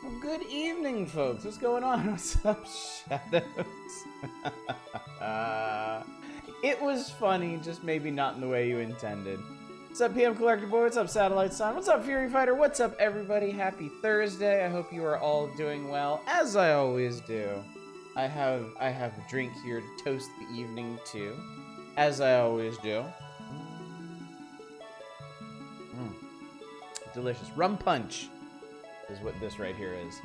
Well, good evening, folks. What's going on? What's up, Shadows? It was funny, just maybe not in the way you intended. What's up, PM Collector Boy? What's up, Satellite Sun? What's up, Fury Fighter? What's up, everybody? Happy Thursday. I hope you are all doing well, as I always do. I have a drink here to toast the evening to, as I always do. Delicious. Rum punch is what this right here is.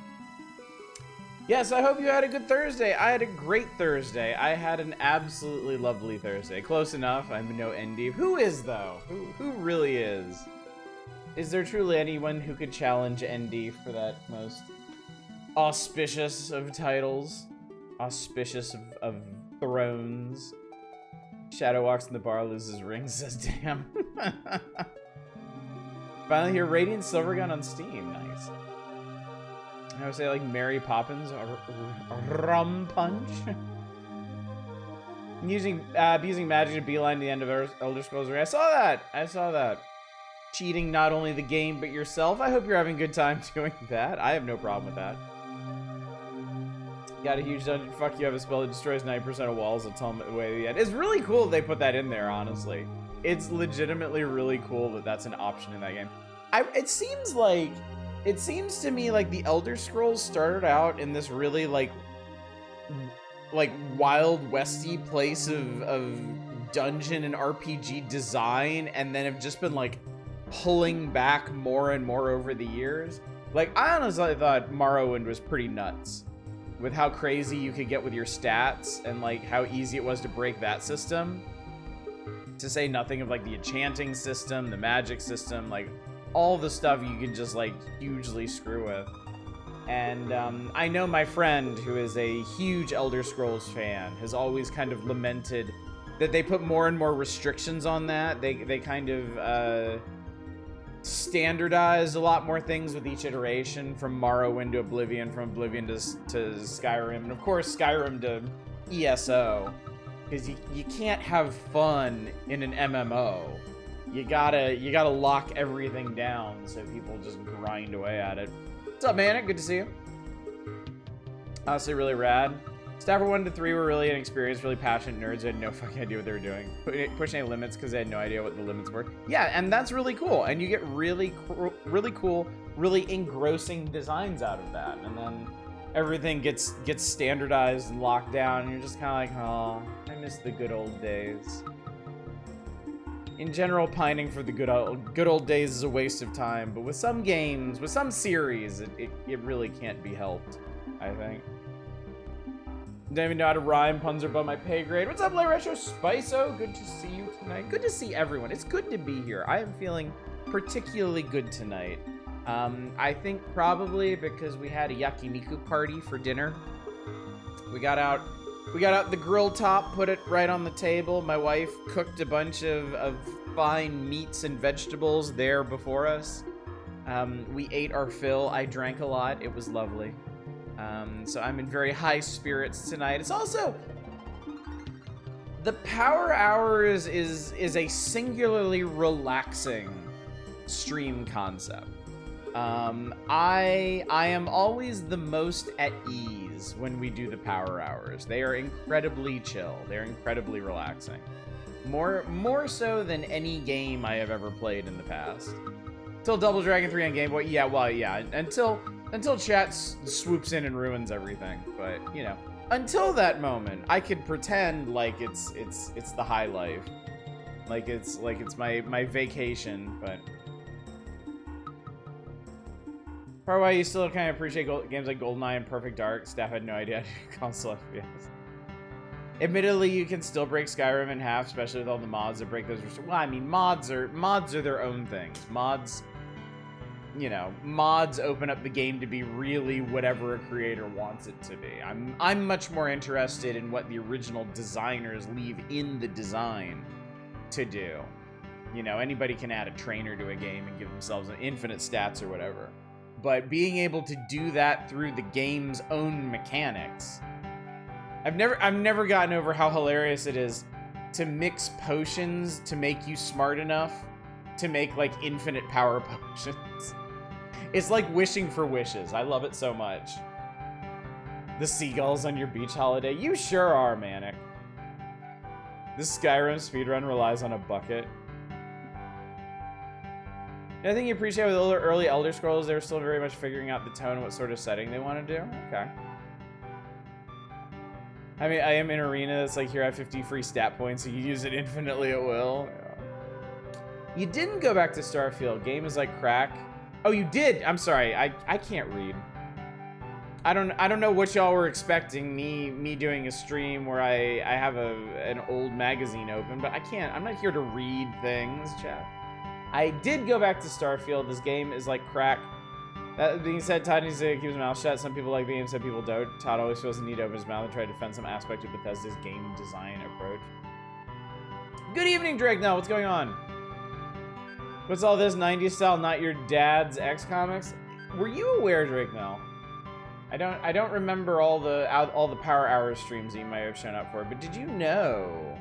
Yes, I hope you had a good Thursday. I had a great Thursday. I had an absolutely lovely Thursday. Close enough. I'm no ND. Who is, though? Who really is? Is there truly anyone who could challenge ND for that most auspicious of titles? Auspicious of thrones? Shadow walks in the bar, loses rings, says damn. Finally hear Radiant Silvergun on Steam. Nice. I would say like Mary Poppins or Rum Punch. Using magic to beeline to the end of Elder Scrolls 3. I saw that. Cheating not only the game but yourself. I hope you're having a good time doing that. I have no problem with that. Got a huge dungeon. Fuck you, have a spell that destroys 90% of walls and tell them the way to the end. It's really cool that they put that in there, honestly. It's legitimately really cool that that's an option in that game. It seems to me like the Elder Scrolls started out in this really like Wild Westy place of dungeon and RPG design, and then have just been like pulling back more and more over the years. Like, I honestly thought Morrowind was pretty nuts with how crazy you could get with your stats and like how easy it was to break that system. To say nothing of like the enchanting system, the magic system, like all the stuff you can just like hugely screw with. And I know my friend, who is a huge Elder Scrolls fan, has always kind of lamented that they put more and more restrictions on that. They kind of standardized a lot more things with each iteration, from Morrowind to Oblivion, from Oblivion to Skyrim, and of course Skyrim to ESO. Because you can't have fun in an MMO. You gotta lock everything down so people just grind away at it. What's up, man? Good to see you. Honestly, really rad. Stafford 1 to 3 were really inexperienced, really passionate nerds who had no fucking idea what they were doing. Pushing any limits because they had no idea what the limits were. Yeah, and that's really cool. And you get really cool, really engrossing designs out of that. And then everything gets standardized and locked down, and you're just kind of like, oh, I miss the good old days. In general, pining for the good old days is a waste of time, but with some games, with some series, it really can't be helped, I think. Don't even know how to rhyme. Puns are above my pay grade. What's up, Lay Retro Spiso? Good to see you tonight. Good to see everyone. It's good to be here. I am feeling particularly good tonight. I think probably because we had a yakiniku party for dinner. We got out the grill top, put it right on the table. My wife cooked a bunch of fine meats and vegetables there before us. We ate our fill. I drank a lot. It was lovely. So I'm in very high spirits tonight. It's also the Power Hours is a singularly relaxing stream concept. I am always the most at ease when we do the Power Hours. They are incredibly chill. They're incredibly relaxing. More so than any game I have ever played in the past. Until Double Dragon 3 on Game Boy. Yeah, well, yeah. Until chat swoops in and ruins everything. But, you know, until that moment, I could pretend like it's the high life. Like it's my vacation, but part why you still kind of appreciate games like GoldenEye and Perfect Dark. Staff had no idea how to do console FPS. Admittedly, you can still break Skyrim in half, especially with all the mods that break those. Well, I mean, mods are their own things. Mods, you know, mods open up the game to be really whatever a creator wants it to be. I'm much more interested in what the original designers leave in the design to do. You know, anybody can add a trainer to a game and give themselves an infinite stats or whatever. But being able to do that through the game's own mechanics, I've never gotten over how hilarious it is to mix potions to make you smart enough to make like infinite power potions. It's like wishing for wishes. I love it so much. The seagulls on your beach holiday. You sure are, Manic. This Skyrim speedrun relies on a bucket. I think you appreciate with the early Elder Scrolls, they were still very much figuring out the tone and what sort of setting they want to do. Okay. I mean, I am in Arena that's like, here I have 50 free stat points, so you use it infinitely at will. Yeah. You didn't go back to Starfield. Game is like crack. Oh, you did? I'm sorry. I can't read. I don't know what y'all were expecting, me doing a stream where I have an old magazine open, but I can't. I'm not here to read things, chat. I did go back to Starfield. This game is like crack. That being said, Todd needs to keep his mouth shut. Some people like the game, some people don't. Todd always feels the need to open his mouth and try to defend some aspect of Bethesda's game design approach. Good evening, Drake. Now, what's going on? What's all this 90s style, not your dad's X comics? Were you aware, Drake Nell? I don't remember all the Power Hour streams that you might have shown up for, but did you know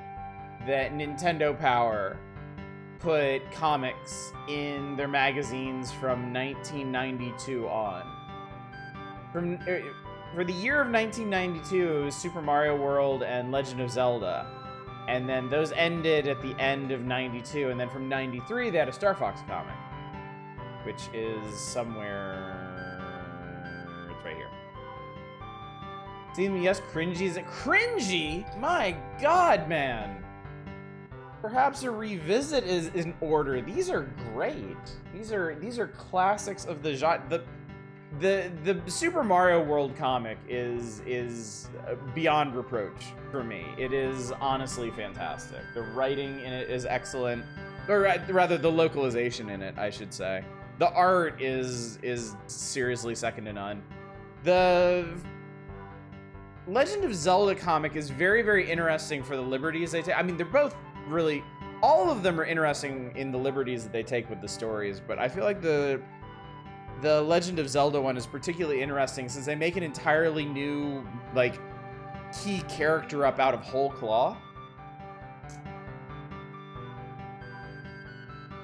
that Nintendo Power put comics in their magazines from 1992 on? For the year of 1992, it was Super Mario World and Legend of Zelda. And then those ended at the end of 92, and then from 93, they had a Star Fox comic, which is somewhere, it's right here. See me, yes, cringy. Is it cringy? My God, man. Perhaps a revisit is in order. These are great. These are classics of the genre. The Super Mario World comic is beyond reproach for me. It is honestly fantastic. The writing in it is excellent, or rather the localization in it, I should say. The art is seriously second to none. The Legend of Zelda comic is very, very interesting for the liberties they take. I mean, they're both really, all of them are interesting in the liberties that they take with the stories, but I feel like the Legend of Zelda one is particularly interesting since they make an entirely new, like, key character up out of whole cloth.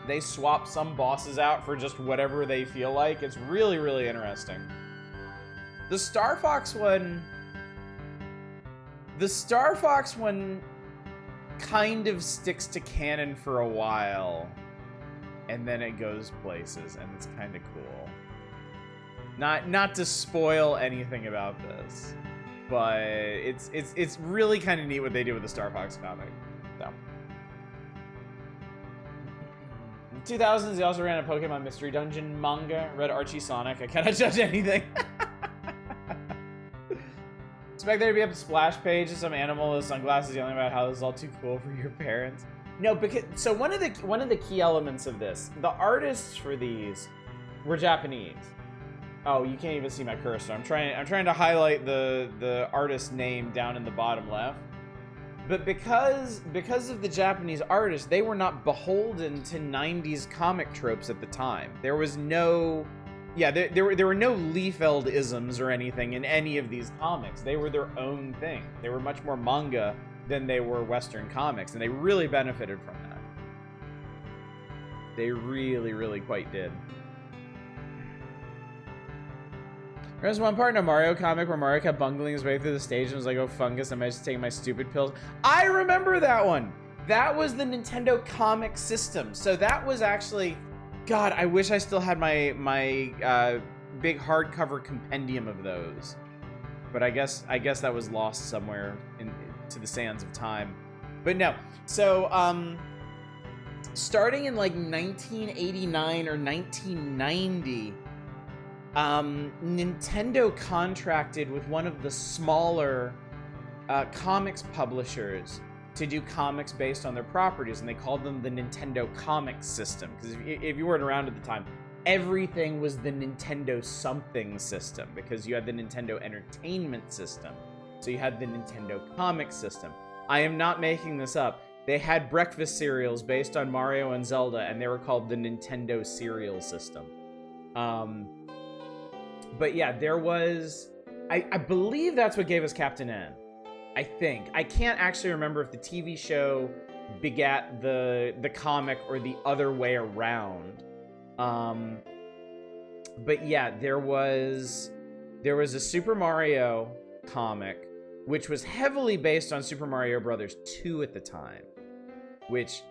They swap some bosses out for just whatever they feel like. It's really, really interesting. The Star Fox one kind of sticks to canon for a while, and then it goes places, and it's kind of cool. Not to spoil anything about this, but it's really kind of neat what they do with the Star Fox comic. So. In 2000s, they also ran a Pokemon Mystery Dungeon manga. Read Archie Sonic. I cannot judge anything. Expect there to be a splash page of some animal with sunglasses yelling about how this is all too cool for your parents. No, because so one of the key elements of this, the artists for these were Japanese. Oh, you can't even see my cursor. I'm trying to highlight the artist name down in the bottom left. But because of the Japanese artists, they were not beholden to 90s comic tropes at the time. There was no, yeah, there were no Liefeld-isms or anything in any of these comics. They were their own thing. They were much more manga than they were Western comics, and they really benefited from that. They really, really quite did. There was one part in a Mario comic where Mario kept bungling his way through the stage and was like, oh, fungus, am I just taking my stupid pills? I remember that one. That was the Nintendo Comic System. So that was actually, God, I wish I still had my big hardcover compendium of those. But I guess that was lost somewhere to the sands of time. But no. So, starting in like 1989 or 1990, Nintendo contracted with one of the smaller comics publishers to do comics based on their properties, and they called them the Nintendo Comic System. Because if you weren't around at the time, everything was the Nintendo something system, because you had the Nintendo Entertainment System, so you had the Nintendo Comic System. I am not making this up. They had breakfast cereals based on Mario and Zelda, and they were called the Nintendo Cereal System. But yeah, there was, I believe that's what gave us Captain N. I think. I can't actually remember if the TV show begat the comic or the other way around. But yeah, there was a Super Mario comic, which was heavily based on Super Mario Brothers 2 at the time, which,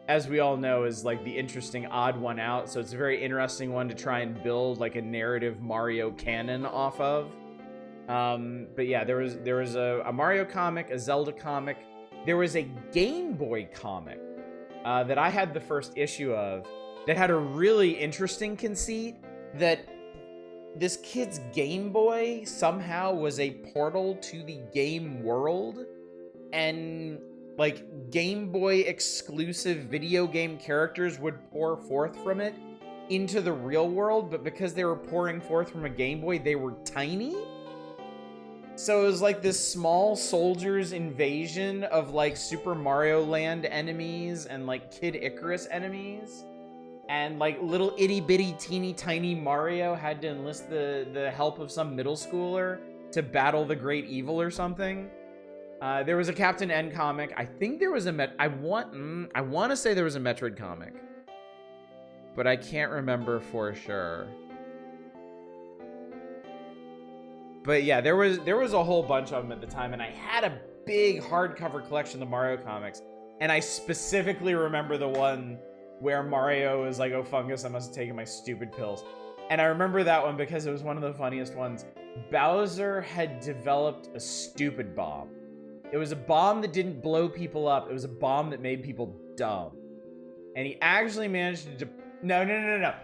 as we all know, is like the interesting odd one out. So it's a very interesting one to try and build like a narrative Mario canon off of. But yeah, there was a Mario comic, a Zelda comic. There was a Game Boy comic that I had the first issue of that had a really interesting conceit that this kid's Game Boy somehow was a portal to the game world, and like Game Boy exclusive video game characters would pour forth from it into the real world, but because they were pouring forth from a Game Boy, they were tiny. So it was like this small soldiers invasion of like Super Mario Land enemies and like Kid Icarus enemies. And like little itty bitty teeny tiny Mario had to enlist the help of some middle schooler to battle the great evil or something. There was a Captain N comic. I think there was a I want to say there was a Metroid comic, but I can't remember for sure. But yeah, there was a whole bunch of them at the time, and I had a big hardcover collection of the Mario comics, and I specifically remember the one where Mario is like, "Oh fungus, I must have taken my stupid pills." And I remember that one because it was one of the funniest ones. Bowser had developed a stupid bomb. It was a bomb that didn't blow people up. It was a bomb that made people dumb. And he actually managed to No.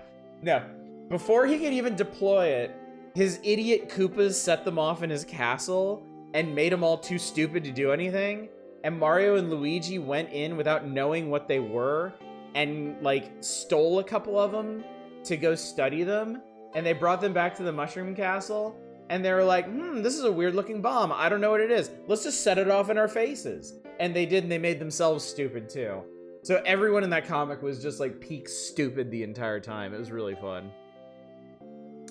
Before he could even deploy it, his idiot Koopas set them off in his castle and made them all too stupid to do anything. And Mario and Luigi went in without knowing what they were and like stole a couple of them to go study them. And they brought them back to the Mushroom Castle. And they were like, this is a weird looking bomb. I don't know what it is. Let's just set it off in our faces. And they did, and they made themselves stupid too. So everyone in that comic was just like peak stupid the entire time. It was really fun.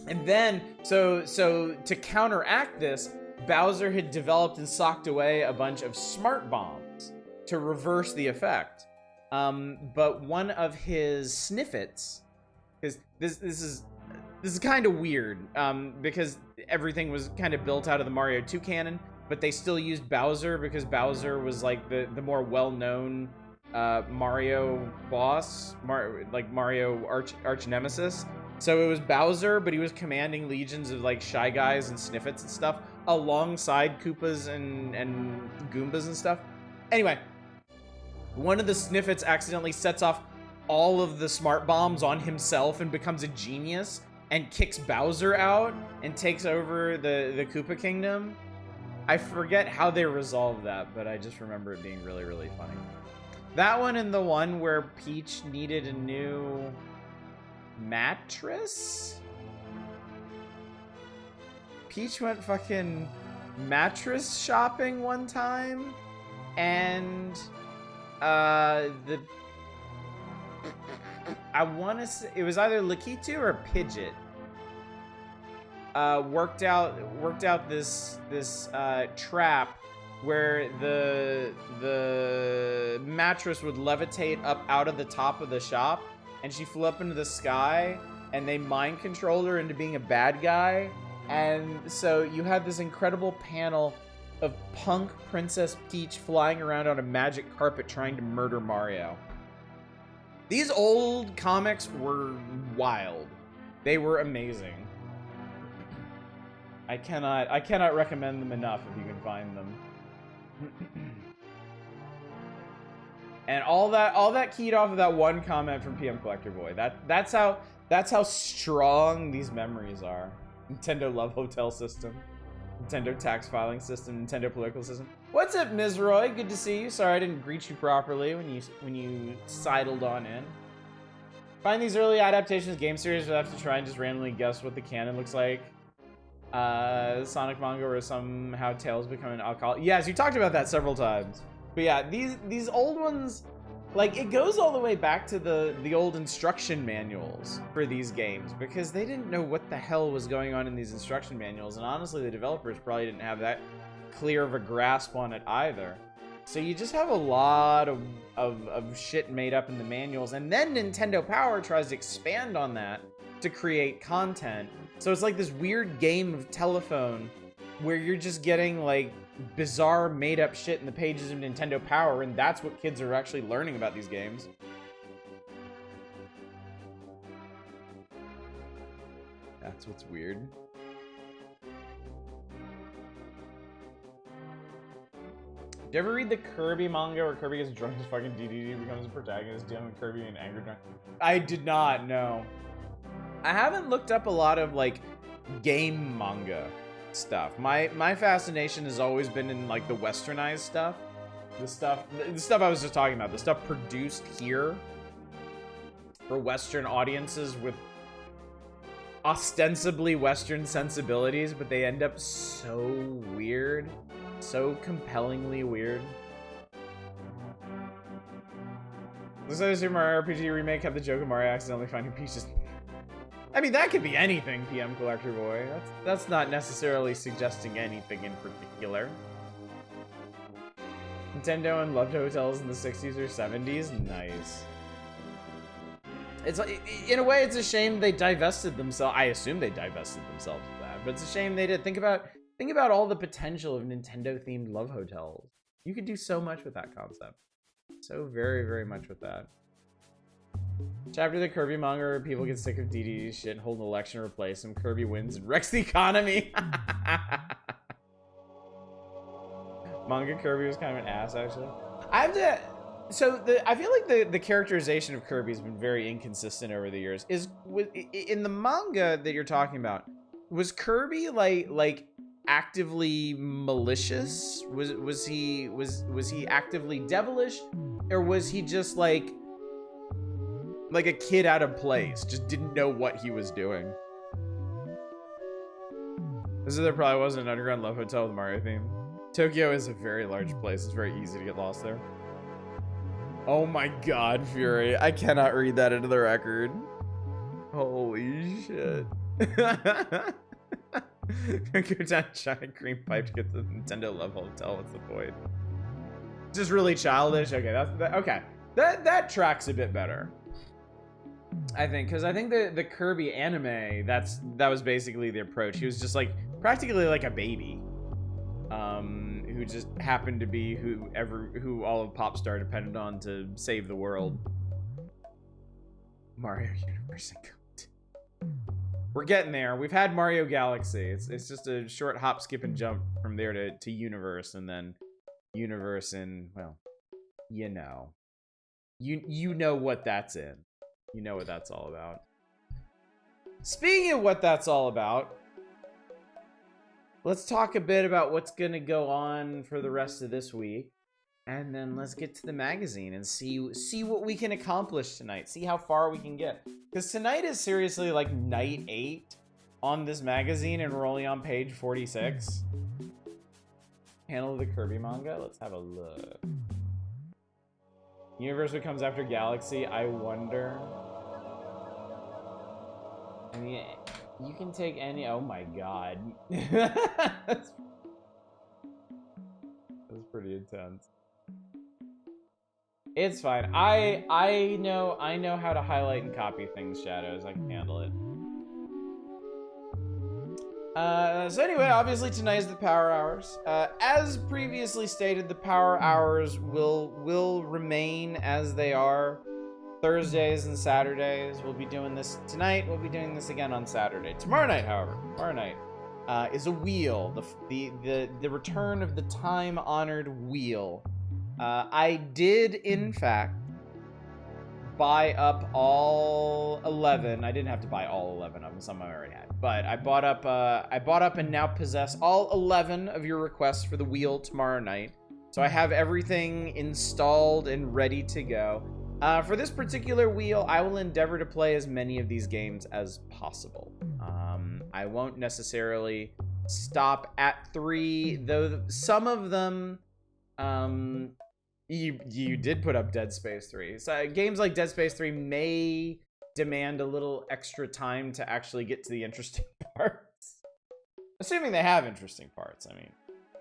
And then, so to counteract this, Bowser had developed and socked away a bunch of smart bombs to reverse the effect. But one of his sniffets, because this is kind of weird, because everything was kind of built out of the Mario 2 canon, but they still used Bowser because Bowser was like the more well-known Mario boss, like Mario arch nemesis. So it was Bowser, but he was commanding legions of like Shy Guys and Sniffets and stuff alongside Koopas and Goombas and stuff. Anyway, one of the Sniffets accidentally sets off all of the smart bombs on himself and becomes a genius and kicks Bowser out and takes over the Koopa Kingdom. I forget how they resolved that, but I just remember it being really, really funny. That one and the one where Peach needed a new mattress? Peach went fucking mattress shopping one time, and I want to say it was either Lakitu or Pidgeot worked out this trap where the mattress would levitate up out of the top of the shop, and she flew up into the sky, and they mind controlled her into being a bad guy. And so you have this incredible panel of punk Princess Peach flying around on a magic carpet trying to murder Mario. These old comics were wild. They were amazing. I cannot recommend them enough if you can find them. And all that keyed off of that one comment from PM Collector Boy. That's how strong these memories are. Nintendo Love Hotel system, Nintendo tax filing system, Nintendo political system. What's up, Ms. Roy? Good to see you. Sorry I didn't greet you properly when you sidled on in. Find these early adaptations of game series, we'll have to try and just randomly guess what the canon looks like. Sonic manga where somehow Tails become an alcoholic. Yes, you talked about that several times. But yeah, these old ones, like, it goes all the way back to the old instruction manuals for these games, because they didn't know what the hell was going on in these instruction manuals, and honestly, the developers probably didn't have that clear of a grasp on it either. So you just have a lot of shit made up in the manuals, and then Nintendo Power tries to expand on that to create content. So it's like this weird game of telephone where you're just getting like bizarre made-up shit in the pages of Nintendo Power, and that's what kids are actually learning about these games. That's what's weird. Did you ever read the Kirby manga where Kirby gets drunk as fucking DDD becomes a protagonist dealing with Kirby and Angry Drunk? I did not, no. I haven't looked up a lot of like game manga stuff. My fascination has always been in like the westernized stuff. The stuff I was just talking about, the stuff produced here for Western audiences with ostensibly Western sensibilities, but they end up so weird, so compellingly weird. Does the Super Mario RPG remake have the joke of Mario accidentally finding Peach's? I mean, that could be anything, PM Collector Boy. That's not necessarily suggesting anything in particular. Nintendo and loved hotels in the 60s or 70s? Nice. It's like, in a way, it's a shame they divested themselves. I assume they divested themselves of that, but it's a shame they did. Think about all the potential of Nintendo-themed love hotels. You could do so much with that concept. So very, very much with that. Chapter of the Kirby manga where people get sick of DDD shit and hold an election to replace him. Kirby wins and wrecks the economy. Manga Kirby was kind of an ass, actually. I have to... So, I feel like the characterization of Kirby has been very inconsistent over the years. In the manga that you're talking about, was Kirby, like actively malicious? Was he actively devilish? Or was he just, like a kid out of place, just didn't know what he was doing? So there probably wasn't an underground love hotel with Mario theme. Tokyo is a very large place. It's very easy to get lost there. Oh my god, Fury. I cannot read that into the record. Holy shit. Go down giant cream pipe to get to the Nintendo love hotel. What's the point? Just really childish? Okay, okay. That tracks a bit better, I think, because I think the Kirby anime, that was basically the approach. He was just like practically like a baby, who just happened to be who all of Popstar depended on to save the world. Mario Universe and we're getting there. We've had Mario Galaxy. It's just a short hop, skip, and jump from there to Universe, and then Universe and, well, you know what that's in. You know what that's all about. Speaking of what that's all about, let's talk a bit about what's gonna go on for the rest of this week, and then let's get to the magazine and see what we can accomplish tonight. See how far we can get, because tonight is seriously like night 8 on this magazine, and we're only on page 46. Panel of the Kirby manga. Let's have a look. Universe comes after Galaxy. I wonder. I mean, you can take any. Oh my god. That's pretty intense. It's fine. I know how to highlight and copy things, Shadows. I can handle it. So anyway, obviously tonight is the Power Hours. As previously stated, the Power Hours will remain as they are. Thursdays and Saturdays. We'll be doing this tonight. We'll be doing this again on Saturday. Tomorrow night, however, is a wheel. The return of the time-honored wheel. I did, in fact, buy up all 11. I didn't have to buy all 11 of them. Some I already had. But I bought up and now possess all 11 of your requests for the wheel tomorrow night. So I have everything installed and ready to go. For this particular wheel, I will endeavor to play as many of these games as possible. I won't necessarily stop at 3, though some of them, you did put up Dead Space 3. So games like Dead Space 3 may demand a little extra time to actually get to the interesting parts. Assuming they have interesting parts, I mean,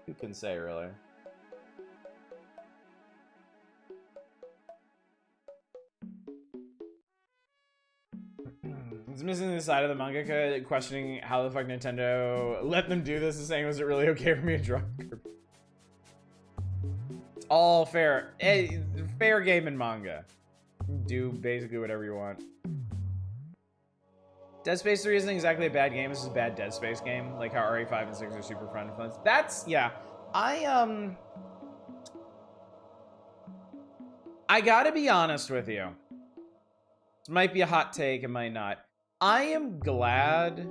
who can say, really? It's missing the side of the mangaka questioning how the fuck Nintendo let them do this and saying, was it really okay for me to draw? It's all fair. Hey, fair game in manga. Do basically whatever you want. Dead Space 3 isn't exactly a bad game. This is a bad Dead Space game. Like how RE5 and 6 are super fun. That's, yeah. I gotta be honest with you. This might be a hot take, it might not. I am glad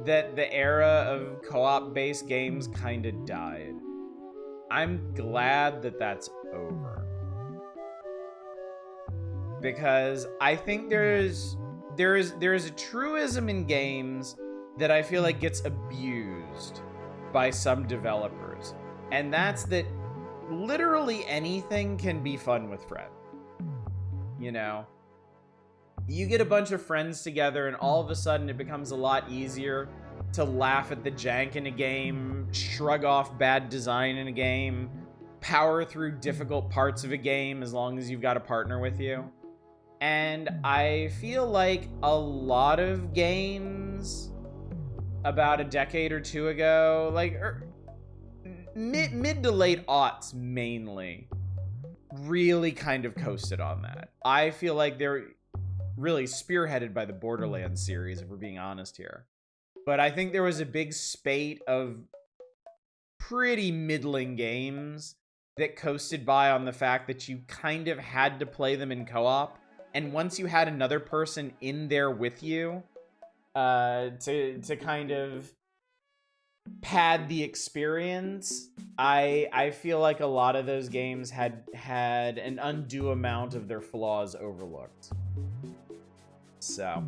that the era of co-op based games kind of died. I'm glad that that's over. Because I think there is a truism in games that I feel like gets abused by some developers. And that's that literally anything can be fun with friends. You know? You get a bunch of friends together and all of a sudden it becomes a lot easier to laugh at the jank in a game, shrug off bad design in a game, power through difficult parts of a game as long as you've got a partner with you. And I feel like a lot of games about a decade or two ago, like mid to late aughts mainly, really kind of coasted on that. I feel like they're really spearheaded by the Borderlands series, if we're being honest here. But I think there was a big spate of pretty middling games that coasted by on the fact that you kind of had to play them in co-op. And once you had another person in there with you, to kind of pad the experience, I feel like a lot of those games had an undue amount of their flaws overlooked. So,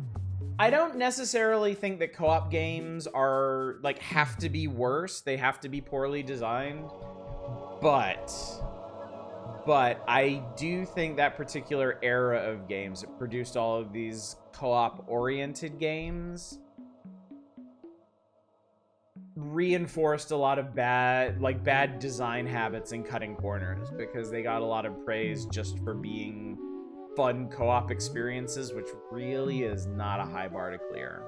I don't necessarily think that co-op games are, like, have to be worse. They have to be poorly designed. But I do think that particular era of games that produced all of these co-op oriented games reinforced a lot of bad design habits and cutting corners, because they got a lot of praise just for being fun co-op experiences, which really is not a high bar to clear.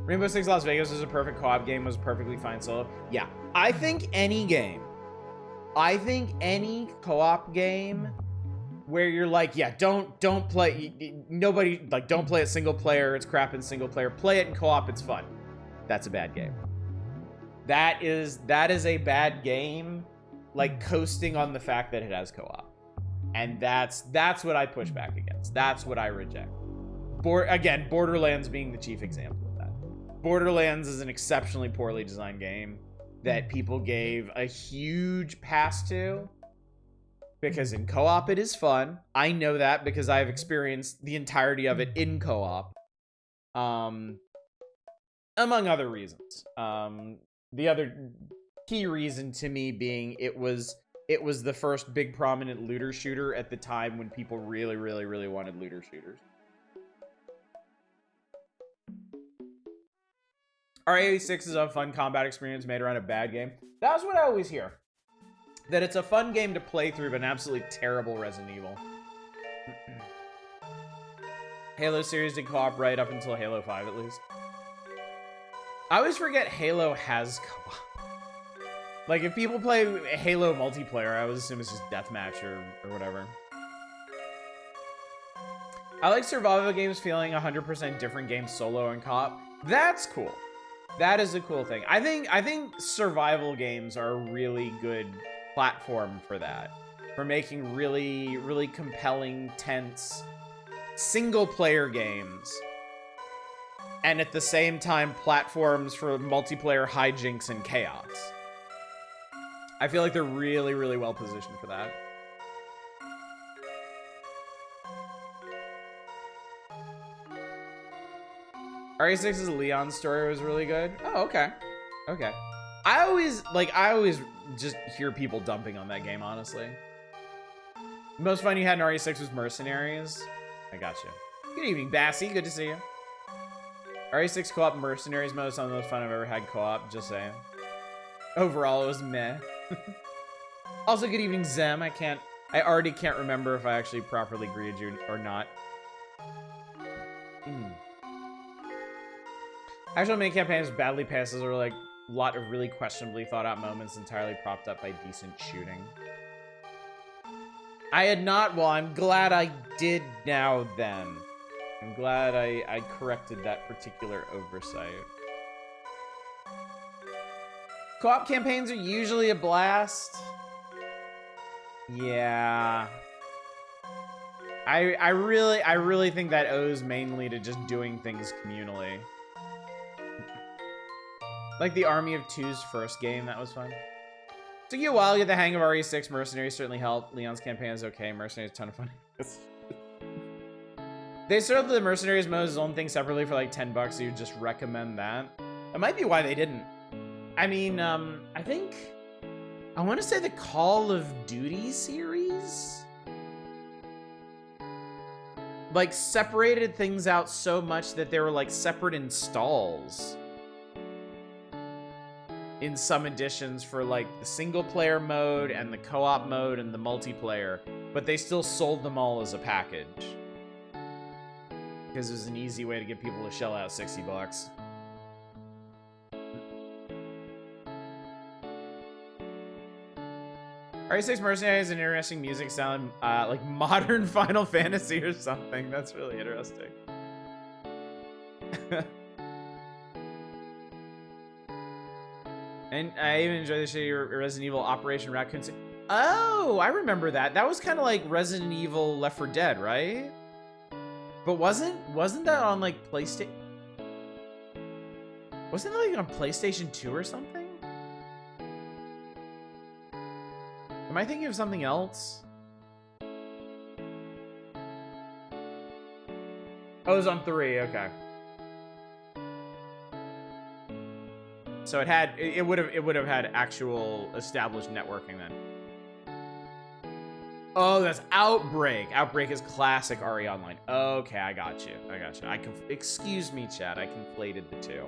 Rainbow Six Las Vegas was a perfect co-op game, was perfectly fine solo. Yeah, I think any co-op game where you're like, yeah, don't play, nobody, like, don't play it single player, it's crap in single player, play it in co-op, it's fun. That's a bad game. That is a bad game, like, coasting on the fact that it has co-op. And that's what I push back against. That's what I reject. Again, Borderlands being the chief example of that. Borderlands is an exceptionally poorly designed game that people gave a huge pass to, because in co-op it is fun. I know that because I've experienced the entirety of it in co-op. Among other reasons. The other key reason to me being it was the first big prominent looter shooter at the time when people really, really, really wanted looter shooters. RE6 is a fun combat experience made around a bad game. That's what I always hear. That it's a fun game to play through, but an absolutely terrible Resident Evil. Halo series did co-op right up until Halo 5, at least. I always forget Halo has co-op. Like, if people play Halo multiplayer, I always assume it's just deathmatch or whatever. I like survival games feeling 100% different games solo and co-op. That's cool. That is a cool thing. I think survival games are a really good platform for that. For making really, really compelling, tense, single-player games. And at the same time, platforms for multiplayer hijinks and chaos. I feel like they're really, really well positioned for that. RE6's Leon story was really good. Oh, okay. Okay. I always just hear people dumping on that game, honestly. The most fun you had in RE6 was Mercenaries. I got you. Good evening, Bassy. Good to see you. RE6 co-op Mercenaries mode is some of the most fun I've ever had co-op, just saying. Overall, it was meh. Also, good evening, Zem. I can't I already can't remember if I actually properly greeted you or not. Actual main campaigns badly passes are like a lot of really questionably thought out moments entirely propped up by decent shooting. I had not, well, I'm glad I did now then. I'm glad I corrected that particular oversight. Co-op campaigns are usually a blast. Yeah. I really think that owes mainly to just doing things communally. Like the Army of Two's first game, that was fun. Took you a while to get the hang of RE6. Mercenaries certainly helped. Leon's campaign is okay. Mercenaries, a ton of fun. They served the Mercenaries mode as own thing separately for like $10, so you just recommend that. That might be why they didn't. I mean, I think... I want to say the Call of Duty series? Like, separated things out so much that they were like separate installs. In some editions for like the single player mode and the co-op mode and the multiplayer, but they still sold them all as a package. Because it was an easy way to get people to shell out $60. RE6 Mercenaries is an interesting music sound, like modern Final Fantasy or something. That's really interesting. And I even enjoy the shitty Resident Evil Operation Raccoon. Oh, I remember that. That was kind of like Resident Evil Left 4 Dead, right? But wasn't that on like PlayStation? Wasn't that like on PlayStation 2 or something? Am I thinking of something else? Oh, it was on 3. Okay. So it would have had actual established networking then. Oh, that's Outbreak. Outbreak is classic RE Online. Okay, I got you. Excuse me, chat. I conflated the two.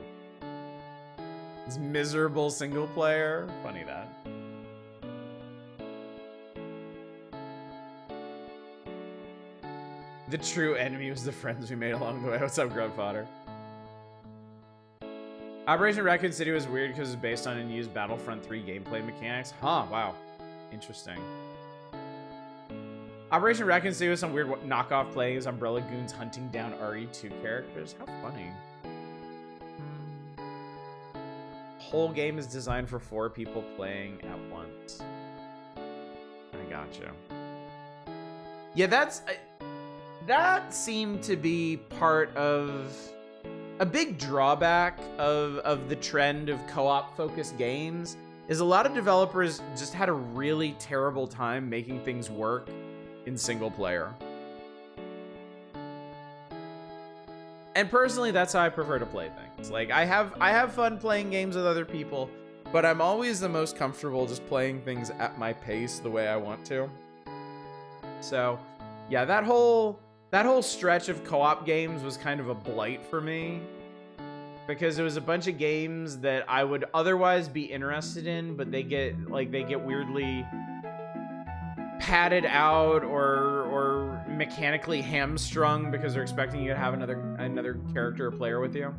It's miserable single player. Funny that. The true enemy was the friends we made along the way. What's up, Grubfodder? Operation Raccoon City was weird because it was based on unused Battlefront 3 gameplay mechanics. Huh, wow. Interesting. Operation Raccoon City was some weird knockoff playing as Umbrella Goons hunting down RE2 characters. How funny. Whole game is designed for 4 people playing at once. I gotcha. Yeah, that seemed to be part of a big drawback of the trend of co-op focused games is a lot of developers just had a really terrible time making things work in single player. And personally, that's how I prefer to play things. Like I have fun playing games with other people, but I'm always the most comfortable just playing things at my pace the way I want to. So, yeah, that whole stretch of co-op games was kind of a blight for me because it was a bunch of games that I would otherwise be interested in, but they get weirdly padded out or mechanically hamstrung because they're expecting you to have another character or player with you.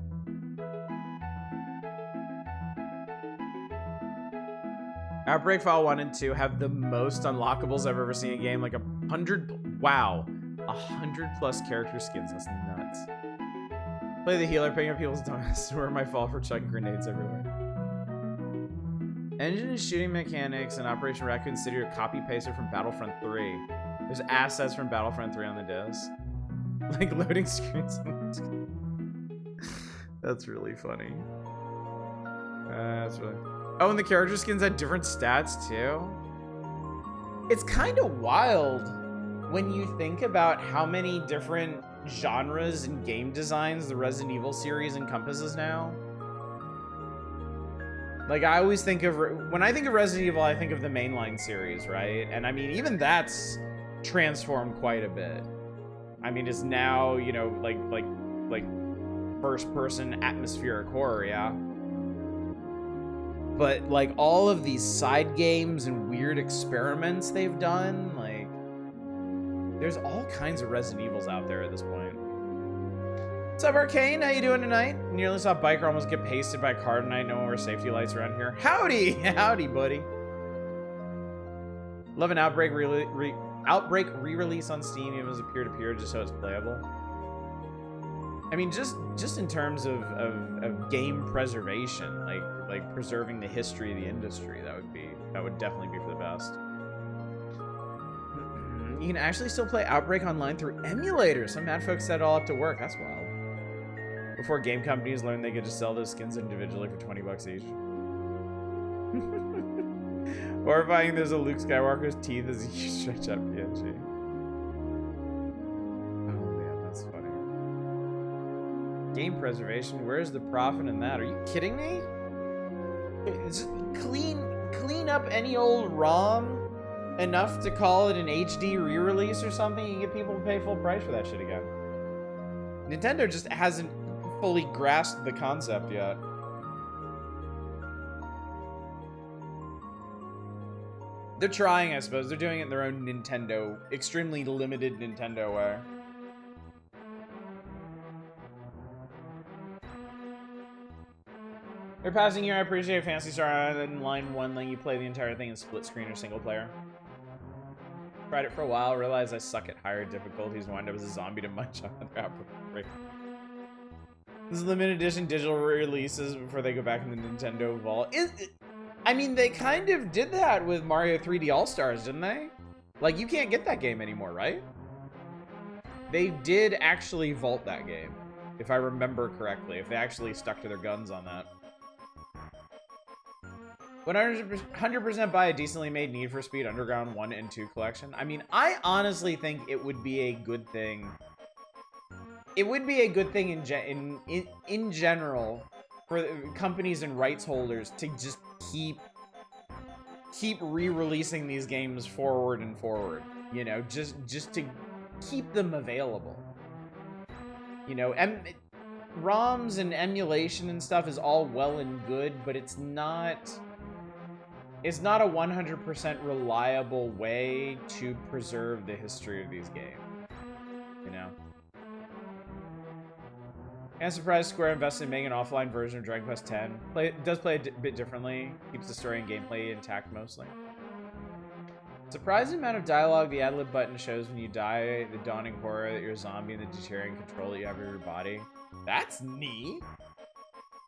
Outbreak File 1 and 2 have the most unlockables I've ever seen in a game, like 100. Wow. 100+ character skins. That's nuts. Play the healer, picking up people's donuts. Where my fault for chucking grenades everywhere. Engine and shooting mechanics in Operation Raccoon City are copy pasted from Battlefront 3. There's assets from Battlefront 3 on the disc. Like loading screens. That's really funny. That's really. Oh, and the character skins had different stats too. It's kind of wild when you think about how many different genres and game designs the Resident Evil series encompasses now. Like, I always think of, when I think of Resident Evil, I think of the mainline series, right? And I mean, even that's transformed quite a bit. I mean, it's now, you know, like first-person atmospheric horror, yeah? But, like, all of these side games and weird experiments they've done, like, There's all kinds of Resident Evils out there at this point. What's up, Arcane? How you doing tonight? Nearly saw a biker almost get pasted by a car tonight. No one wears safety lights around here. Howdy! Howdy, buddy. Love an Outbreak re-release on Steam, even as a peer-to-peer, just so it's playable. I mean, just in terms of game preservation, like preserving the history of the industry, that would definitely be for the best. You can actually still play Outbreak online through emulators. Some mad folks set it all up to work. That's wild. Before game companies learned they could just sell those skins individually for 20 bucks each. Horrifying, there's a Luke Skywalker's teeth as you stretch out PNG. Oh man, that's funny. Game preservation, where's the profit in that? Are you kidding me? Just clean up any old ROM enough to call it an HD re-release or something, you get people to pay full price for that shit again. Nintendo just hasn't fully grasped the concept yet. They're trying, I suppose. They're doing it in their own Nintendo, extremely limited Nintendo way. They're passing here. I appreciate Phantasy Star in line 1 letting you play the entire thing in split screen or single player. Tried it for a while, realized I suck at higher difficulties, wind up as a zombie to munch on the Outbreak. This is limited edition digital releases before they go back in the Nintendo vault. I mean, they kind of did that with Mario 3D All-Stars, didn't they? Like, you can't get that game anymore, right? They did actually vault that game, if I remember correctly, if they actually stuck to their guns on that. 100% buy a decently made Need for Speed Underground 1 and 2 collection. I mean, I honestly think it would be a good thing. It would be a good thing in general for companies and rights holders to just keep re-releasing these games forward and forward. You know, just to keep them available. You know, ROMs and emulation and stuff is all well and good, but it's not a 100% reliable way to preserve the history of these games, you know? And surprised Square invested in making an offline version of Dragon Quest X. Does play a bit differently, keeps the story and gameplay intact mostly. Surprising amount of dialogue the ad-lib button shows when you die, the dawning horror that you're a zombie and the deteriorating control that you have over your body. That's neat.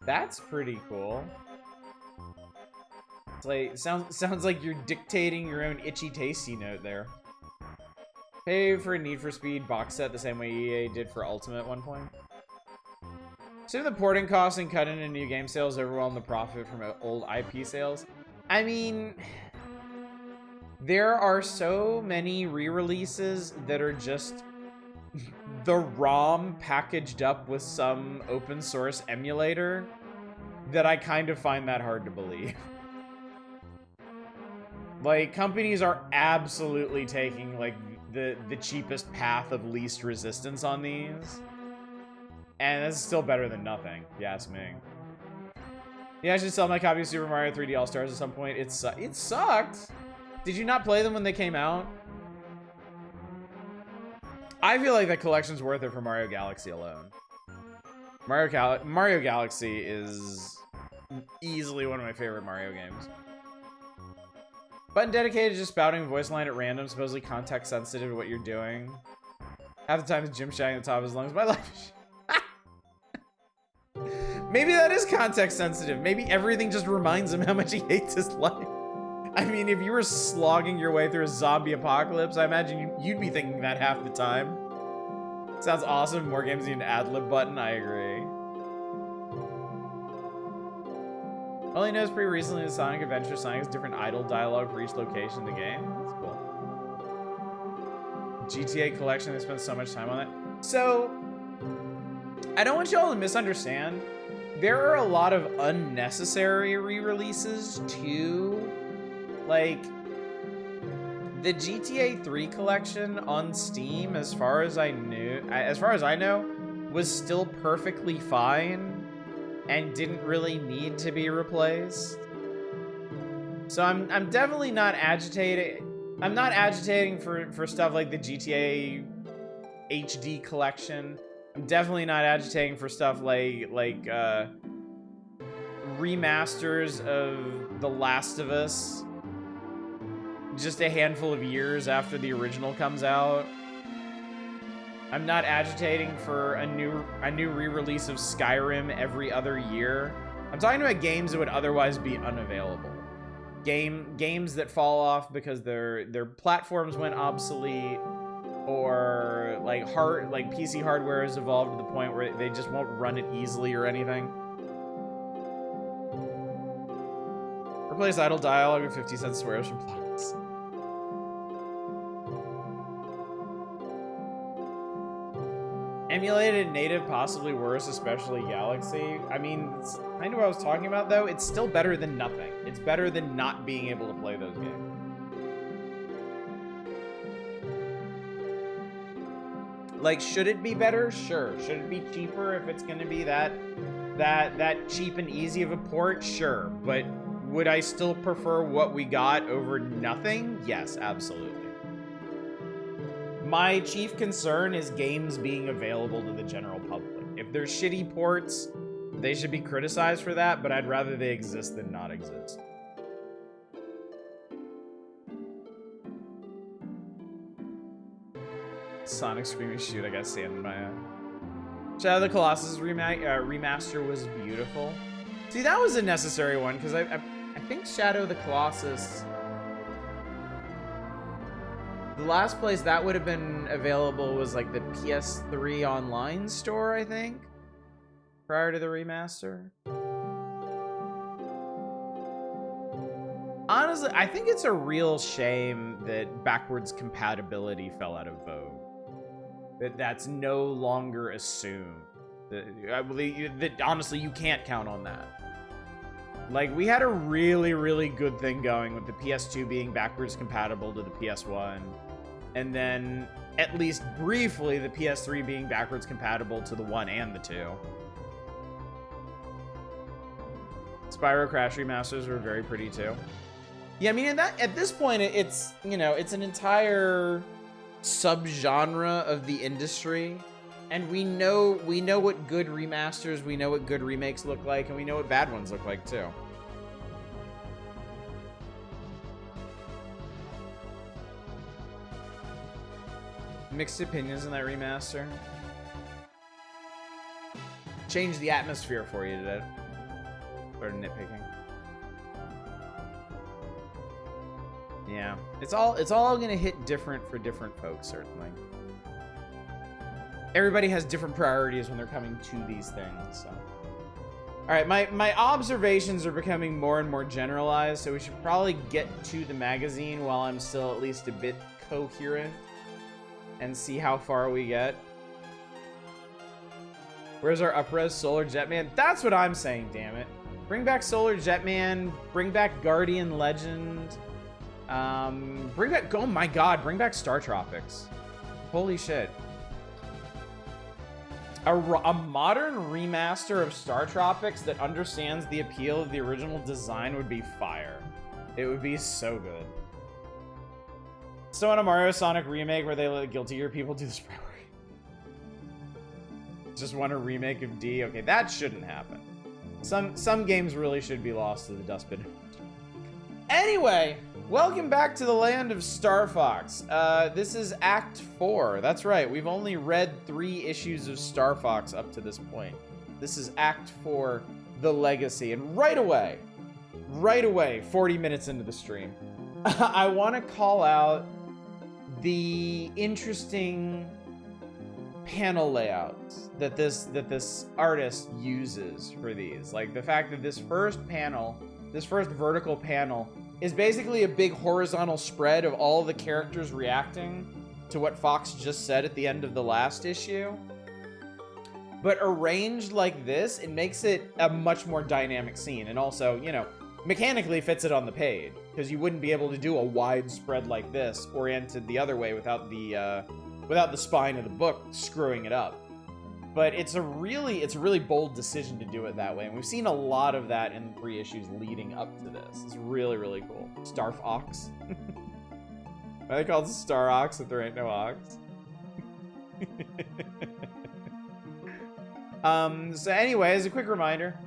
That's pretty cool. It's like, sounds like you're dictating your own itchy tasty note there. Pay for a Need for Speed box set the same way EA did for Ultimate at one point. Assume the porting costs and cut into new game sales overwhelm the profit from old IP sales. I mean, there are so many re-releases that are just the ROM packaged up with some open source emulator that I kind of find that hard to believe. Like, companies are absolutely taking, like, the cheapest path of least resistance on these. And this is still better than nothing, if you ask me. Yeah, I should sell my copy of Super Mario 3D All-Stars at some point. It sucked. Did you not play them when they came out? I feel like that collection's worth it for Mario Galaxy alone. Mario Galaxy is easily one of my favorite Mario games. Button dedicated to just spouting a voice line at random, supposedly context sensitive to what you're doing. Half the time it's Jim shouting at the top of his lungs, my life. Maybe that is context sensitive. Maybe everything just reminds him how much he hates his life. I mean, if you were slogging your way through a zombie apocalypse, I imagine you'd be thinking that half the time. Sounds awesome. More games need an ad-lib button. I agree. Only knows pretty recently the Sonic Adventure Sonic has different idle dialogue for each location in the game. That's cool. GTA collection, they spent so much time on it. So, I don't want y'all to misunderstand. There are a lot of unnecessary re-releases too. Like, the GTA 3 collection on Steam, as far as I know, was still perfectly fine and didn't really need to be replaced. So I'm definitely not agitated. I'm not agitating for stuff like the GTA HD collection. I'm definitely not agitating for stuff like remasters of The Last of Us just a handful of years after the original comes out. I'm not agitating for a new re-release of Skyrim every other year. I'm talking about games that would otherwise be unavailable. Games that fall off because their platforms went obsolete, or like PC hardware has evolved to the point where they just won't run it easily or anything. Replace idle dialogue with 50-cent swears from plots. Emulated native, possibly worse, especially Galaxy. I mean, it's kind of what I was talking about, though. It's still better than nothing. It's better than not being able to play those games. Like, should it be better? Sure. Should it be cheaper if it's going to be that cheap and easy of a port? Sure. But would I still prefer what we got over nothing? Yes, absolutely. My chief concern is games being available to the general public. If they're shitty ports, they should be criticized for that, but I'd rather they exist than not exist. Sonic Screaming Shoot, I got sand in my eye. Shadow of the Colossus remaster was beautiful. See, that was a necessary one, because I think Shadow of the Colossus... The last place that would have been available was like the PS3 online store, I think, prior to the remaster. Honestly, I think it's a real shame that backwards compatibility fell out of vogue. That's no longer assumed. That honestly, you can't count on that. Like, we had a really, really good thing going with the PS2 being backwards compatible to the PS1. And then, at least briefly, the PS3 being backwards compatible to the 1 and the 2. Spyro Crash remasters were very pretty, too. Yeah, I mean, at this point, it's, you know, it's an entire subgenre of the industry. And we know what good remasters, we know what good remakes look like, and we know what bad ones look like, too. Mixed opinions on that remaster. Changed the atmosphere for you today. Started nitpicking. Yeah, it's all gonna hit different for different folks, certainly. Everybody has different priorities when they're coming to these things. So. All right, my observations are becoming more and more generalized, so we should probably get to the magazine while I'm still at least a bit coherent. And see how far we get. Where's our up-res Solar Jetman? That's what I'm saying, damn it. Bring back Solar Jetman. Bring back Guardian Legend. Bring back... Oh my god, bring back Star Tropics. Holy shit. A modern remaster of Star Tropics that understands the appeal of the original design would be fire. It would be so good. Still want a Mario Sonic remake where they let guiltier people do the spray work. Just want a remake of D. Okay, that shouldn't happen. Some games really should be lost to the dustbin. Anyway, welcome back to the land of Star Fox. This is Act 4. That's right, we've only read 3 issues of Star Fox up to this point. This is Act 4, The Legacy. And right away, 40 minutes into the stream, I want to call out the interesting panel layouts that this artist uses for these. Like the fact that this first vertical panel is basically a big horizontal spread of all the characters reacting to what Fox just said at the end of the last issue. But arranged like this, it makes it a much more dynamic scene, and also, you know, mechanically fits it on the page, because you wouldn't be able to do a wide spread like this oriented the other way without the spine of the book screwing it up. But it's a really bold decision to do it that way, and we've seen a lot of that in the 3 issues leading up to this. It's really, really cool. Star Fox. Why are they called Star Ox if there ain't no ox? So anyways, a quick reminder.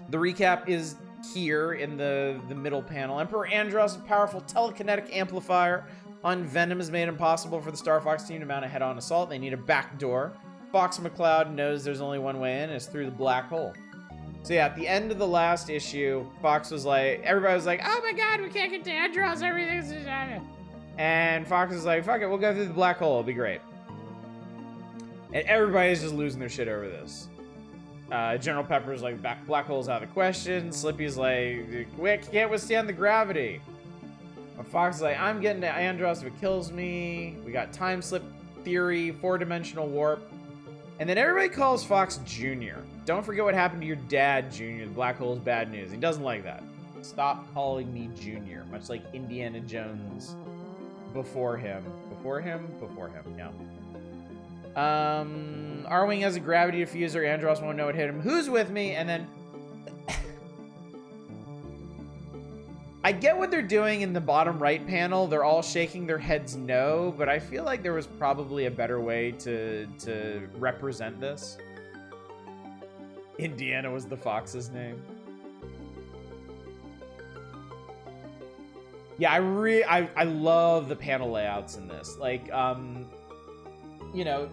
The recap is here in the middle panel. Emperor Andros' powerful telekinetic amplifier on Venom has made it impossible for the Star Fox team to mount a head-on assault. They need a back door. Fox McCloud knows there's only one way in, and it's through the black hole. So yeah, at the end of the last issue, Fox was like, everybody was like, oh my god, we can't get to Andros, everything's... And Fox was like, fuck it, we'll go through the black hole, it'll be great. And everybody's just losing their shit over this. General Pepper's like, black hole's out of the question. Slippy's like, we can't withstand the gravity. And Fox is like, I'm getting to Andros if it kills me. We got time slip theory, 4-dimensional warp. And then everybody calls Fox Jr. Don't forget what happened to your dad, Jr. The black hole's bad news. He doesn't like that. Stop calling me Jr. Much like Indiana Jones before him. Before him? Before him, yeah. Arwing has a gravity diffuser. Andros won't know what hit him. Who's with me? And then... I get what they're doing in the bottom right panel. They're all shaking their heads no, but I feel like there was probably a better way to represent this. Indiana was the Fox's name. Yeah, I love the panel layouts in this. Like, you know,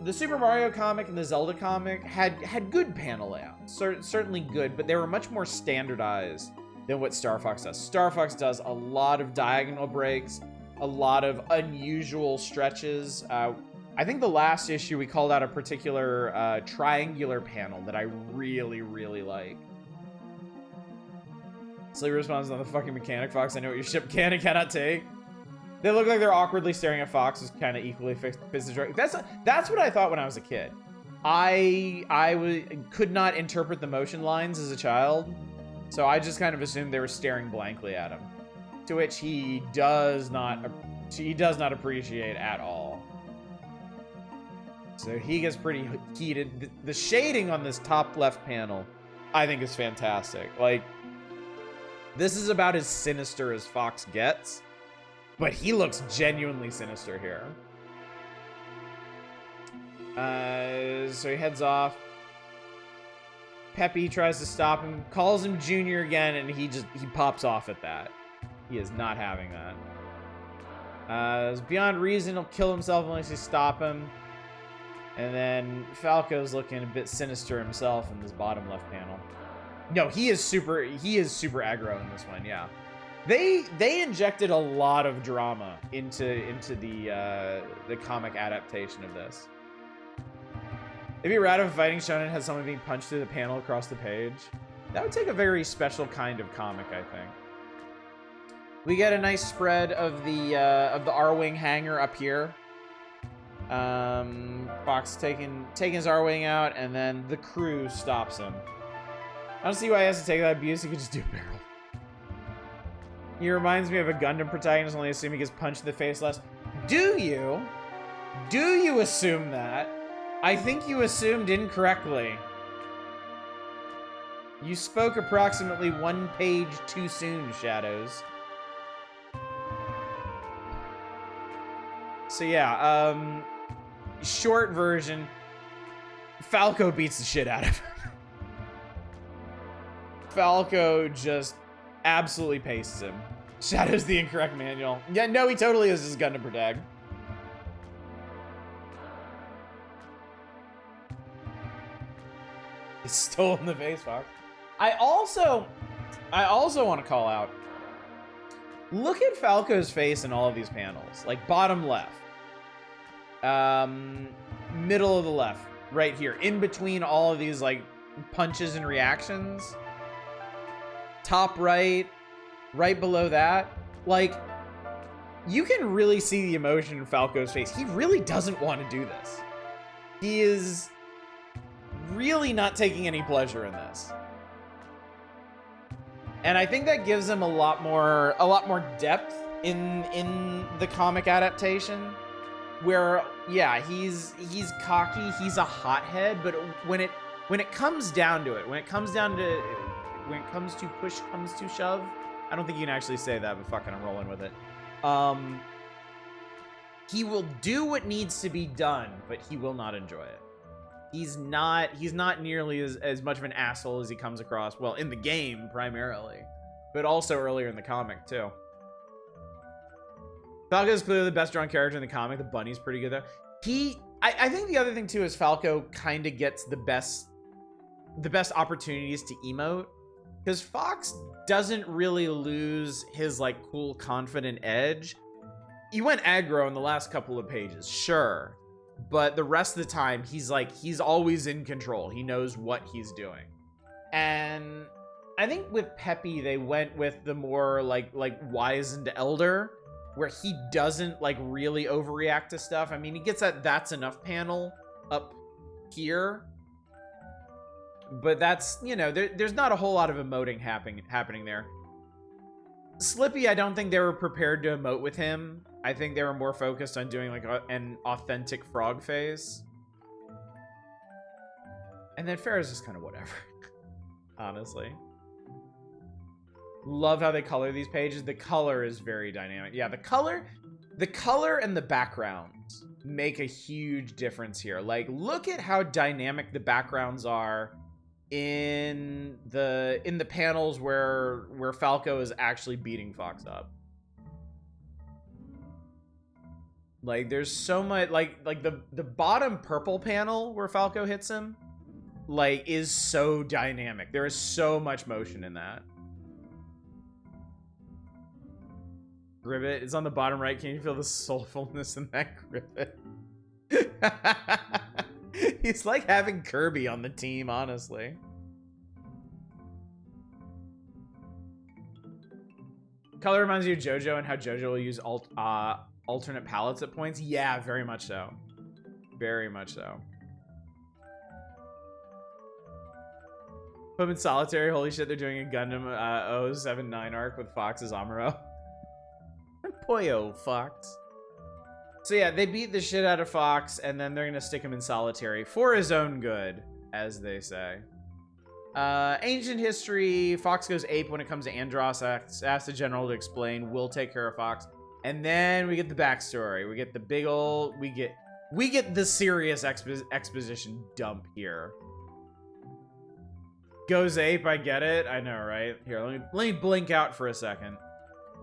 the Super Mario comic and the Zelda comic had good panel layouts. Certainly good, but they were much more standardized than what Star Fox does. Star Fox does a lot of diagonal breaks, a lot of unusual stretches. I think the last issue we called out a particular triangular panel that I really, really like. Sleeper responds on the fucking mechanic, Fox. I know what your ship can and cannot take. They look like they're awkwardly staring at Fox, who's kind of equally fixed. That's what I thought when I was a kid. I could not interpret the motion lines as a child, so I just kind of assumed they were staring blankly at him, to which he does not appreciate at all. So he gets pretty heated. The shading on this top left panel, I think, is fantastic. Like, this is about as sinister as Fox gets, but he looks genuinely sinister here. So he heads off. Peppy tries to stop him, calls him Junior again, and he pops off at that. He is not having that. It's beyond reason, he'll kill himself unless you stop him. And then Falco's looking a bit sinister himself in this bottom left panel. No, he is super aggro in this one, yeah. They injected a lot of drama into the comic adaptation of this. It'd be rad if a fighting shonen had someone being punched through the panel across the page. That would take a very special kind of comic, I think. We get a nice spread of the R-Wing hangar up here. Fox taking his R-Wing out, and then the crew stops him. I don't see why he has to take that abuse. He could just do a barrel. He reminds me of a Gundam protagonist, only assuming he gets punched in the face less. Do you? Do you assume that? I think you assumed incorrectly. You spoke approximately 1 page too soon, Shadows. So yeah, short version, Falco beats the shit out of him. Falco just absolutely pastes him. Shadow's the incorrect manual. Yeah, no, he totally is his Gundam protag. He's still in the face, Fox. I also want to call out, look at Falco's face in all of these panels. Like, bottom left. Middle of the left. Right here. In between all of these, like, punches and reactions. Top right. Right below that. Like, you can really see the emotion in Falco's face. He really doesn't want to do this. He is really not taking any pleasure in this. And I think that gives him a lot more depth in the comic adaptation, where yeah, he's cocky, he's a hothead, but when it comes down to it, when it comes to push comes to shove, I don't think you can actually say that, but fucking I'm rolling with it. He will do what needs to be done, but he will not enjoy it. He's not nearly as much of an asshole as he comes across, well, in the game primarily, but also earlier in the comic too. Falco is clearly the best drawn character in the comic. The bunny's pretty good though. I think the other thing too is Falco kind of gets the best opportunities to emote, because Fox doesn't really lose his like cool confident edge. He went aggro in the last couple of pages, sure, but the rest of the time he's always in control. He knows what he's doing. And I think with Peppy they went with the more like wizened elder, where he doesn't like really overreact to stuff. I mean, he gets that "that's enough" panel up here, but that's, you know, there's not a whole lot of emoting happening there. Slippy, I don't think they were prepared to emote with him. I think they were more focused on doing like an authentic frog face. And then Farrah's just kind of whatever, honestly. Love how they color these pages. The color is very dynamic. Yeah, the color and the backgrounds make a huge difference here. Like, look at how dynamic the backgrounds are in the panels where Falco is actually beating Fox up. Like, there's so much, like the bottom purple panel where Falco hits him, like, is so dynamic. There is so much motion in that. Gribbet is on the bottom right. Can you feel the soulfulness in that Gribbet? He's like having Kirby on the team, honestly. Color reminds you of JoJo and how JoJo will use alternate palettes at points. Yeah, very much so. Very much so. Put him in solitary. Holy shit, they're doing a Gundam 079 arc with Fox's Amuro. Poyo Fox. So yeah, they beat the shit out of Fox, and then they're gonna stick him in solitary for his own good, as they say. Ancient history. Fox goes ape when it comes to Andross. Asks the general to explain. We'll take care of Fox, and then we get the backstory. We get the big old. We get the serious exposition dump here. Goes ape. I get it. I know, right? Here, let me blink out for a second,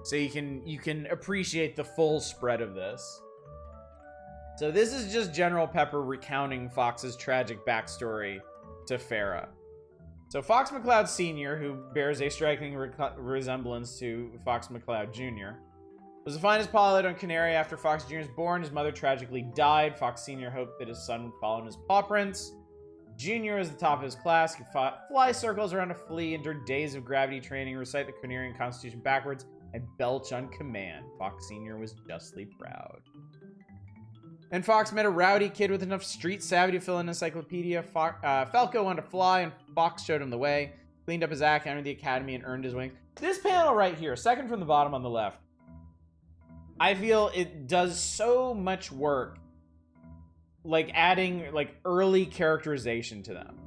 so you can appreciate the full spread of this. So this is just General Pepper recounting Fox's tragic backstory to Farrah. So Fox McCloud Sr., who bears a striking resemblance to Fox McCloud Jr., was the finest pilot on Canary. After Fox Jr. was born, his mother tragically died. Fox Sr. hoped that his son would follow in his paw prints. Jr. was the top of his class. He fought fly circles around a flea, endured days of gravity training, recite the Canarian Constitution backwards, and belch on command. Fox Sr. was justly proud. And Fox met a rowdy kid with enough street savvy to fill an encyclopedia. Falco wanted to fly, and Fox showed him the way. Cleaned up his act, entered the academy, and earned his wings. This panel right here, second from the bottom on the left, I feel it does so much work, like adding like early characterization to them.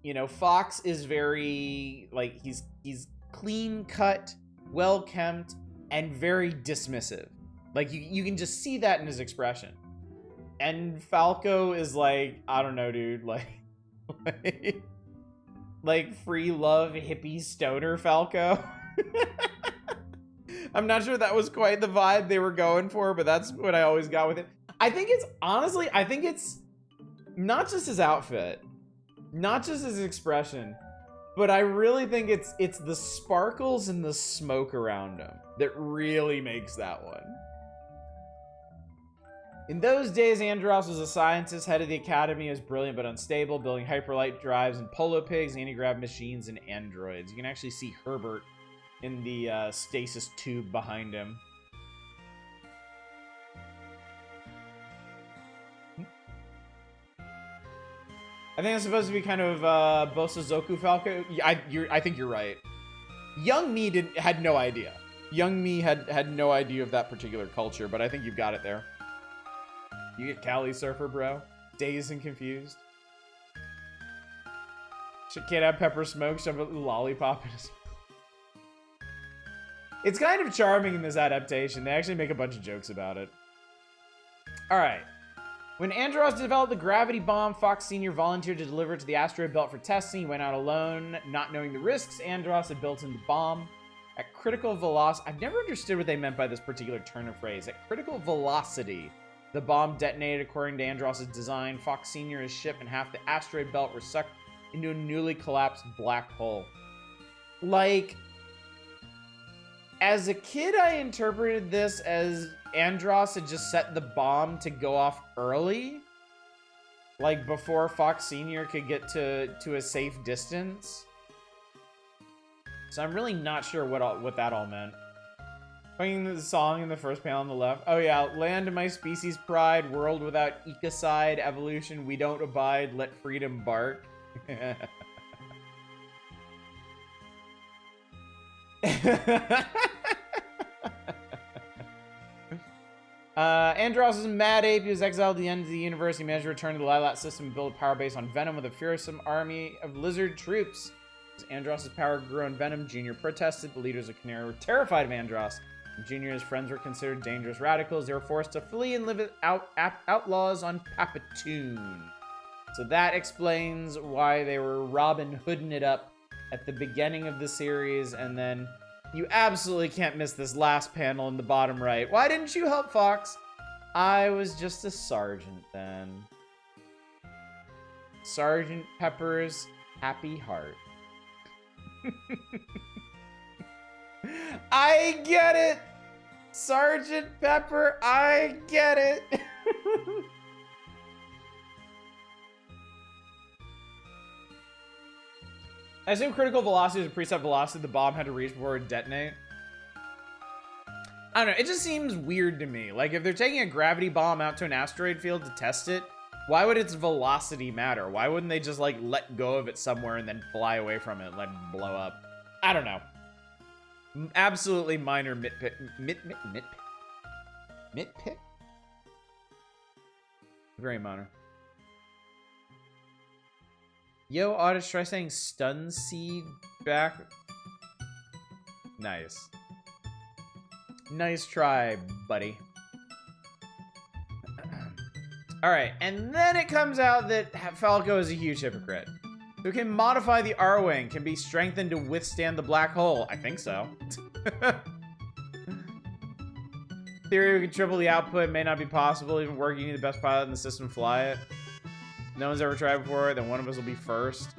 You know, Fox is very like he's clean cut, well kempt, and very dismissive. Like you can just see that in his expression. And Falco is like, I don't know, dude, like free love hippie stoner Falco. I'm not sure that was quite the vibe they were going for, but that's what I always got with it. I think it's not just his outfit, not just his expression, but I really think it's the sparkles and the smoke around him that really makes that one. In those days, Andross was a scientist, head of the academy. He was brilliant but unstable, building hyperlight drives and polo pigs, anti-grav machines, and androids. You can actually see Herbert in the stasis tube behind him. I think it's supposed to be kind of Bosozoku Falco. I think you're right. Young Me had no idea. Young Me had no idea of that particular culture, but I think you've got it there. You get Cali Surfer, bro. Dazed and confused. Can't have pepper smoke, shove a lollipop in his... It's kind of charming in this adaptation. They actually make a bunch of jokes about it. All right. When Andros developed the gravity bomb, Fox Sr. volunteered to deliver it to the asteroid belt for testing. He went out alone, not knowing the risks Andros had built into the bomb. At critical velocity, I've never understood what they meant by this particular turn of phrase. At critical velocity, the bomb detonated according to Andros' design. Fox Sr., his ship, and half the asteroid belt were sucked into a newly collapsed black hole. Like, as a kid, I interpreted this as Andros had just set the bomb to go off early, like before Fox Sr. could get to a safe distance. So I'm really not sure what that all meant. Playing the song in the first panel on the left. Oh yeah, land of my species pride, world without ecocide, evolution, we don't abide, let freedom bark. Andros is a mad ape. He was exiled at the end of the universe. He managed to return to the Lylat system and build a power base on Venom with a fearsome army of lizard troops. As Andros' power grew on Venom, Junior protested. The leaders of Canary were terrified of Andros. And Junior and his friends were considered dangerous radicals. They were forced to flee and live as outlaws on Papatoon. So that explains why they were Robin Hooding it up at the beginning of the series, and then you absolutely can't miss this last panel in the bottom right. Why didn't you help, Fox? I was just a sergeant then. Sergeant Pepper's Happy Heart. I get it! Sergeant Pepper, I get it! I assume critical velocity is a preset velocity the bomb had to reach before it would detonate. I don't know, it just seems weird to me. Like, if they're taking a gravity bomb out to an asteroid field to test it, why would its velocity matter? Why wouldn't they just, like, let go of it somewhere and then fly away from it and let it blow up? I don't know. Absolutely minor nitpick. Nitpick? Very minor. Yo, Otis, try saying stun seed back. Nice. Nice try, buddy. Alright, and then it comes out that Falco is a huge hypocrite. Who can modify the R-Wing, can be strengthened to withstand the black hole. I think so. Theory we could triple the output, may not be possible. Even working, you need the best pilot in the system to fly it. No one's ever tried before, then one of us will be first.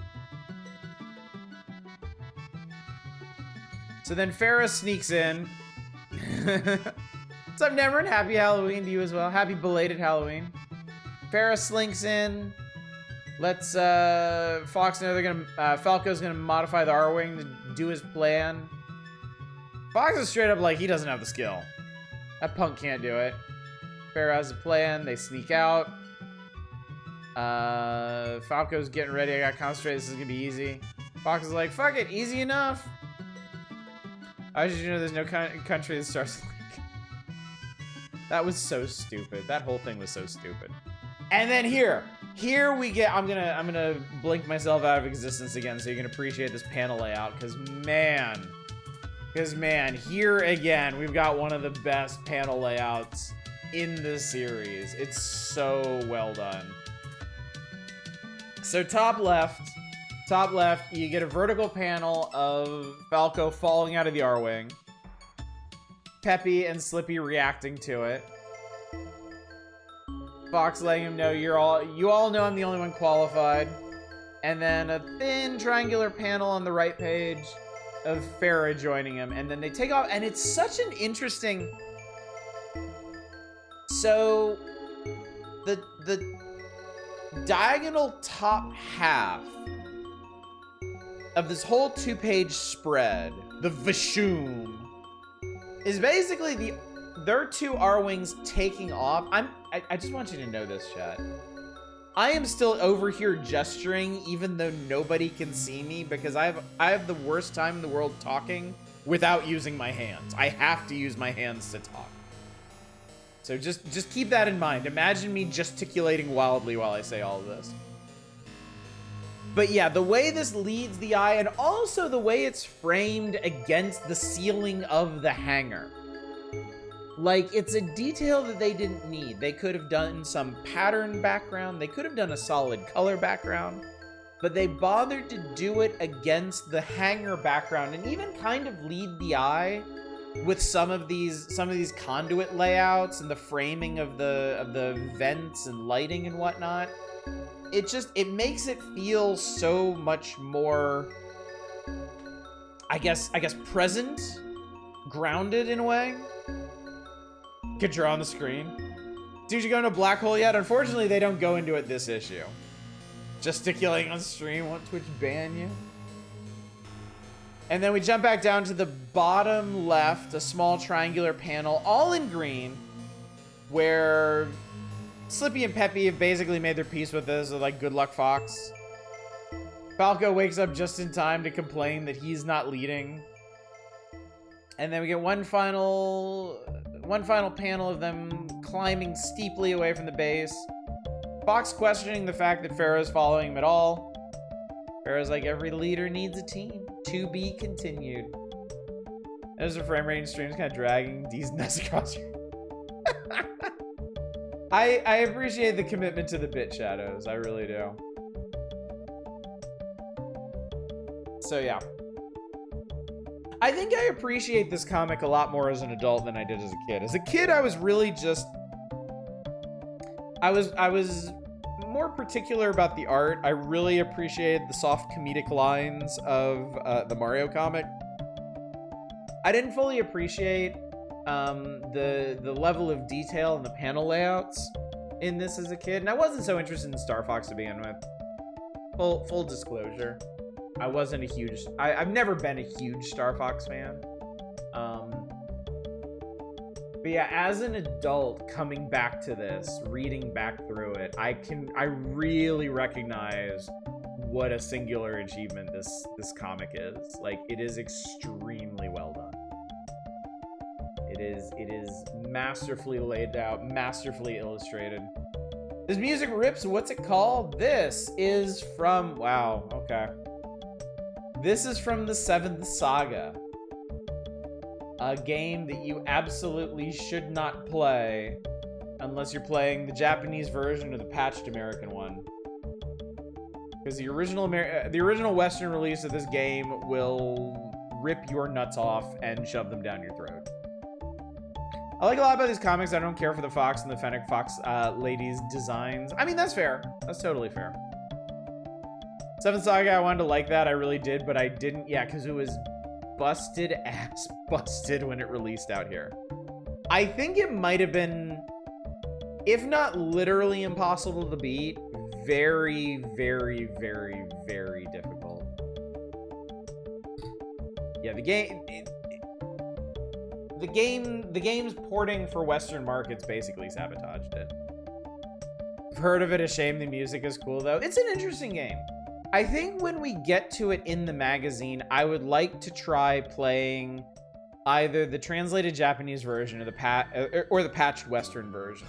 So then Farah sneaks in. What's up, Nemerin? Happy Halloween to you as well. Happy belated Halloween. Farah slinks in. Lets Fox know they're gonna Falco's gonna modify the R-Wing to do his plan. Fox is straight up like he doesn't have the skill. That punk can't do it. Farah has a plan. They sneak out. Falco's getting ready. I gotta concentrate. This is gonna be easy. Fox is like, fuck it, easy enough. I just know there's no country that starts like. That was so stupid. That whole thing was so stupid. And then here we get. I'm gonna blink myself out of existence again so you can appreciate this panel layout. Cause man, here again we've got one of the best panel layouts in the series. It's so well done. So top left, you get a vertical panel of Falco falling out of the R-Wing. Peppy and Slippy reacting to it. Fox letting him know you all know I'm the only one qualified. And then a thin triangular panel on the right page of Farah joining him. And then they take off, and it's such an interesting... So, the diagonal top half of this whole 2-page spread, the Vashoom, is basically their two R-Wings taking off. I just want you to know this, chat. I am still over here gesturing even though nobody can see me because I have the worst time in the world talking without using my hands. I have to use my hands to talk. So just keep that in mind. Imagine me gesticulating wildly while I say all of this. But yeah, the way this leads the eye, and also the way it's framed against the ceiling of the hangar. Like, it's a detail that they didn't need. They could have done some pattern background. They could have done a solid color background. But they bothered to do it against the hangar background and even kind of lead the eye with some of these conduit layouts and the framing of the vents and lighting and whatnot. It makes it feel so much more, I guess present, grounded in a way. Could draw on the screen. Dude, you going to a black hole yet? Unfortunately, they don't go into it this issue. Gesticulating on stream, won't Twitch ban you? And then we jump back down to the bottom left, a small triangular panel, all in green, where Slippy and Peppy have basically made their peace with this. They're like, good luck, Fox. Falco wakes up just in time to complain that he's not leading. And then we get one final panel of them climbing steeply away from the base. Fox questioning the fact that Pharaoh's following him at all. Pharaoh's like, every leader needs a team. To be continued. There's a frame rate streams kind of dragging D's nuts across your... I appreciate the commitment to the bit shadows. I really do. So yeah. I think I appreciate this comic a lot more as an adult than I did as a kid. As a kid, I was really just... I was more particular about the art. I really appreciated the soft comedic lines of the Mario comic. I didn't fully appreciate the level of detail and the panel layouts in this as a kid, and I wasn't so interested in Star Fox to begin with. Full disclosure, I wasn't a huge... I've never been a huge Star Fox fan. But yeah, as an adult coming back to this, reading back through it, I really recognize what a singular achievement this comic is. Like, it is extremely well done. It is masterfully laid out, masterfully illustrated. This music rips. What's it called? This is from... Wow, okay. This is from the 7th Saga. A game that you absolutely should not play unless you're playing the Japanese version or the patched American one. Because the original Western release of this game will rip your nuts off and shove them down your throat. I like a lot about these comics. I don't care for the Fox and the Fennec Fox ladies' designs. I mean, that's fair. That's totally fair. 7th Saga, I wanted to like that. I really did, but I didn't. Yeah, because it was busted ass busted when it released out here. I think it might have been, if not literally impossible to beat, very, very, very, very difficult. Yeah, the game's porting for Western markets basically sabotaged it. I've heard of it. A shame the music is cool though. It's an interesting game. I think when we get to it in the magazine, I would like to try playing either the translated Japanese version or the patched Western version.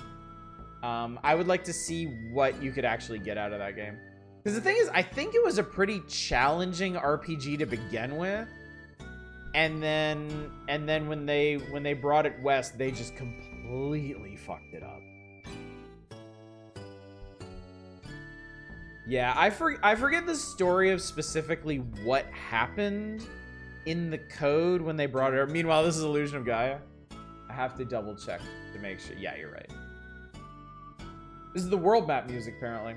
I would like to see what you could actually get out of that game. Because the thing is, I think it was a pretty challenging RPG to begin with, and then when they brought it west, they just completely fucked it up. Yeah, I forget the story of specifically what happened in the code when they brought it up. Meanwhile, this is Illusion of Gaia. I have to double check to make sure. Yeah, you're right. This is the world map music, apparently.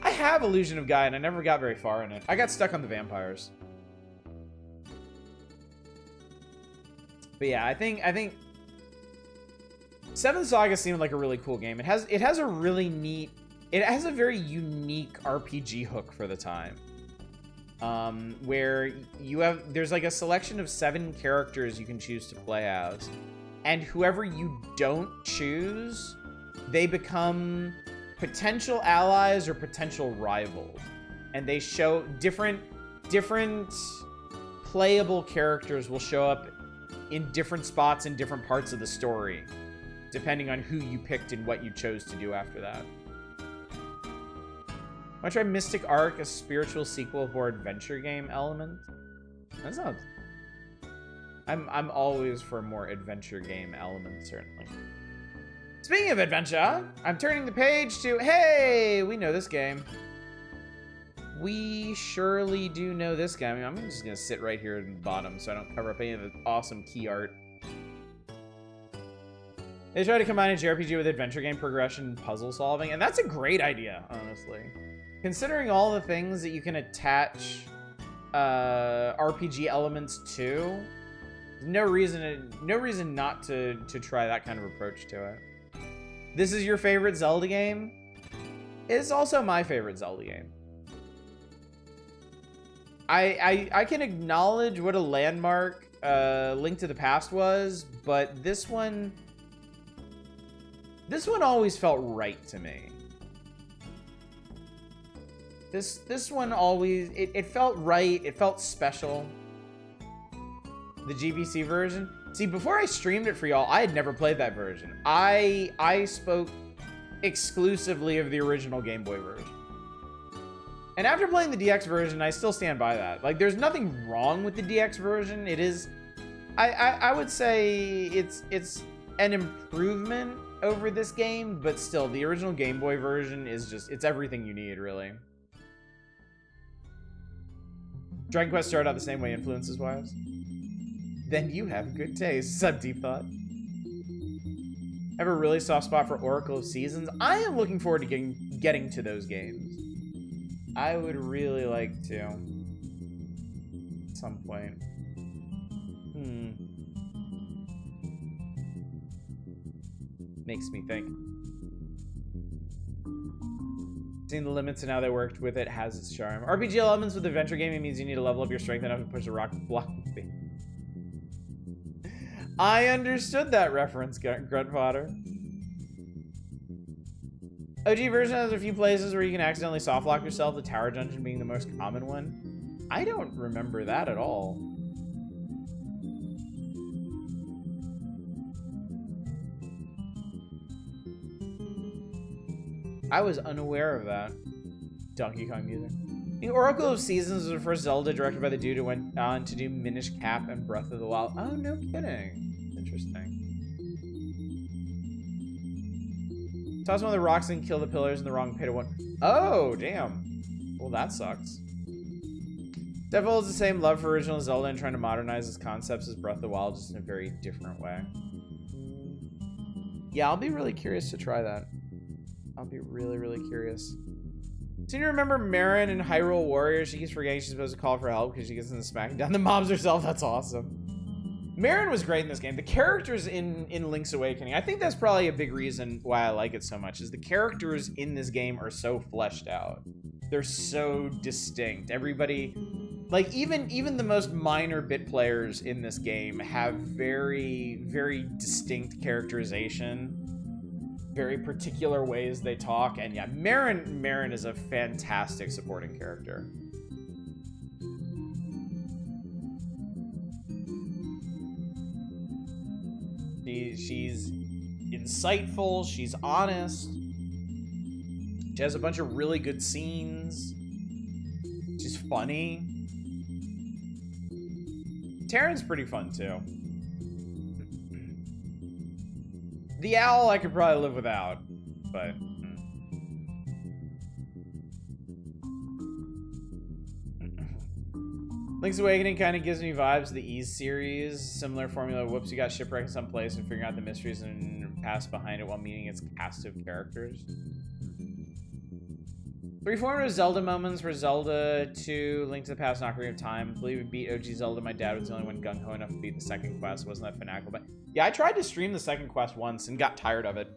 I have Illusion of Gaia, and I never got very far in it. I got stuck on the vampires. But yeah, I think 7th Saga seemed like a really cool game. It has a really neat... It has a very unique RPG hook for the time. Where there's like a selection of 7 characters you can choose to play as. And whoever you don't choose, they become potential allies or potential rivals. And they show different playable characters will show up in different spots in different parts of the story, depending on who you picked and what you chose to do after that. Want to try Mystic Arc, a spiritual sequel for adventure game element? That sounds... I'm always for more adventure game elements, certainly. Speaking of adventure, I'm turning the page to... Hey, we know this game. We surely do know this game. I mean, I'm just going to sit right here at the bottom so I don't cover up any of the awesome key art. They try to combine a JRPG with adventure game progression and puzzle solving, and that's a great idea, honestly. Considering all the things that you can attach RPG elements to, no reason not to try that kind of approach to it. This is your favorite Zelda game? It's also my favorite Zelda game. I can acknowledge what a landmark Link to the Past was, but this one always felt right to me. This one always, it felt right, it felt special. The GBC version. See, before I streamed it for y'all, I had never played that version. I spoke exclusively of the original Game Boy version. And after playing the DX version, I still stand by that. Like, there's nothing wrong with the DX version. It is, I would say it's an improvement over this game, but still, the original Game Boy version is just, it's everything you need, really. Dragon Quest started out the same way, influences-wise. Then you have good taste, Sub Deep Thought. I have a really soft spot for Oracle of Seasons. I am looking forward to getting to those games. I would really like to. At some point. Makes me think. Seeing the limits and how they worked with it has its charm. RPG elements with adventure gaming means you need to level up your strength enough to push a rock block. I understood that reference, Grunt Fodder. OG version has a few places where you can accidentally softlock yourself, the tower dungeon being the most common one. I don't remember that at all. I was unaware of that. Donkey Kong music. The Oracle of Seasons was the first Zelda directed by the dude who went on to do Minish Cap and Breath of the Wild. Oh, no kidding. Interesting. Toss one of the rocks and kill the pillars in the wrong pit of one. Oh, damn. Well, that sucks. Devil has the same love for original Zelda and trying to modernize its concepts as Breath of the Wild, just in a very different way. Yeah, I'll be really curious to try that. I'll be really, really curious. So you remember Marin in Hyrule Warriors? She keeps forgetting she's supposed to call for help because she gets in the smacking down the mobs herself. That's awesome. Marin was great in this game. The characters in Link's Awakening, I think that's probably a big reason why I like it so much, is the characters in this game are so fleshed out. They're so distinct. Everybody, like even the most minor bit players in this game have very, very distinct characterization, very particular ways they talk, and yeah, Marin is a fantastic supporting character. She's insightful, she's honest. She has a bunch of really good scenes. She's funny. Terran's pretty fun too. The owl I could probably live without, but Link's Awakening kind of gives me vibes of the Ys series. Similar formula. Whoops, you got shipwrecked in some place and figuring out the mysteries and pass behind it while meeting its cast of characters. Three formative Zelda moments were Zelda 2, Link to the Past, and Ocarina of Time. I believe we beat OG Zelda. My dad was the only one gung-ho enough to beat the second quest. Wasn't that fanatical? But yeah, I tried to stream the second quest once and got tired of it.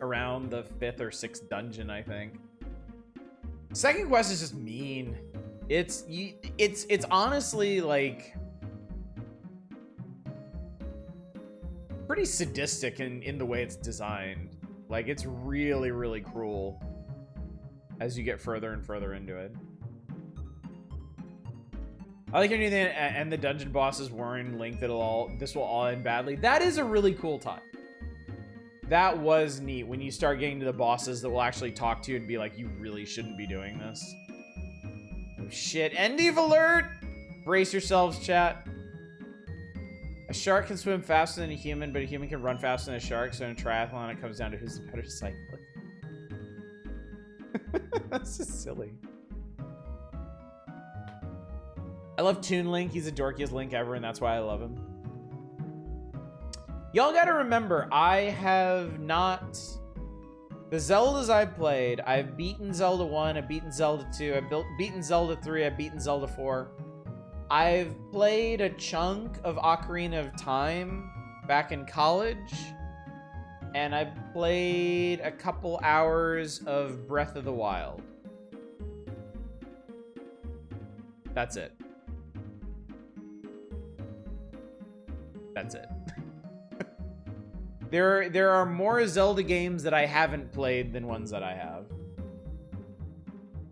Around the 5th or 6th dungeon, I think. Second quest is just mean. It's honestly like pretty sadistic in the way it's designed. Like, it's really, really cruel as you get further and further into it. I like anything, and the dungeon bosses warning Link that this will all end badly. That is a really cool touch. That was neat when you start getting to the bosses that will actually talk to you and be like, you really shouldn't be doing this. Oh shit, end of alert! Brace yourselves, chat. A shark can swim faster than a human, but a human can run faster than a shark, so in a triathlon it comes down to who's the better cyclist. That's just silly. I love Toon Link. He's the dorkiest Link ever, and that's why I love him. Y'all gotta remember, I have not... The Zeldas I've played, I've beaten Zelda 1, I've beaten Zelda 2, I've beaten Zelda 3, I've beaten Zelda 4. I've played a chunk of Ocarina of Time back in college. And I've played a couple hours of Breath of the Wild. That's it. That's it. There are more Zelda games that I haven't played than ones that I have.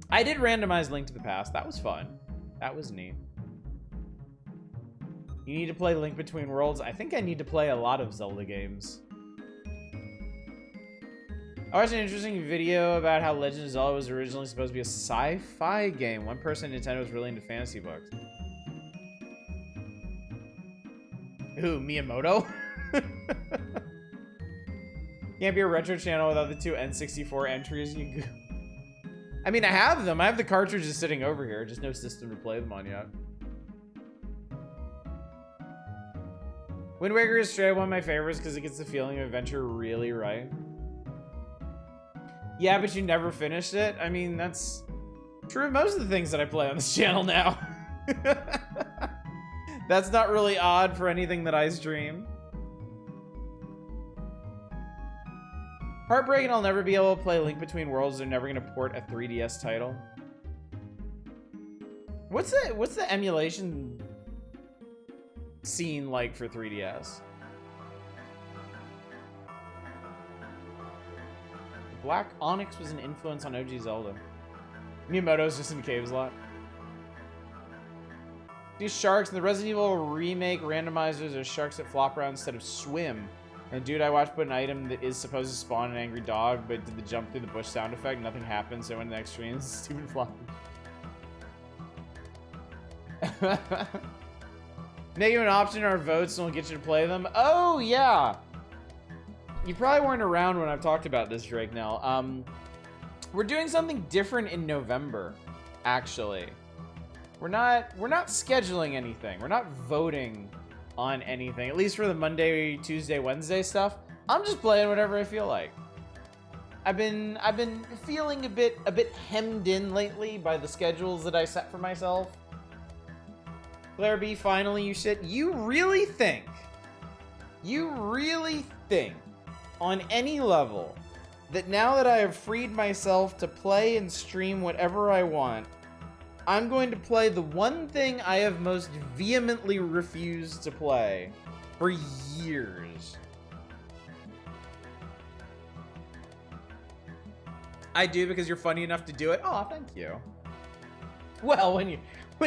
I did randomize Link to the Past. That was fun. That was neat. You need to play Link Between Worlds. I think I need to play a lot of Zelda games. I watched an interesting video about how Legend of Zelda was originally supposed to be a sci-fi game. One person at Nintendo was really into fantasy books. Who, Miyamoto? Can't be a retro channel without the two N64 entries. I mean, I have them. I have the cartridges sitting over here. Just no system to play them on yet. Wind Waker is straight one of my favorites because it gets the feeling of adventure really right. Yeah, but you never finished it? I mean, that's true of most of the things that I play on this channel now. That's not really odd for anything that I stream. Heartbreaking I'll never be able to play Link Between Worlds. They're never going to port a 3DS title. What's the emulation scene like for 3DS? Black Onyx was an influence on OG Zelda. Miyamoto's just in caves a lot. These sharks in the Resident Evil remake randomizers are sharks that flop around instead of swim. And dude, I watched put an item that is supposed to spawn an angry dog, but did the jump through the bush sound effect, nothing happened, so I went to the next stream, stupid flop. Make you an option in our votes and we'll get you to play them. Oh yeah! You probably weren't around when I've talked about this, Drake Nell. We're doing something different in November, actually. We're not scheduling anything. We're not voting on anything, at least for the Monday, Tuesday, Wednesday stuff. I'm just playing whatever I feel like. I've been feeling a bit hemmed in lately by the schedules that I set for myself. Claire B, finally you really think on any level that now that I have freed myself to play and stream whatever I want, I'm going to play the one thing I have most vehemently refused to play for years. I do because you're funny enough to do it. Oh, thank you. Well, when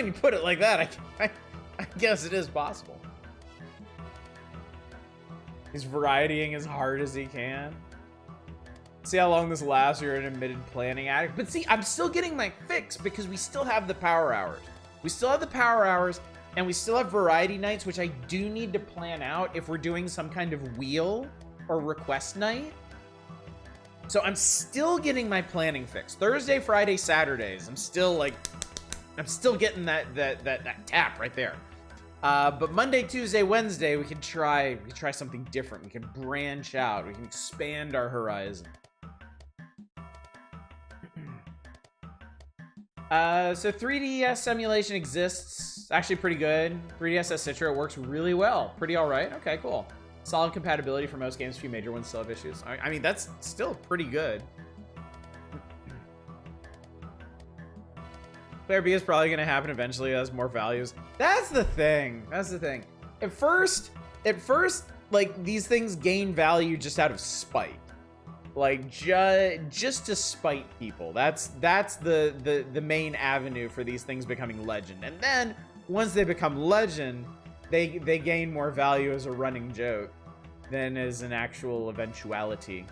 you put it like that, I guess it is possible. He's varietying as hard as he can. See how long this lasts. You're an admitted planning addict. But see, I'm still getting my fix because we still have the power hours. We still have the power hours, and we still have variety nights, which I do need to plan out if we're doing some kind of wheel or request night. So I'm still getting my planning fix. Thursday, Friday, Saturdays. I'm still getting that tap right there. But Monday, Tuesday, Wednesday, we can try something different. We can branch out. We can expand our horizon. So 3DS emulation exists. It's actually pretty good. 3DS Citra works really well. Pretty all right. Okay, cool. Solid compatibility for most games. A few major ones still have issues. I mean, that's still pretty good. Player B is probably going to happen eventually as more values. That's the thing. That's the thing. At first, like, these things gain value just out of spite. Like, just to spite people. That's the main avenue for these things becoming legend. And then, once they become legend, they gain more value as a running joke. than as an actual eventuality.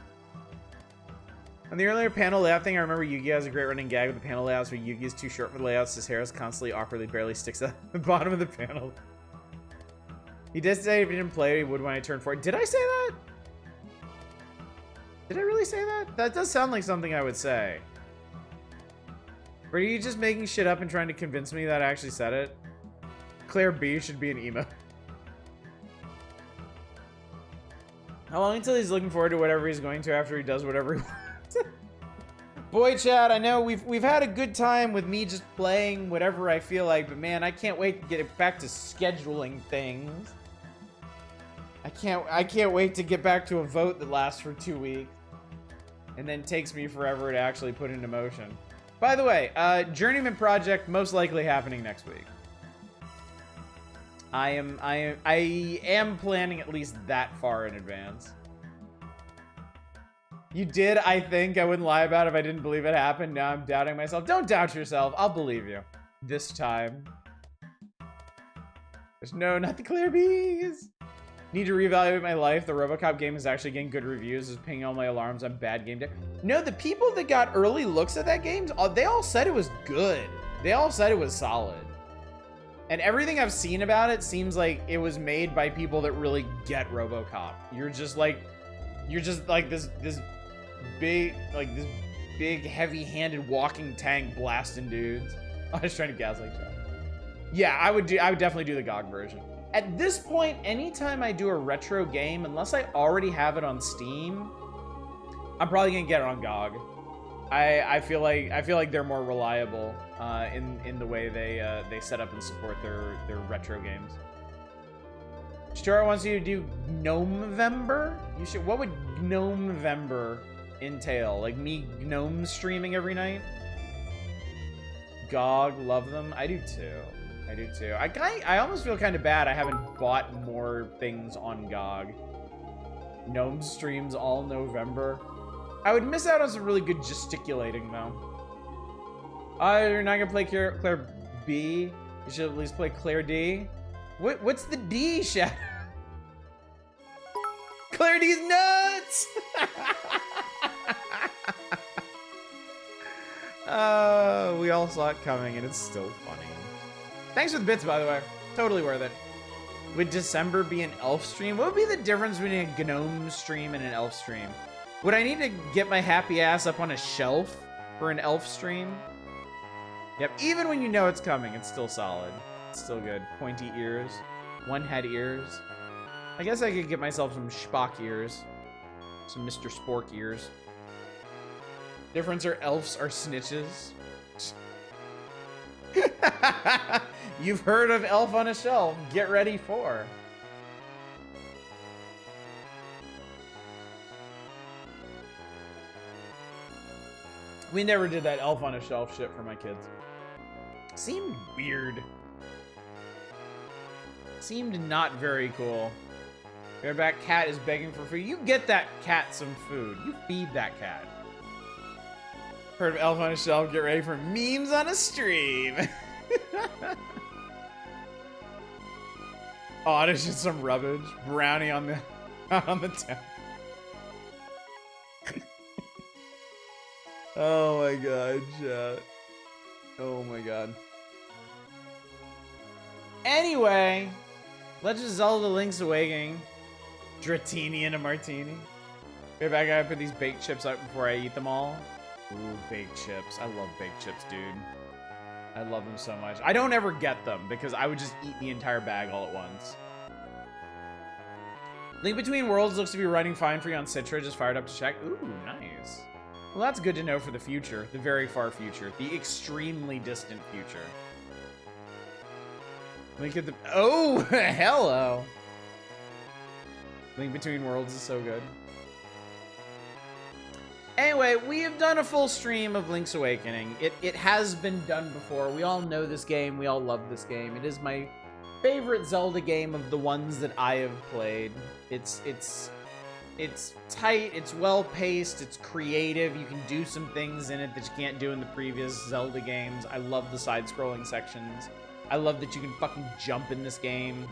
On the earlier panel layout thing, I remember Yugi has a great running gag with the panel layouts where Yugi is too short for the layouts. His hair is constantly awkwardly barely sticks out the bottom of the panel. He did say if he didn't play, he would when I turned 4. Did I say that? Did I really say that? That does sound like something I would say. Or are you just making shit up and trying to convince me that I actually said it? Claire B should be an emo. How long until he's looking forward to whatever he's going to after he does whatever he wants? Boy, Chad, I know we've had a good time with me just playing whatever I feel like, but man, I can't wait to get it back to scheduling things. I can't wait to get back to a vote that lasts for 2 weeks and then takes me forever to actually put into motion. By the way, Journeyman Project most likely happening next week. I am planning at least that far in advance. You did, I think. I wouldn't lie about it if I didn't believe it happened. Now I'm doubting myself. Don't doubt yourself. I'll believe you. This time. There's no, not the clear bees. Need to reevaluate my life. The RoboCop game is actually getting good reviews. Is pinging all my alarms on bad game day. No, the people that got early looks at that game, they all said it was good. They all said it was solid. And everything I've seen about it seems like it was made by people that really get RoboCop. You're just like this big heavy-handed walking tank blasting dudes. I was trying to gaslight you. Yeah, I would definitely do the GOG version. At this point, anytime I do a retro game, unless I already have it on Steam, I'm probably gonna get it on GOG. I feel like they're more reliable in the way they set up and support their retro games. Shitoro wants you to do Gnomevember? You should. What would Gnomevember entail? Like me gnome streaming every night? GOG, love them. I do too. I almost feel kind of bad I haven't bought more things on GOG. Gnome streams all November. I would miss out on some really good gesticulating though. You're not gonna play Claire B. You should at least play Claire D. What's the D, Shadow? Claire D's nuts! We all saw it coming and it's still funny. Thanks for the bits, by the way. Totally worth it. Would December be an elf stream? What would be the difference between a gnome stream and an elf stream? Would I need to get my happy ass up on a shelf for an elf stream? Yep, even when you know it's coming, it's still solid. It's still good. Pointy ears. One had ears. I guess I could get myself some Spock ears. Some Mr. Spork ears. Difference are elves are snitches. You've heard of Elf on a Shelf. Get ready for. We never did that Elf on a Shelf shit for my kids. Seemed weird. Seemed not very cool. Bareback cat is begging for food. You get that cat some food. You feed that cat. Heard of Elf on a Shelf. Get ready for memes on a stream. Oh, there's just some rubbish. Brownie on the town. Oh my god, chat. Oh my god. Anyway, Legend of Zelda Link's Awakening. Dratini and a martini. Maybe I gotta put these baked chips out before I eat them all. Ooh, baked chips. I love baked chips, dude. I love them so much. I don't ever get them because I would just eat the entire bag all at once. Link Between Worlds looks to be running fine for you on Citra. Just fired up to check. Ooh, nice. Well, that's good to know for the future. The very far future. The extremely distant future. Link at the... Oh, hello. Link Between Worlds is so good. Anyway, we have done a full stream of Link's Awakening. It has been done before. We all know this game. We all love this game. It is my favorite Zelda game of the ones that I have played. It's tight, it's well-paced, it's creative. You can do some things in it that you can't do in the previous Zelda games. I love the side-scrolling sections. I love that you can fucking jump in this game.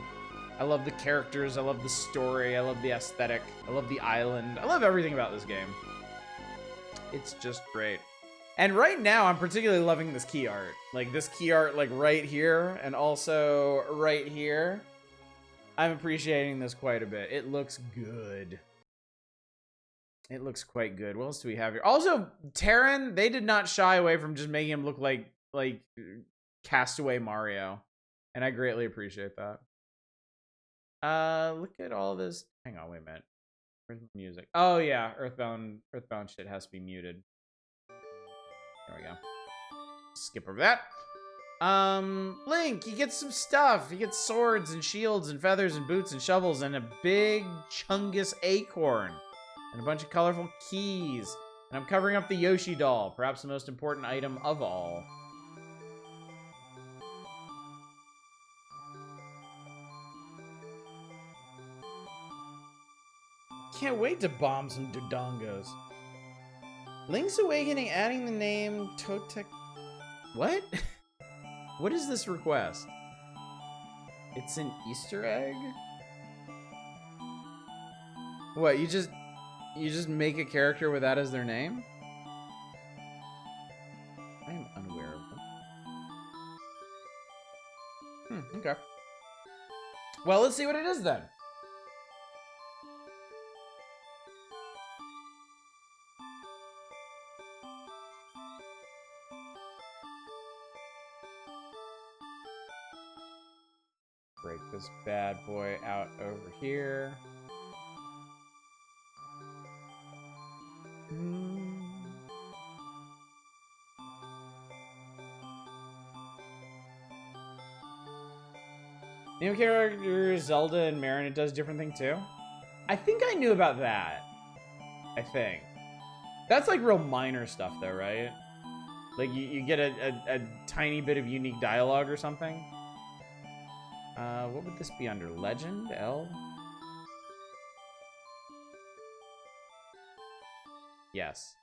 I love the characters. I love the story. I love the aesthetic. I love the island. I love everything about this game. It's just great. And right now, I'm particularly loving this key art. Like, this key art, like, right here, and also right here. I'm appreciating this quite a bit. It looks good. It looks quite good. What else do we have here? Also, Terran, they did not shy away from just making him look like Castaway Mario. And I greatly appreciate that. Look at all this. Hang on, wait a minute. Where's my music? Oh, yeah, Earthbound shit has to be muted. There we go. Skip over that. Link, he gets some stuff. He gets swords and shields and feathers and boots and shovels and a big Chungus acorn and a bunch of colorful keys. And I'm covering up the Yoshi doll, perhaps the most important item of all. Can't wait to bomb some Dodongos. Link's Awakening adding the name Totek... What? What is this request? It's an Easter egg? What, you just make a character with that as their name? I am unaware of them. Okay. Well, let's see what it is then. Break this bad boy out over here. New characters, Zelda and Marin, it does a different thing too? I think I knew about that. I think. That's like real minor stuff though, right? Like you get a tiny bit of unique dialogue or something? What would this be under? Legend? L? Yes.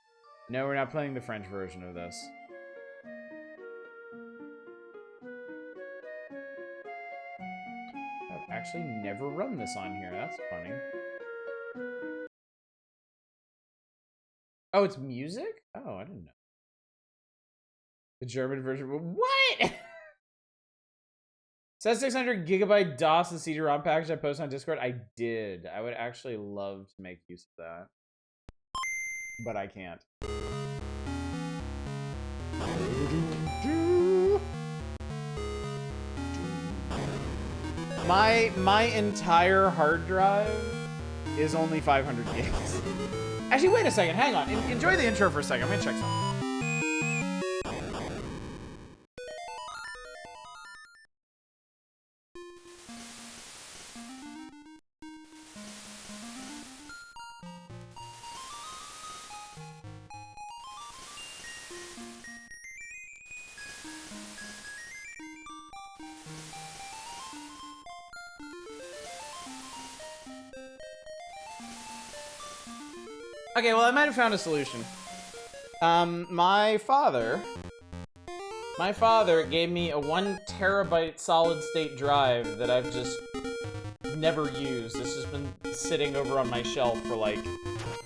No, we're not playing the French version of this. I've actually never run this on here. That's funny. Oh, it's music? Oh, I didn't know. The German version. What? Says 600 gigabyte DOS and CD-ROM package I posted on Discord. I did. I would actually love to make use of that. But I can't. My entire hard drive is only 500 gigs. Actually, wait a second. Hang on. Enjoy the intro for a second. I'm gonna check something. Okay, well, I might have found a solution. My father gave me a 1 terabyte solid state drive that I've just never used. This has been sitting over on my shelf for like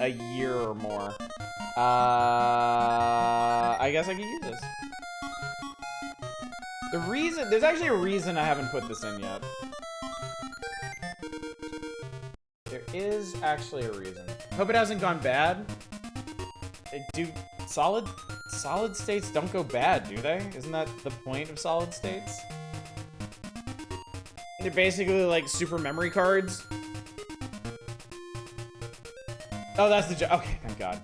a year or more. I guess I could use this. There's actually a reason I haven't put this in yet. There is actually a reason. Hope it hasn't gone bad. Solid states don't go bad, do they? Isn't that the point of solid states? They're basically like super memory cards. Oh, that's the joke. Okay, thank God.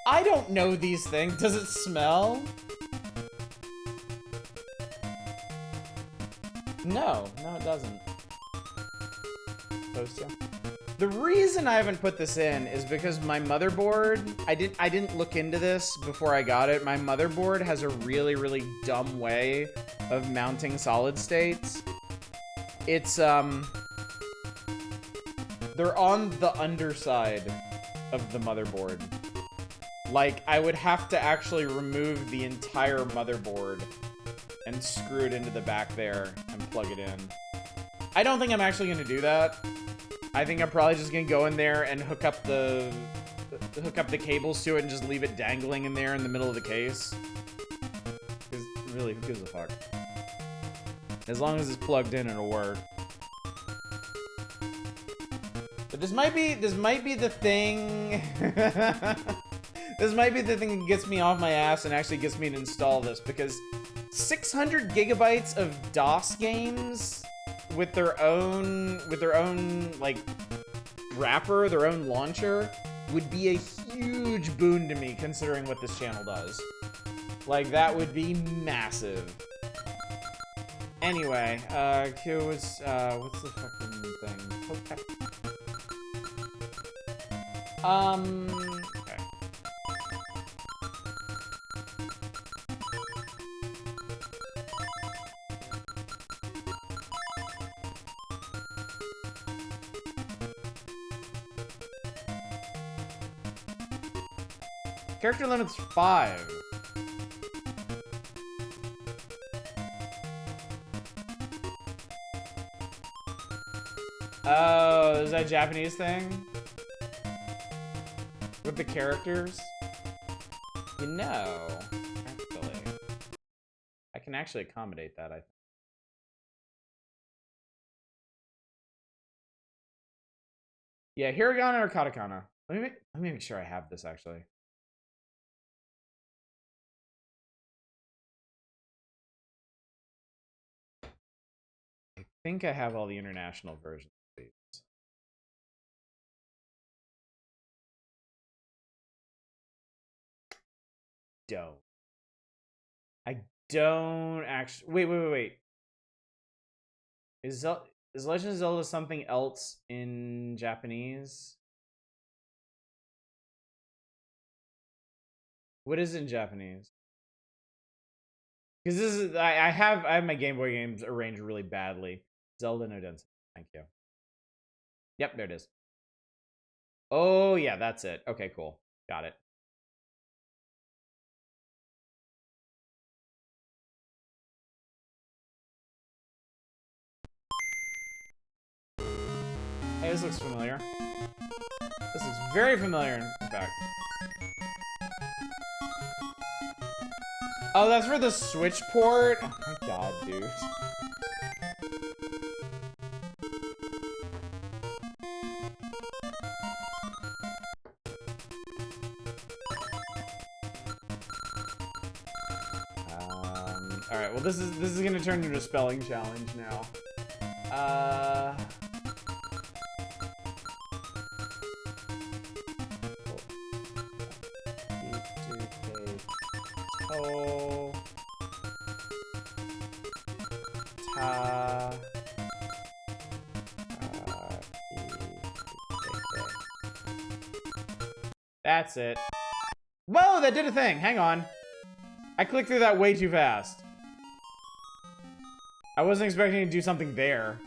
I don't know these things. Does it smell? No, it doesn't. Supposed to. The reason I haven't put this in is because my motherboard, I didn't look into this before I got it. My motherboard has a really, really dumb way of mounting solid states. It's, they're on the underside of the motherboard. Like, I would have to actually remove the entire motherboard and screw it into the back there and plug it in. I don't think I'm actually gonna do that. I think I'm probably just gonna go in there and hook up the cables to it and just leave it dangling in there in the middle of the case. Because really, who gives a fuck? As long as it's plugged in, it'll work. But this might be the thing. This might be the thing that gets me off my ass and actually gets me to install this, because 600 gigabytes of DOS games with their own like wrapper, their own launcher, would be a huge boon to me considering what this channel does. Like, that would be massive. Anyway, what's the fucking thing? Okay. Okay. Character limit's 5. Oh, is that a Japanese thing? With the characters? You know, actually, I can actually accommodate that, I think. Yeah, hiragana or katakana? Let me make sure I have this, actually. I think I have all the international versions of these. I don't actually. Wait. Is Legend of Zelda something else in Japanese? What is it in Japanese? Because this is I have my Game Boy games arranged really badly. Zelda no Densei. Thank you. Yep, there it is. Oh yeah, that's it. Okay, cool. Got it. Hey, this looks familiar. This looks very familiar, in fact. Oh, that's for the Switch port? Oh my god, dude. Alright, well this is gonna turn into a spelling challenge now. That's it. Whoa, that did a thing. Hang on. I clicked through that way too fast. I wasn't expecting to do something there.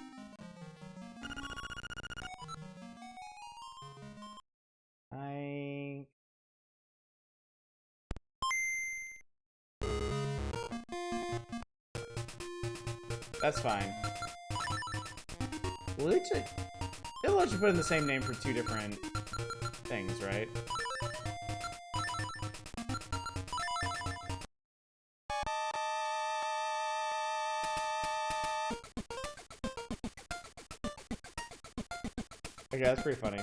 That's fine. Well, it'll let you put in the same name for 2 different things, right? Okay, that's pretty funny.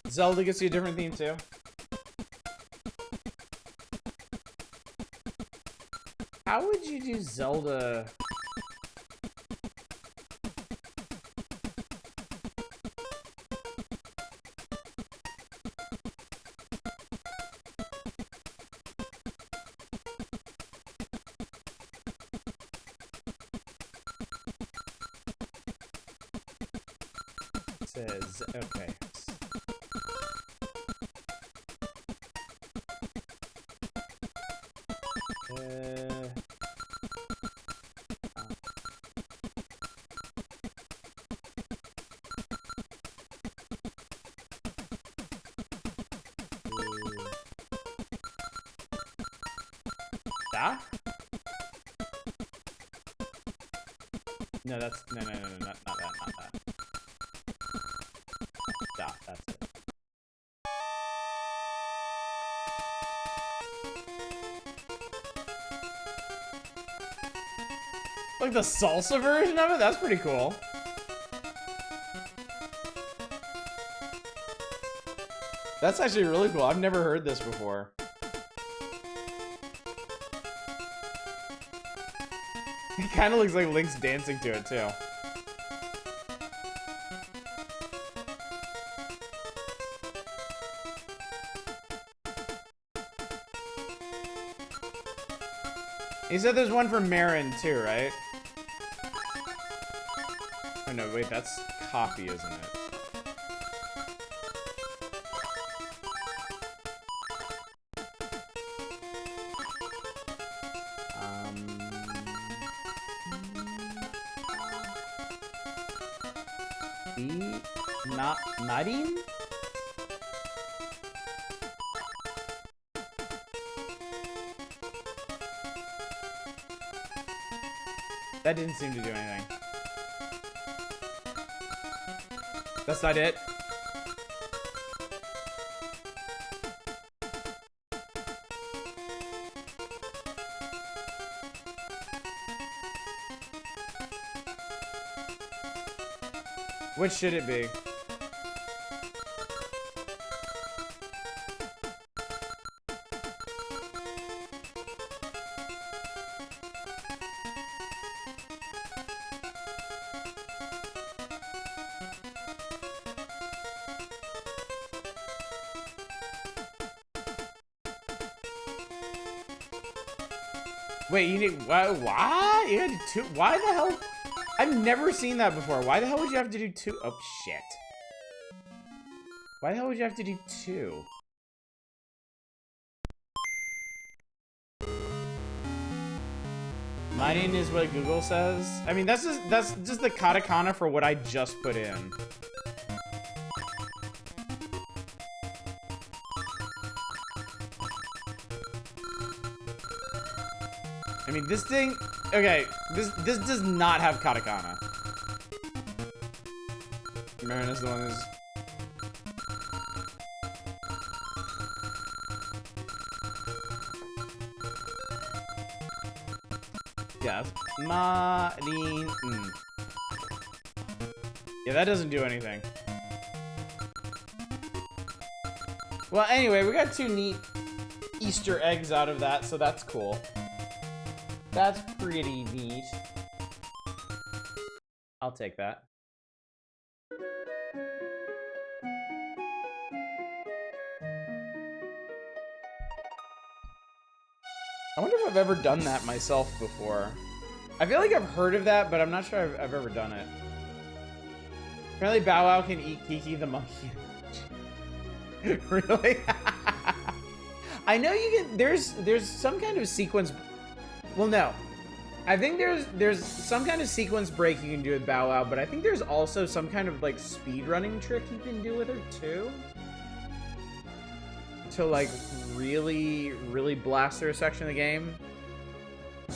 Zelda gets you a different theme too. How would you do Zelda? It says, okay. Da? No, that's no, not that, not that. Da, that's it. Like the salsa version of it? That's pretty cool. That's actually really cool. I've never heard this before. It kind of looks like Link's dancing to it, too. He said there's one for Marin, too, right? Oh, no, wait, that's coffee, isn't it? Nadine? That didn't seem to do anything. That's not it. Which should it be? Wait, you need why? You had two? Why the hell? I've never seen that before. Why the hell would you have to do two? Oh shit! Why the hell would you have to do two? Mining is what Google says. I mean, that's just the katakana for what I just put in. I mean, this thing, okay, this does not have katakana. Marin is the one who's... Yeah, Marin. Yeah, that doesn't do anything. Well, anyway, we got two neat Easter eggs out of that, so that's cool. That's pretty neat. I'll take that. I wonder if I've ever done that myself before. I feel like I've heard of that, but I'm not sure I've ever done it. Apparently Bow Wow can eat Kiki the monkey. Really? I know you can, there's some kind of sequence. Well, no. I think there's some kind of sequence break you can do with Bow Wow, but I think there's also some kind of like speedrunning trick you can do with her too. To like really, really blast her section of the game.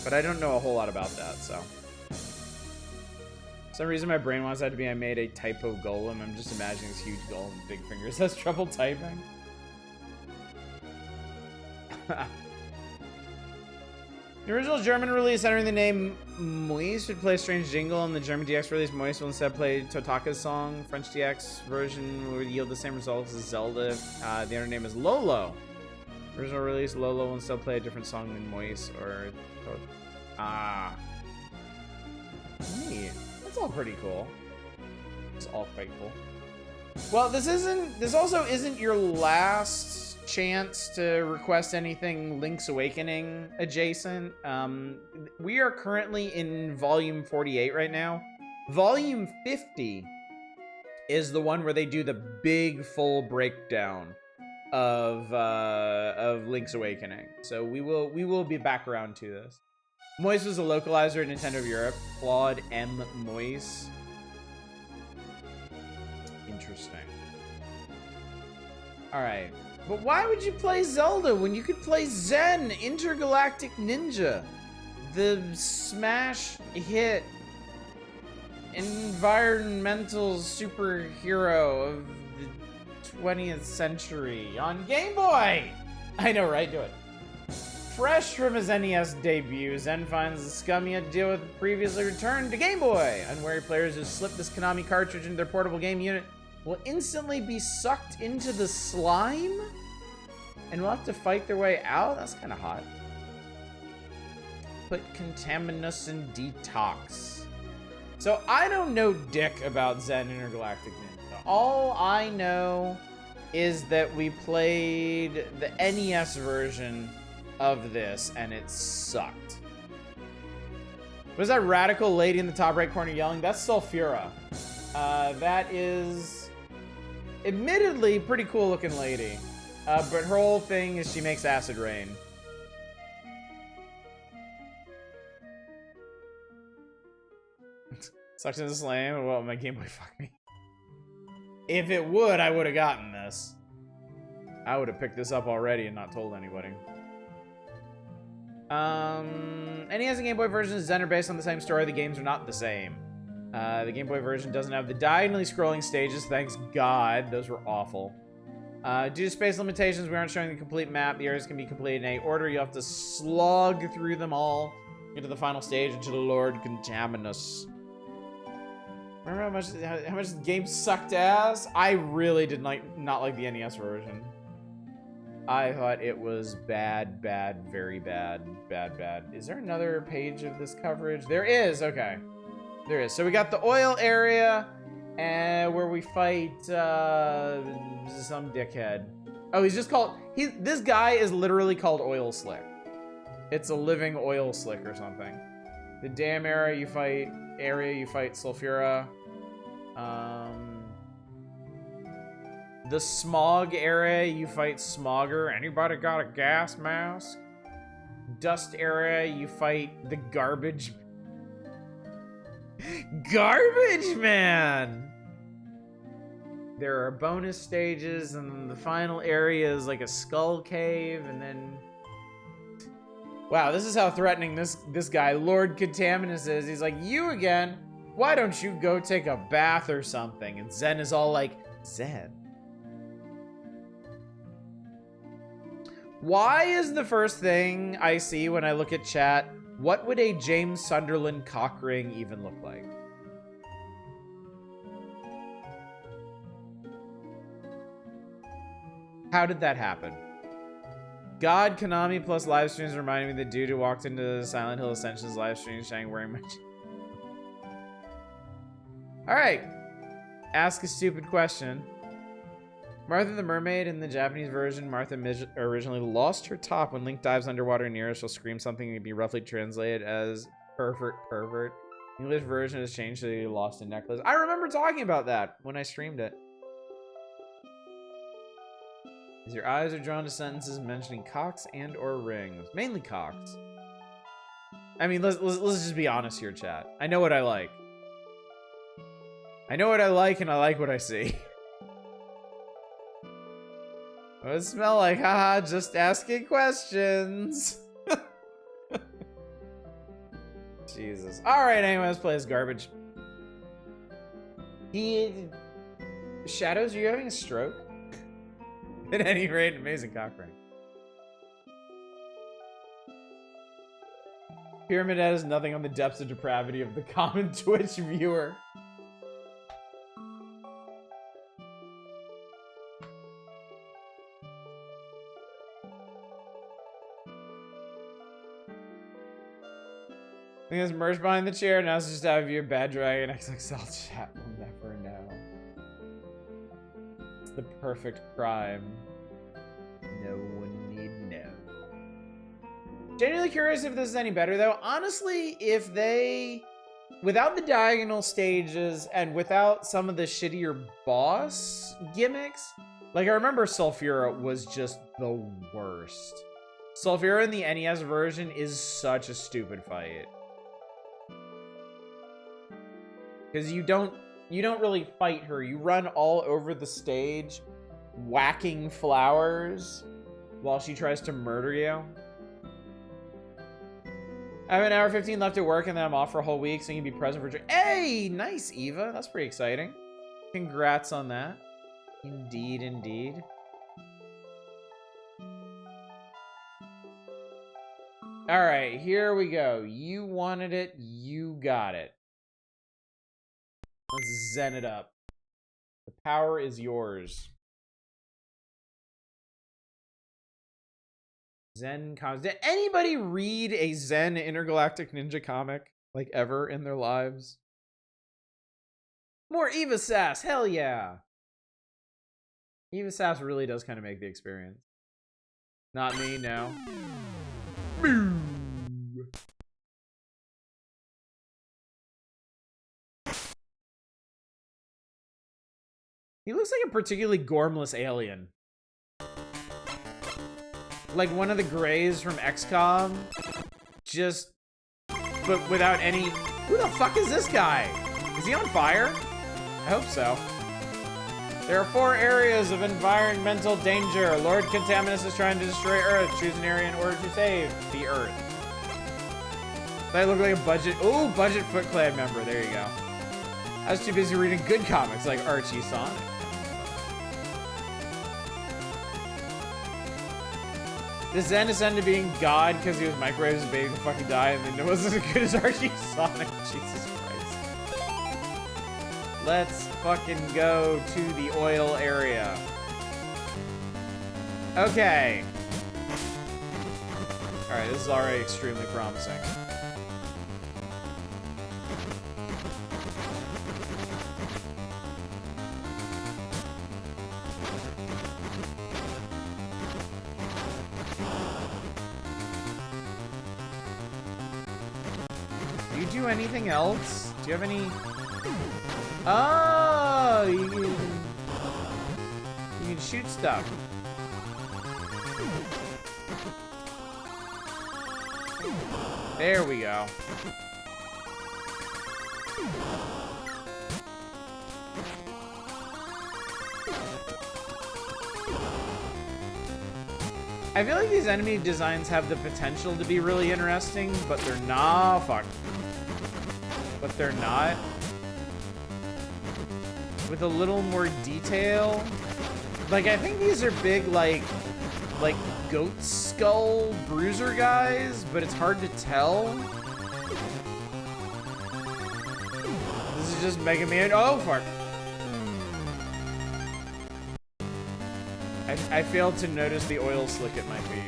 But I don't know a whole lot about that, so. For some reason my brain wants that to be I made a typo golem. I'm just imagining this huge golem with big fingers has trouble typing. The original German release entering the name Moise would play a strange jingle, and the German DX release Moise will instead play Totaka's song. French DX version would yield the same results as Zelda. The other name is Lolo. Original release Lolo will instead play a different song than Moise or Neat. That's all pretty cool. It's all quite cool. Well, this also isn't your last chance to request anything Link's Awakening adjacent. We are currently in volume 48 right now. Volume 50 is the one where they do the big full breakdown of Link's Awakening. So we will be back around to this. Moise was a localizer at Nintendo of Europe. Claude M. Moise. Interesting. Alright. But why would you play Zelda when you could play Zen, Intergalactic Ninja? The smash hit environmental superhero of the 20th century on Game Boy! I know, right? Do it. Fresh from his NES debut, Zen finds the scummy had to deal with previously returned to Game Boy. Unwary players who slip this Konami cartridge into their portable game unit will instantly be sucked into the slime and will have to fight their way out. That's kind of hot. Put Contaminus in detox. So I don't know dick about Zen Intergalactic Ninja. All I know is that we played the NES version of this and it sucked. Was that radical lady in the top right corner yelling? That's Sulfura. That is admittedly pretty cool looking lady. But her whole thing is she makes acid rain. Sucked into the slam. Well, my Game Boy fucked me. If it would, I would have gotten this. I would have picked this up already and not told anybody. NES and Game Boy versions of Zen are based on the same story. The games are not the same. The Game Boy version doesn't have the diagonally scrolling stages. Thanks God. Those were awful. Due to space limitations, we aren't showing the complete map. The areas can be completed in any order. You have to slog through them all. Get to the final stage into the Lord Contaminus. Remember how much the game sucked ass? I really did not like the NES version. I thought it was bad, bad, very bad, bad, bad. Is there another page of this coverage? There is, okay. There is. So we got the oil area, where we fight some dickhead. Oh, he's just called, this guy is literally called Oil Slick. It's a living oil slick or something. The dam area, you fight Sulfura. The smog area, you fight Smogger. Anybody got a gas mask? Dust area, you fight the garbage. Garbage man! There are bonus stages, and then the final area is like a skull cave, and then... Wow, this is how threatening this guy, Lord Contaminus, is. He's like, you again? Why don't you go take a bath or something? And Zen is all like, Zen? Why is the first thing I see when I look at chat, what would a James Sunderland cock ring even look like? How did that happen? God, Konami plus live streams reminded me the dude who walked into Silent Hill Ascension's live stream shining wearing my... Alright. Ask a stupid question. Martha the Mermaid in the Japanese version, Martha originally lost her top. When Link dives underwater near her, she'll scream something and be roughly translated as pervert. English version has changed to so lost a necklace. I remember talking about that when I streamed it. As your eyes are drawn to sentences mentioning cocks and or rings. Mainly cocks. I mean, let's just be honest here, chat. I know what I like. I know what I like and I like what I see. What does it smell like? Haha, just asking questions. Jesus. Alright, anyway, let's play this garbage. Shadows, are you having a stroke? At any rate, amazing cock ring. Pyramid Head has nothing on the depths of depravity of the common Twitch viewer. I think it's merged behind the chair. Now it's just out of view. Bad Dragon XXL chat will never know. It's the perfect crime. No one need know. Genuinely curious if this is any better though. Honestly, if they, without the diagonal stages and without some of the shittier boss gimmicks, like I remember Sulfura was just the worst. Sulfura in the NES version is such a stupid fight. Because you don't really fight her. You run all over the stage whacking flowers while she tries to murder you. I have an hour 15 left at work and then I'm off for a whole week, so you can be present for... Hey, nice, Eva. That's pretty exciting. Congrats on that. Indeed, indeed. All right, here we go. You wanted it, you got it. Let's zen it up. The power is yours. Zen comics. Did anybody read a Zen Intergalactic Ninja comic, like, ever in their lives? More Eva Sass, hell yeah. Eva Sass really does kind of make the experience. Not me, no. Boo. He looks like a particularly gormless alien. Like one of the Greys from XCOM. Just... but without any... Who the fuck is this guy? Is he on fire? I hope so. There are 4 areas of environmental danger. Lord Contaminus is trying to destroy Earth. Choose an area in order to save the Earth. That look like a budget... Ooh, budget Foot Clan member. There you go. I was too busy reading good comics like Archie Sonic. The Zen ascended to being God because he was microwaved as a baby to fucking die, and then it wasn't as good as Archie Sonic. Jesus Christ. Let's fucking go to the oil area. Okay. Alright, this is already extremely promising. Do you do anything else? Do you have any... Oh, you can shoot stuff. There we go. I feel like these enemy designs have the potential to be really interesting, but they're not. Fuck. But they're not. With a little more detail. Like, I think these are big, like goat skull bruiser guys, but it's hard to tell. This is just Mega Man. Oh, fuck. I failed to notice the oil slick at my feet.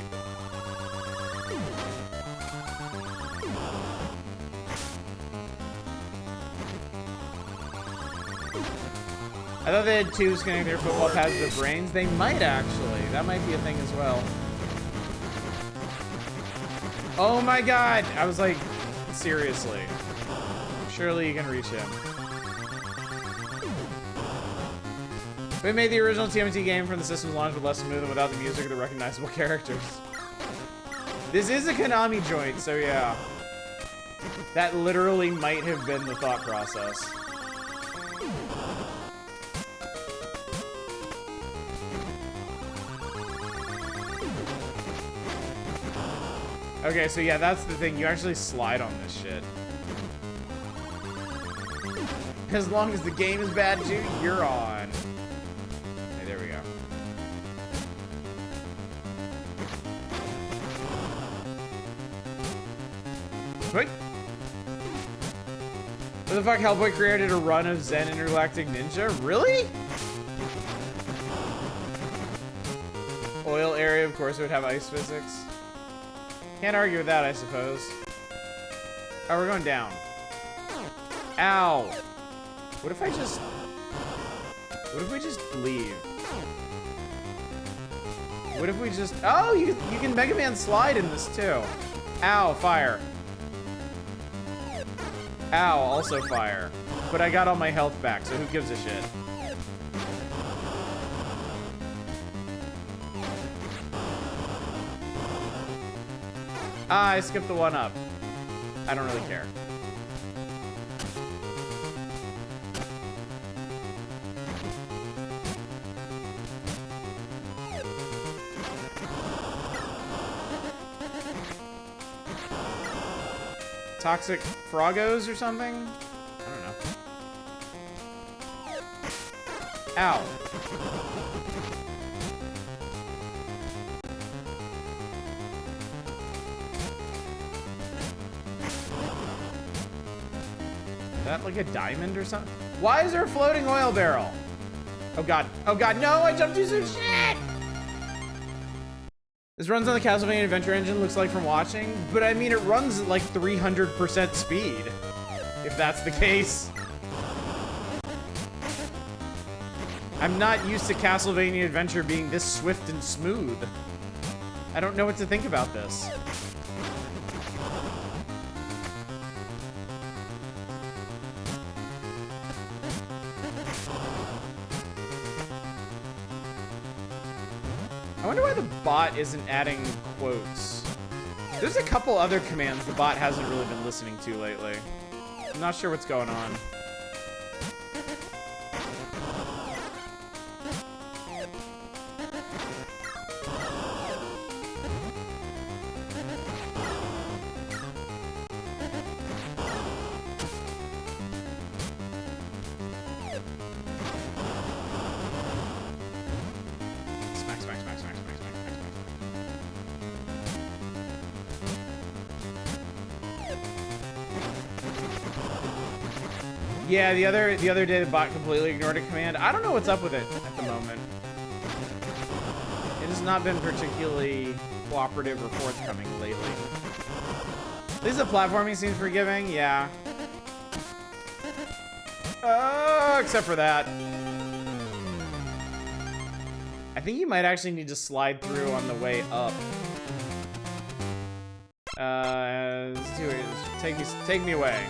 I thought they had tubes connecting their football pads to their brains. They might actually. That might be a thing as well. Oh my god! I was like, seriously. Surely you can reach him. We made the original TMNT game from the system's launch with less smooth and without the music or the recognizable characters. This is a Konami joint, so yeah. That literally might have been the thought process. Okay, so yeah, that's the thing. You actually slide on this shit. As long as the game is bad too, you're on. Okay, there we go. Quick. What the fuck? Hellboy created a run of Zen Intergalactic Ninja? Really? Oil area, of course, it would have ice physics. Can't argue with that, I suppose. Oh, we're going down. Ow. What if I just... What if we just leave? What if we just... Oh, you can Mega Man slide in this, too. Ow, fire. Ow, also fire. But I got all my health back, so who gives a shit? Ah, I skipped the one up. I don't really care. Toxic Froggos or something? I don't know. Ow. Is that like a diamond or something? Why is there a floating oil barrel? Oh god. Oh god, no! I jumped too soon! Shit! This runs on the Castlevania Adventure Engine, looks like from watching, but I mean, it runs at like 300% speed, if that's the case. I'm not used to Castlevania Adventure being this swift and smooth. I don't know what to think about this. I wonder why the bot isn't adding quotes. There's a couple other commands the bot hasn't really been listening to lately. I'm not sure what's going on. Yeah, the other day the bot completely ignored a command. I don't know what's up with it at the moment. It has not been particularly cooperative or forthcoming lately. At least the platforming seems forgiving, yeah. Except for that. I think you might actually need to slide through on the way up. Let's do it. Take me away.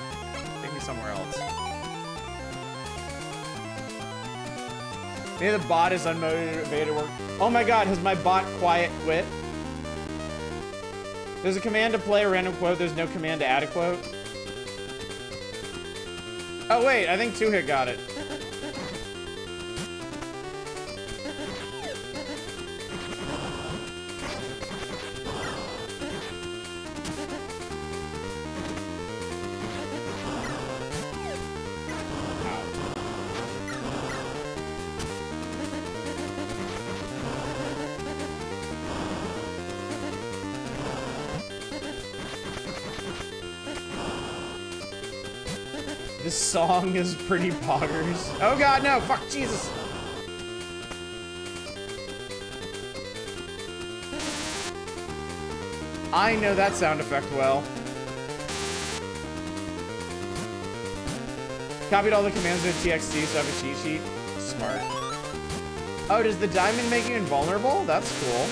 Take me somewhere else. Maybe the bot is unmotivated work. Oh my god, has my bot quiet quit? There's a command to play a random quote. There's no command to add a quote. Oh wait, I think 2-Hit got it. This song is pretty poggers. Oh god, no! Fuck, Jesus! I know that sound effect well. Copied all the commands in TXT, so I have a cheat sheet. Smart. Oh, does the diamond make you invulnerable? That's cool.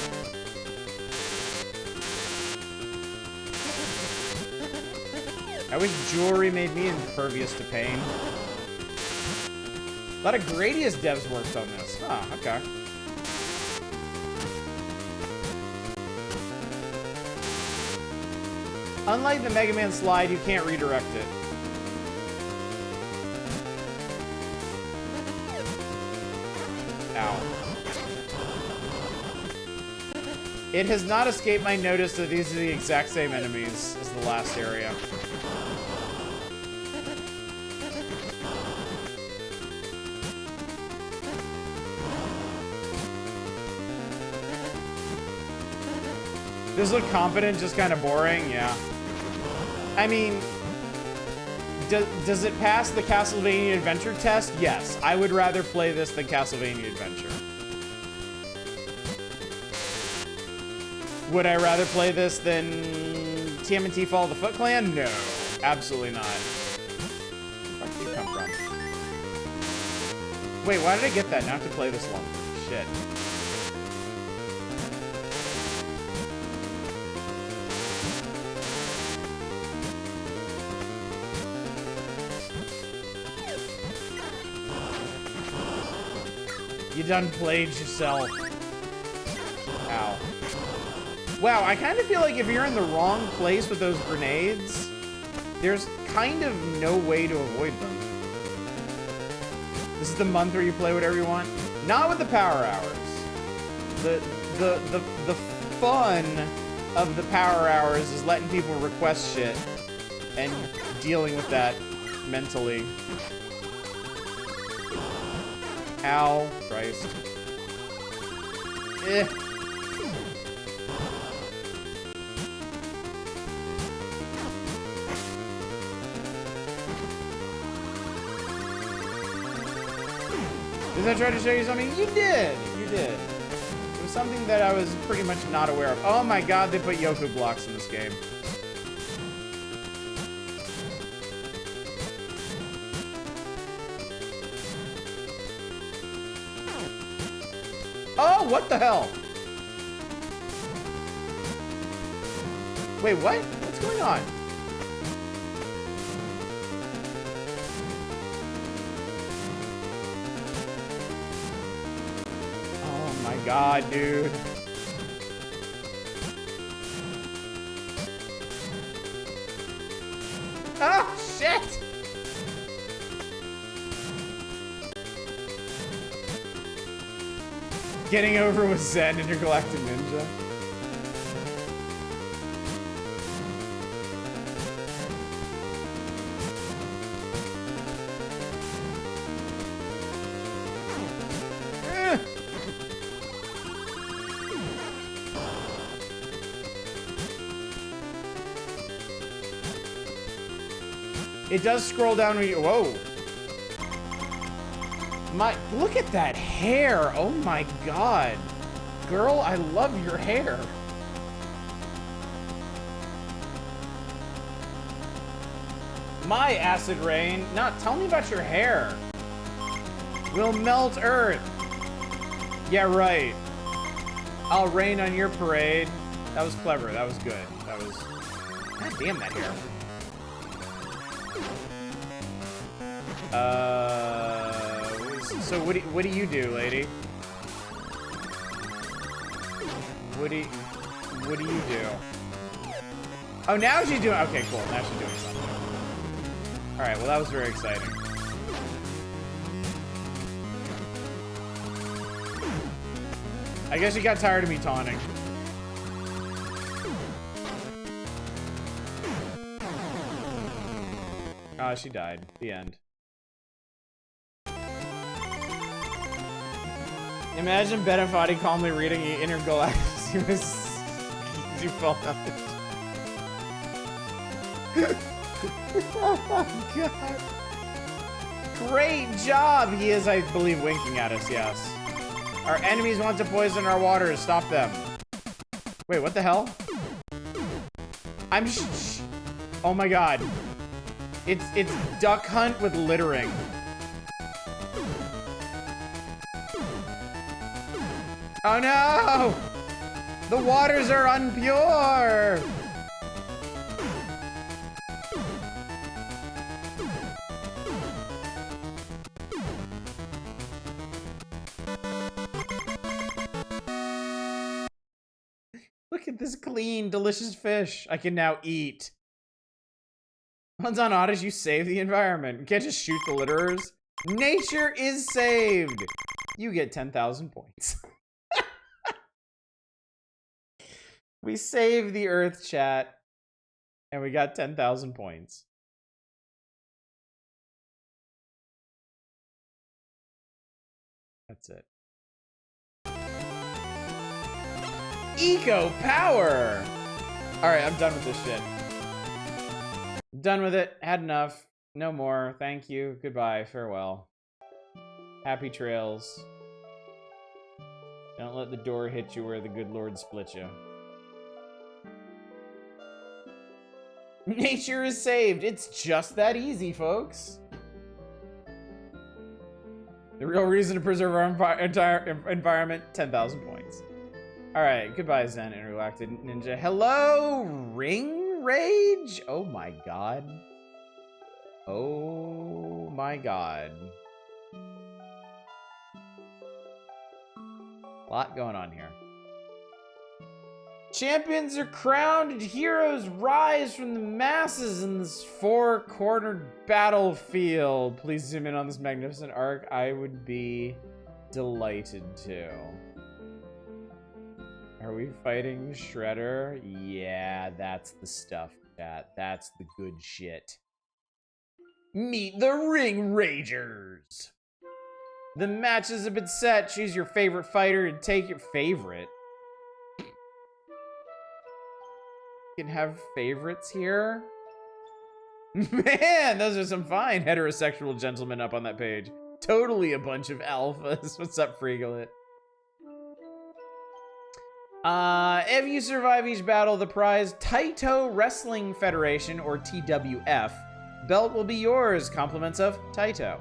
I wish jewelry made me impervious to pain. A lot of Gradius devs worked on this. Oh, okay. Unlike the Mega Man slide, you can't redirect it. Ow. It has not escaped my notice that these are the exact same enemies as the last area. Does look competent, just kind of boring? Yeah. I mean, does it pass the Castlevania Adventure test? Yes. I would rather play this than Castlevania Adventure. Would I rather play this than TMNT Fall of the Foot Clan? No. Absolutely not. Where the fuck did you come from? Wait, why did I get that? Now I have to play this longer. Shit. You done played yourself. Ow. Wow, I kind of feel like if you're in the wrong place with those grenades, there's kind of no way to avoid them. This is the month where you play whatever you want. Not with the power hours. The fun of the power hours is letting people request shit and dealing with that mentally. Ow, Christ. Eh. Did I try to show you something? You did! You did. It was something that I was pretty much not aware of. Oh my god, they put Yoku blocks in this game. Oh, what the hell? Wait, what? What's going on? Oh my god, dude. Ah, shit! Getting over with Zen Intergalactic Ninja. It does scroll down when you, whoa. Look at that hair. Oh my god. Girl, I love your hair. My acid rain. No, tell me about your hair. Will melt earth. Yeah, right. I'll rain on your parade. That was clever. That was good. That was... God damn that hair. So what do you do, lady? What do you do? Oh, now she's doing, okay, cool. Now she's doing something. All right, well, that was very exciting. I guess she got tired of me taunting. Oh, she died. The end. Imagine Ben Foddy calmly reading Intergalactic. You fell down. Oh, God. Great job! He is, I believe, winking at us, yes. Our enemies want to poison our waters. Stop them. Wait, what the hell? Oh my god. It's Duck Hunt with littering. Oh no! The waters are unpure! Look at this clean, delicious fish I can now eat. Once on Oddish, you save the environment. You can't just shoot the litterers. Nature is saved! You get 10,000 points. We saved the Earth, chat, and we got 10,000 points. That's it. Eco power! Alright, I'm done with this shit. Done with it. Had enough. No more. Thank you. Goodbye. Farewell. Happy trails. Don't let the door hit you where the good Lord split you. Nature is saved. It's just that easy, folks. The real reason to preserve our entire environment, 10,000 points. All right, goodbye, Zen Intergalactic Ninja. Hello, Ring Rage? Oh my god. Oh my god. A lot going on here. Champions are crowned and heroes rise from the masses in this four-cornered battlefield. Please zoom in on this magnificent arc. I would be delighted to. Are we fighting Shredder? Yeah, that's the stuff. chat. That's the good shit. Meet the Ring Ragers. The matches have been set. Choose your favorite fighter and take your favorite. You can have favorites here. Man, those are some fine heterosexual gentlemen up on that page. Totally a bunch of alphas. What's up, Freegalit? If you survive each battle, the prize Taito Wrestling Federation, or TWF, belt will be yours. Compliments of Taito.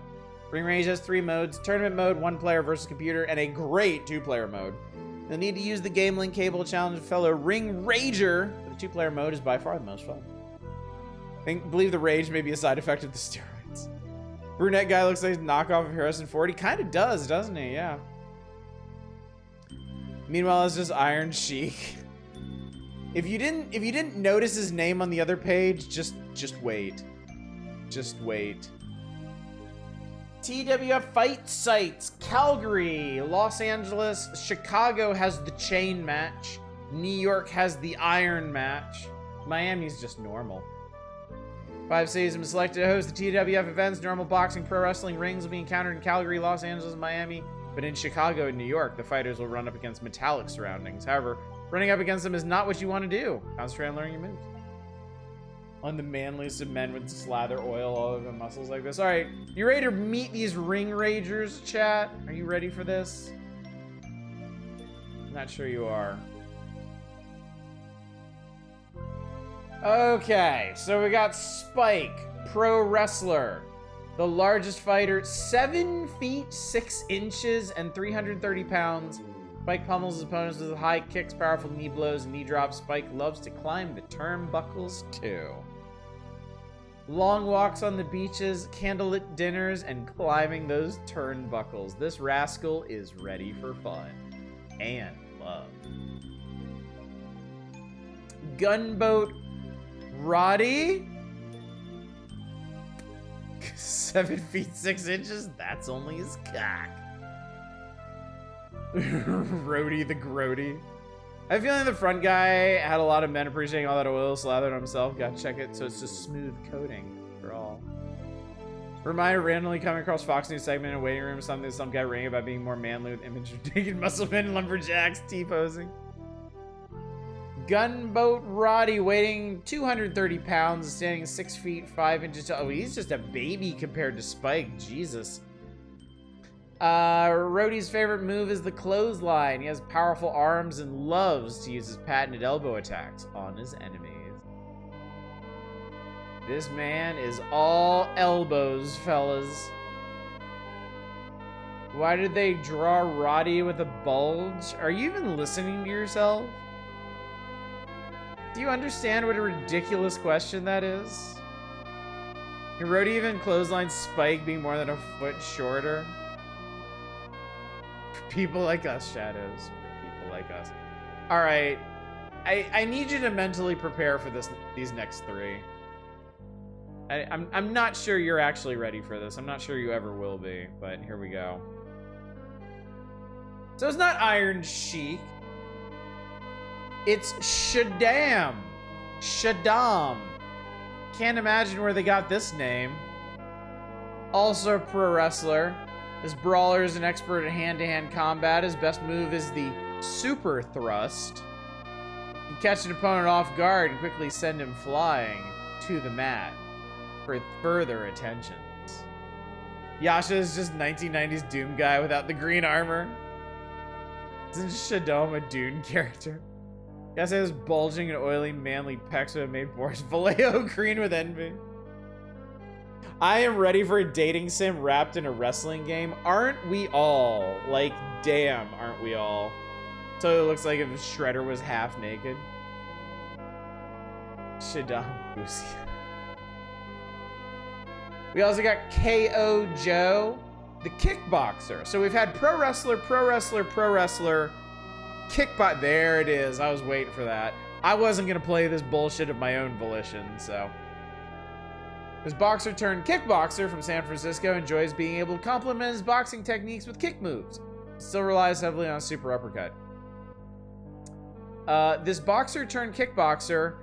Ring Rage has 3 modes: tournament mode, 1 player versus computer, and a great 2-player mode. You'll need to use the Game Link cable to challenge a fellow Ring Rager. The 2-player mode is by far the most fun. Believe the rage may be a side effect of the steroids. Brunette guy looks like a knockoff of Harrison Ford. He kind of does, doesn't he? Yeah. Meanwhile, it's just Iron Sheik. If you didn't notice his name on the other page, just wait. Just wait. TWF fight sites: Calgary, Los Angeles, Chicago has the chain match. New York has the iron match. Miami's just normal. 5 cities have been selected to host the TWF events. Normal boxing, pro wrestling rings will be encountered in Calgary, Los Angeles, and Miami. But in Chicago and New York, the fighters will run up against metallic surroundings. However, running up against them is not what you want to do. Concentrate on learning your moves. On the manliest of men would slather oil all over their muscles like this. All right, you ready to meet these Ring Ragers, chat? Are you ready for this? Not sure you are. Okay, so we got Spike, pro wrestler. The largest fighter, 7 feet 6 inches and 330 pounds. Spike pummels his opponents with high kicks, powerful knee blows, and knee drops. Spike loves to climb the turnbuckles too. Long walks on the beaches, candlelit dinners, and climbing those turnbuckles. This rascal is ready for fun and love. Gunboat Roddy? 7 feet 6 inches? That's only his cock. Rody the Grody. I have a feeling the front guy had a lot of men appreciating all that oil slathered on himself. Gotta check it so it's just smooth coating for all. Reminder, randomly coming across Fox News segment in a waiting room, something some guy ranting about being more manly with image of naked muscle men and lumberjacks T-posing. Gunboat Roddy, weighing 230 pounds, standing 6 feet 5 inches tall. Oh, he's just a baby compared to Spike. Jesus. Roddy's favorite move is the clothesline. He has powerful arms and loves to use his patented elbow attacks on his enemies. This man is all elbows, fellas. Why did they draw Roddy with a bulge? Are you even listening to yourself? Do you understand what a ridiculous question that is? Can Roddy even clothesline Spike being more than a foot shorter? For people like us, Shadows. For people like us. Alright. I need you to mentally prepare for these next 3. I'm not sure you're actually ready for this. I'm not sure you ever will be, but here we go. So it's not Iron Sheik. It's Shaddam. Shaddam. Can't imagine where they got this name. Also a pro wrestler. This brawler is an expert at hand-to-hand combat. His best move is the super thrust. You can catch an opponent off guard and quickly send him flying to the mat for further attentions. Yasha is just 1990s Doom guy without the green armor. Isn't Shaddam a Dune character? Yes, it has bulging and oily, manly pecs that made Boris Vallejo green with envy. I am ready for a dating sim wrapped in a wrestling game. Aren't we all? Like, damn, aren't we all? So it looks like if Shredder was half naked. Shaddam Boosie. We also got KO Joe, the kickboxer. So we've had pro wrestler, pro wrestler, pro wrestler. Kickbox, there it is. I was waiting for that. I wasn't gonna play this bullshit of my own volition, so. This boxer turned kickboxer from San Francisco enjoys being able to complement his boxing techniques with kick moves. Still relies heavily on super uppercut. This boxer turned kickboxer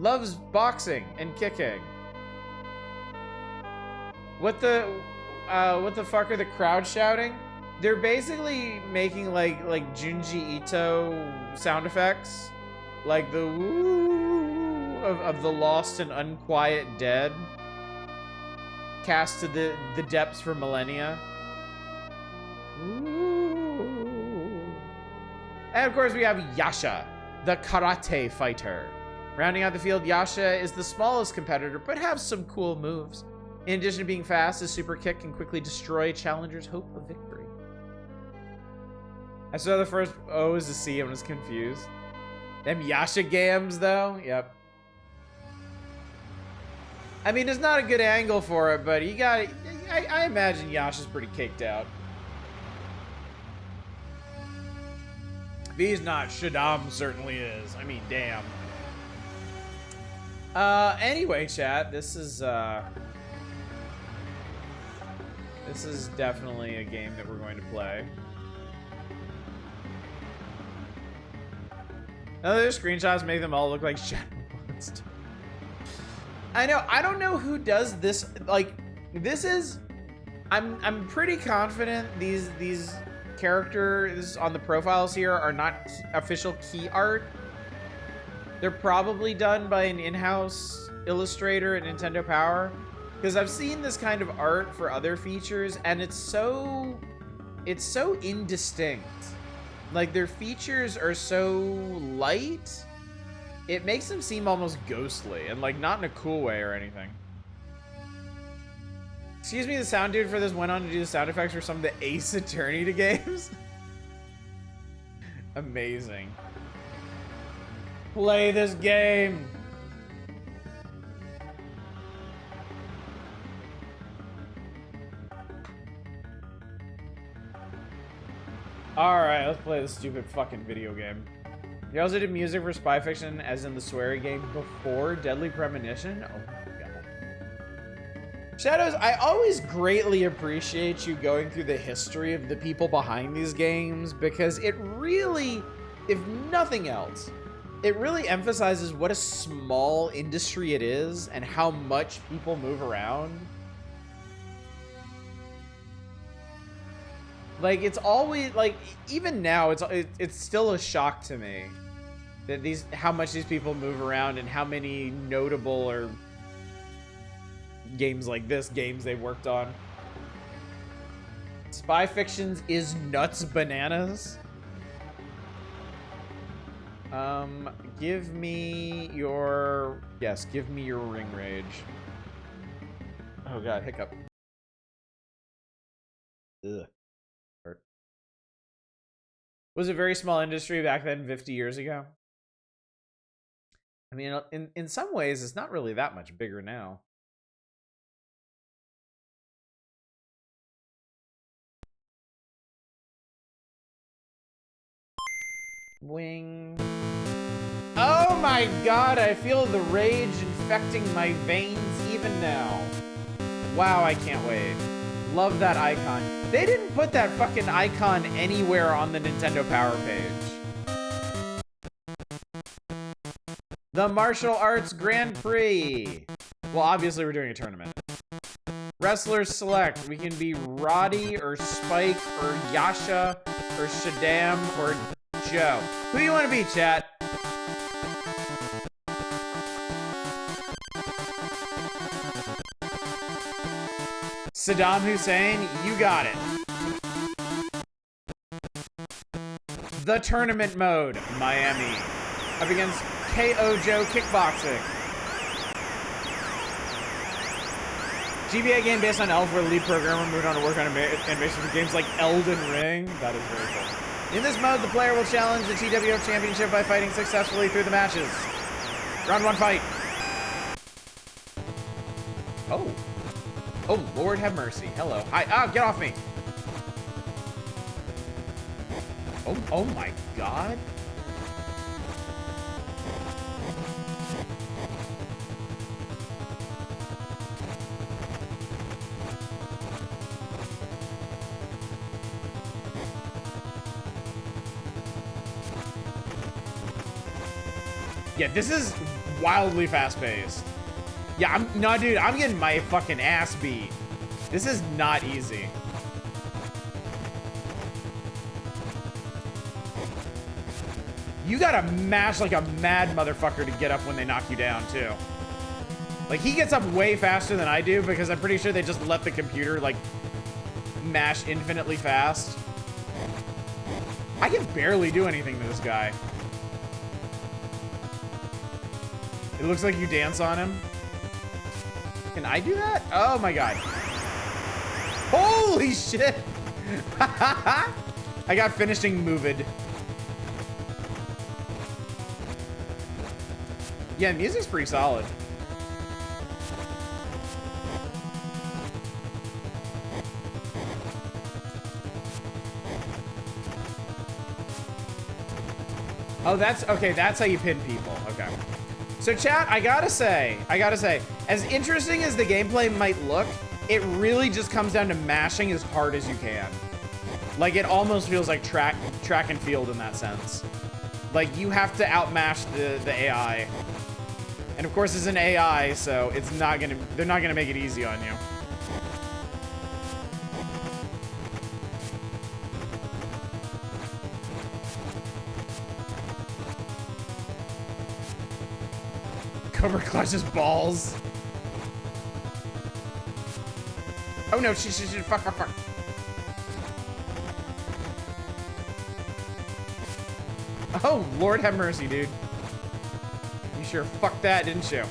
loves boxing and kicking. What the fuck are the crowd shouting? They're basically making like Junji Ito sound effects, like the woo of the lost and unquiet dead, cast to the depths for millennia. Ooh. And of course we have Yasha, the karate fighter. Rounding out the field, Yasha is the smallest competitor, but has some cool moves. In addition to being fast, his super kick can quickly destroy challengers' hope of victory. I saw the first O as a C and was confused. Them Yasha gams, though? Yep. I mean, it's not a good angle for it, but you got. I imagine Yasha's pretty caked out. If he's not, Shaddam certainly is. I mean, damn. Anyway, chat, this is definitely a game that we're going to play. Other screenshots make them all look like Shadow Monster. I know. I don't know who does this. Like, this is. I'm pretty confident these characters on the profiles here are not official key art. They're probably done by an in-house illustrator at Nintendo Power, because I've seen this kind of art for other features, and it's so indistinct. Like, their features are so light, it makes them seem almost ghostly, and like not in a cool way or anything. Excuse me, the sound dude for this went on to do the sound effects for some of the Ace Attorney games. Amazing. Play this game. Alright, let's play this stupid fucking video game. You also did music for Spy Fiction, as in the sweary game, before Deadly Premonition? Oh my god. Shadows, I always greatly appreciate you going through the history of the people behind these games, because it really, if nothing else, it really emphasizes what a small industry it is and how much people move around. Like, it's always, like, even now, it's still a shock to me that how much these people move around and how many notable or games like this, games they've worked on. Spy Fictions is nuts bananas. Give me your ring rage. Oh god, hiccup. Ugh. Hurt. Was a very small industry back then 50 years ago. I mean, in some ways, it's not really that much bigger now. Wing. Oh my god, I feel the rage infecting my veins even now. Wow, I can't wait. Love that icon. They didn't put that fucking icon anywhere on the Nintendo Power page. The Martial Arts Grand Prix. Well, obviously we're doing a tournament. Wrestlers select. We can be Roddy or Spike or Yasha or Shaddam or Joe. Who do you want to be, chat? Saddam Hussein, you got it. The tournament mode, Miami. Up against KO Joe Kickboxing. GBA game based on Elf, where the lead programmer moved on to work on animation for games like Elden Ring. That is very cool. In this mode, the player will challenge the TWO Championship by fighting successfully through the matches. Round 1 fight. Oh. Oh, Lord have mercy. Hello. Hi. Ah, get off me. Oh my god. Yeah, this is wildly fast-paced. Yeah, dude, I'm getting my fucking ass beat. This is not easy. You gotta mash like a mad motherfucker to get up when they knock you down, too. Like, he gets up way faster than I do because I'm pretty sure they just let the computer, like, mash infinitely fast. I can barely do anything to this guy. It looks like you dance on him. Can I do that? Oh my god. Holy shit! I got finishing moved. Yeah, music's pretty solid. Oh, that's okay. That's how you pin people. Okay. So chat, I gotta say, as interesting as the gameplay might look, it really just comes down to mashing as hard as you can. Like, it almost feels like track and field in that sense. Like, you have to outmash the AI. And of course, it's an AI, so it's not gonna, they're not gonna make it easy on you. Cobra clutches balls. Oh no, shit, fuck. Oh, Lord have mercy, dude. You sure fucked that, didn't you?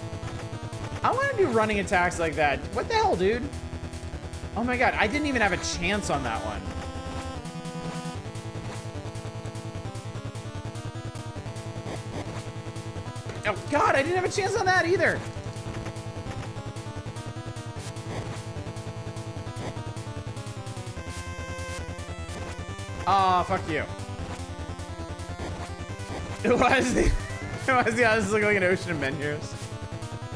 I want to do running attacks like that. What the hell, dude? Oh my god, I didn't even have a chance on that one. Oh god, I didn't have a chance on that either. Aw, fuck you. Why does the odds look like an ocean of menhirs?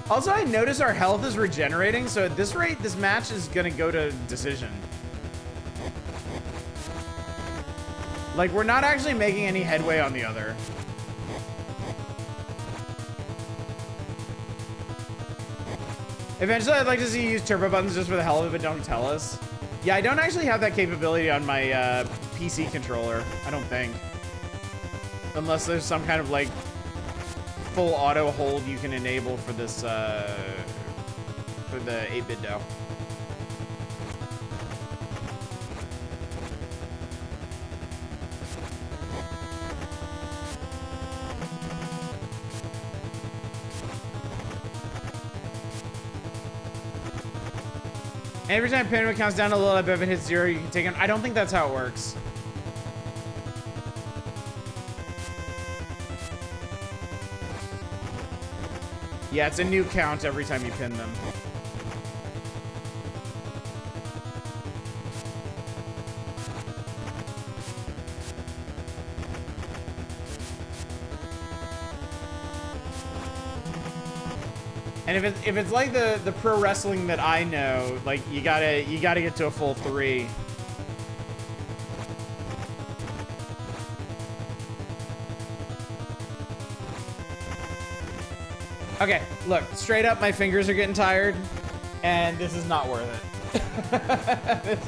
Also, I notice our health is regenerating, so at this rate, this match is gonna go to decision. Like, we're not actually making any headway on the other. Eventually, I'd like to see you use turbo buttons just for the hell of it, but don't tell us. Yeah, I don't actually have that capability on my PC controller. I don't think. Unless there's some kind of, like, full auto hold you can enable for this, for the 8-bit DOE. Every time Penguin counts down a little, if it hits 0, you can take him. I don't think that's how it works. Yeah, it's a new count every time you pin them. And if it's like the pro wrestling that I know, like you gotta get to a full 3. Okay, look, straight up, my fingers are getting tired, and this is not worth it.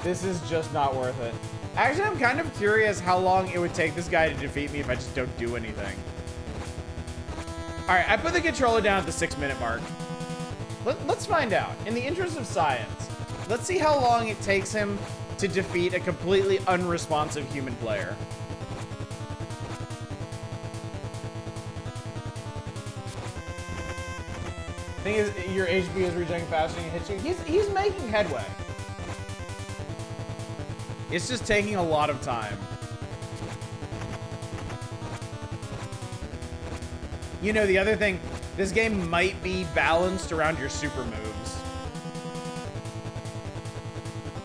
This is just not worth it. Actually, I'm kind of curious how long it would take this guy to defeat me if I just don't do anything. All right, I put the controller down at the 6-minute mark. Let's find out. In the interest of science, let's see how long it takes him to defeat a completely unresponsive human player. Thing is, your HP is regenerating faster and it hits you. He's making headway. It's just taking a lot of time. You know, the other thing, this game might be balanced around your super moves.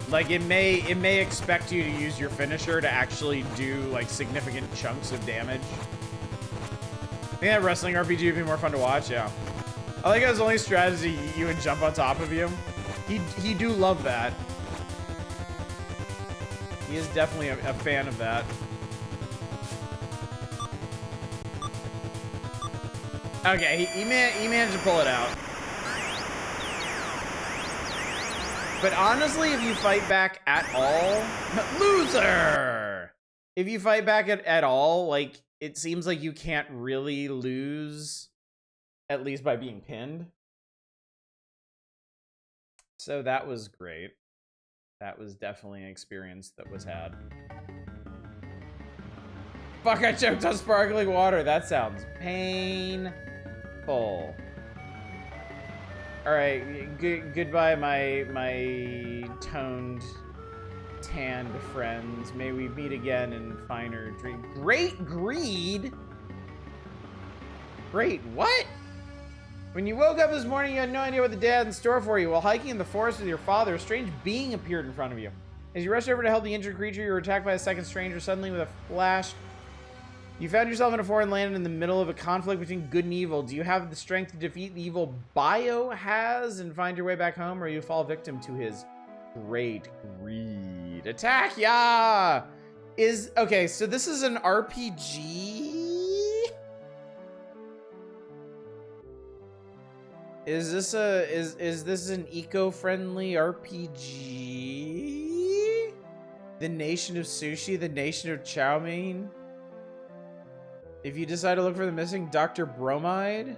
Like, it may expect you to use your finisher to actually do, like, significant chunks of damage. I think that wrestling RPG would be more fun to watch, yeah. I like how his only strategy, you would jump on top of you. He do love that. He is definitely a fan of that. Okay, he managed to pull it out. But honestly, if you fight back at all, loser! If you fight back at all, like, it seems like you can't really lose, at least by being pinned. So that was great. That was definitely an experience that was had. Fuck, I choked on sparkling water. That sounds painful. Alright, goodbye, my toned, tanned friends. May we meet again in finer dreams. Great greed? Great what? When you woke up this morning, you had no idea what the day had in store for you. While hiking in the forest with your father, a strange being appeared in front of you. As you rushed over to help the injured creature, you were attacked by a second stranger. Suddenly, with a flash, you found yourself in a foreign land in the middle of a conflict between good and evil. Do you have the strength to defeat the evil Bio has and find your way back home, or you fall victim to his great greed? Attack, yeah! Okay, so this is an RPG? Is this an eco-friendly RPG? The Nation of Sushi, the Nation of Chow Mein? If you decide to look for the missing Dr. Bromide?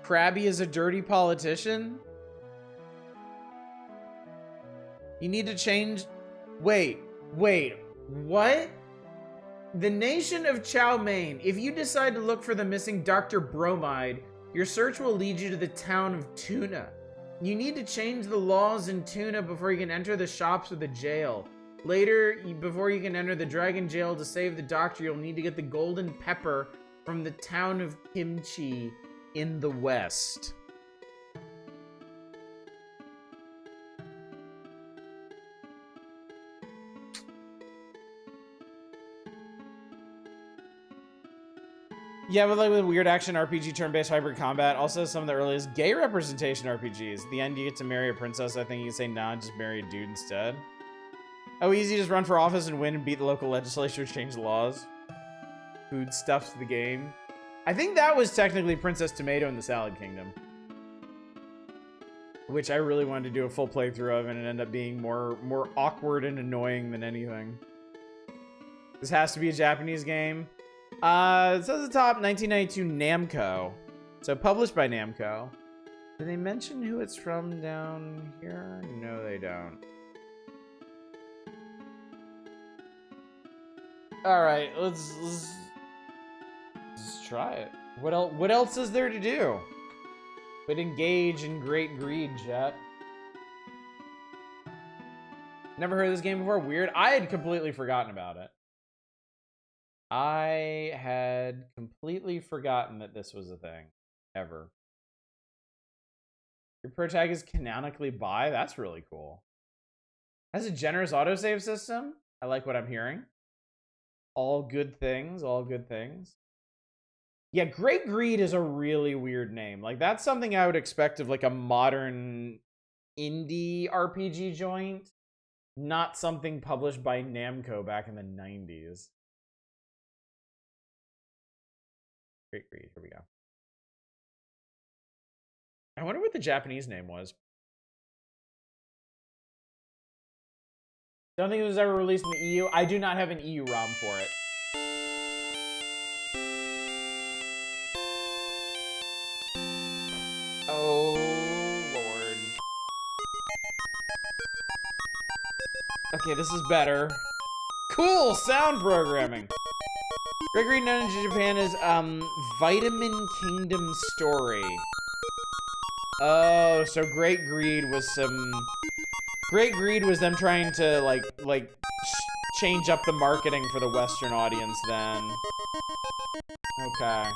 Krabby is a dirty politician? You need to change... Wait, what? The Nation of Chow Mein. If you decide to look for the missing Dr. Bromide, your search will lead you to the town of Tuna. You need to change the laws in Tuna before you can enter the shops or the jail. Later, before you can enter the dragon jail to save the doctor, you'll need to get the golden pepper from the town of Kimchi in the west. Yeah, but like with weird action RPG turn-based hybrid combat, also some of the earliest gay representation RPGs. At the end, you get to marry a princess. I think you can say nah, just marry a dude instead. Oh, easy, just run for office and win and beat the local legislature, change the laws. Food stuffs the game. I think that was technically Princess Tomato in the Salad Kingdom. Which I really wanted to do a full playthrough of, and it ended up being more awkward and annoying than anything. This has to be a Japanese game. It says at the top, 1992 Namco. So published by Namco. Do they mention who it's from down here? No, they don't. All right, let's try it. What else is there to do? But engage in great greed, chat. Never heard of this game before. Weird. I had completely forgotten about it. I had completely forgotten that this was a thing. Ever. Your protagonist is canonically bi? That's really cool. Has a generous autosave system? I like what I'm hearing. All good things, all good things. Yeah, Great Greed is a really weird name. Like, that's something I would expect of, like, a modern indie RPG joint. Not something published by Namco back in the 90s. Great Greed, here we go. I wonder what the Japanese name was. Don't think it was ever released in the EU. I do not have an EU ROM for it. Oh, Lord. Okay, this is better. Cool sound programming. Great Greed known in Japan as Vitamin Kingdom Story. Oh, so Great Greed was some... Great Greed was them trying to, like change up the marketing for the Western audience then. Okay.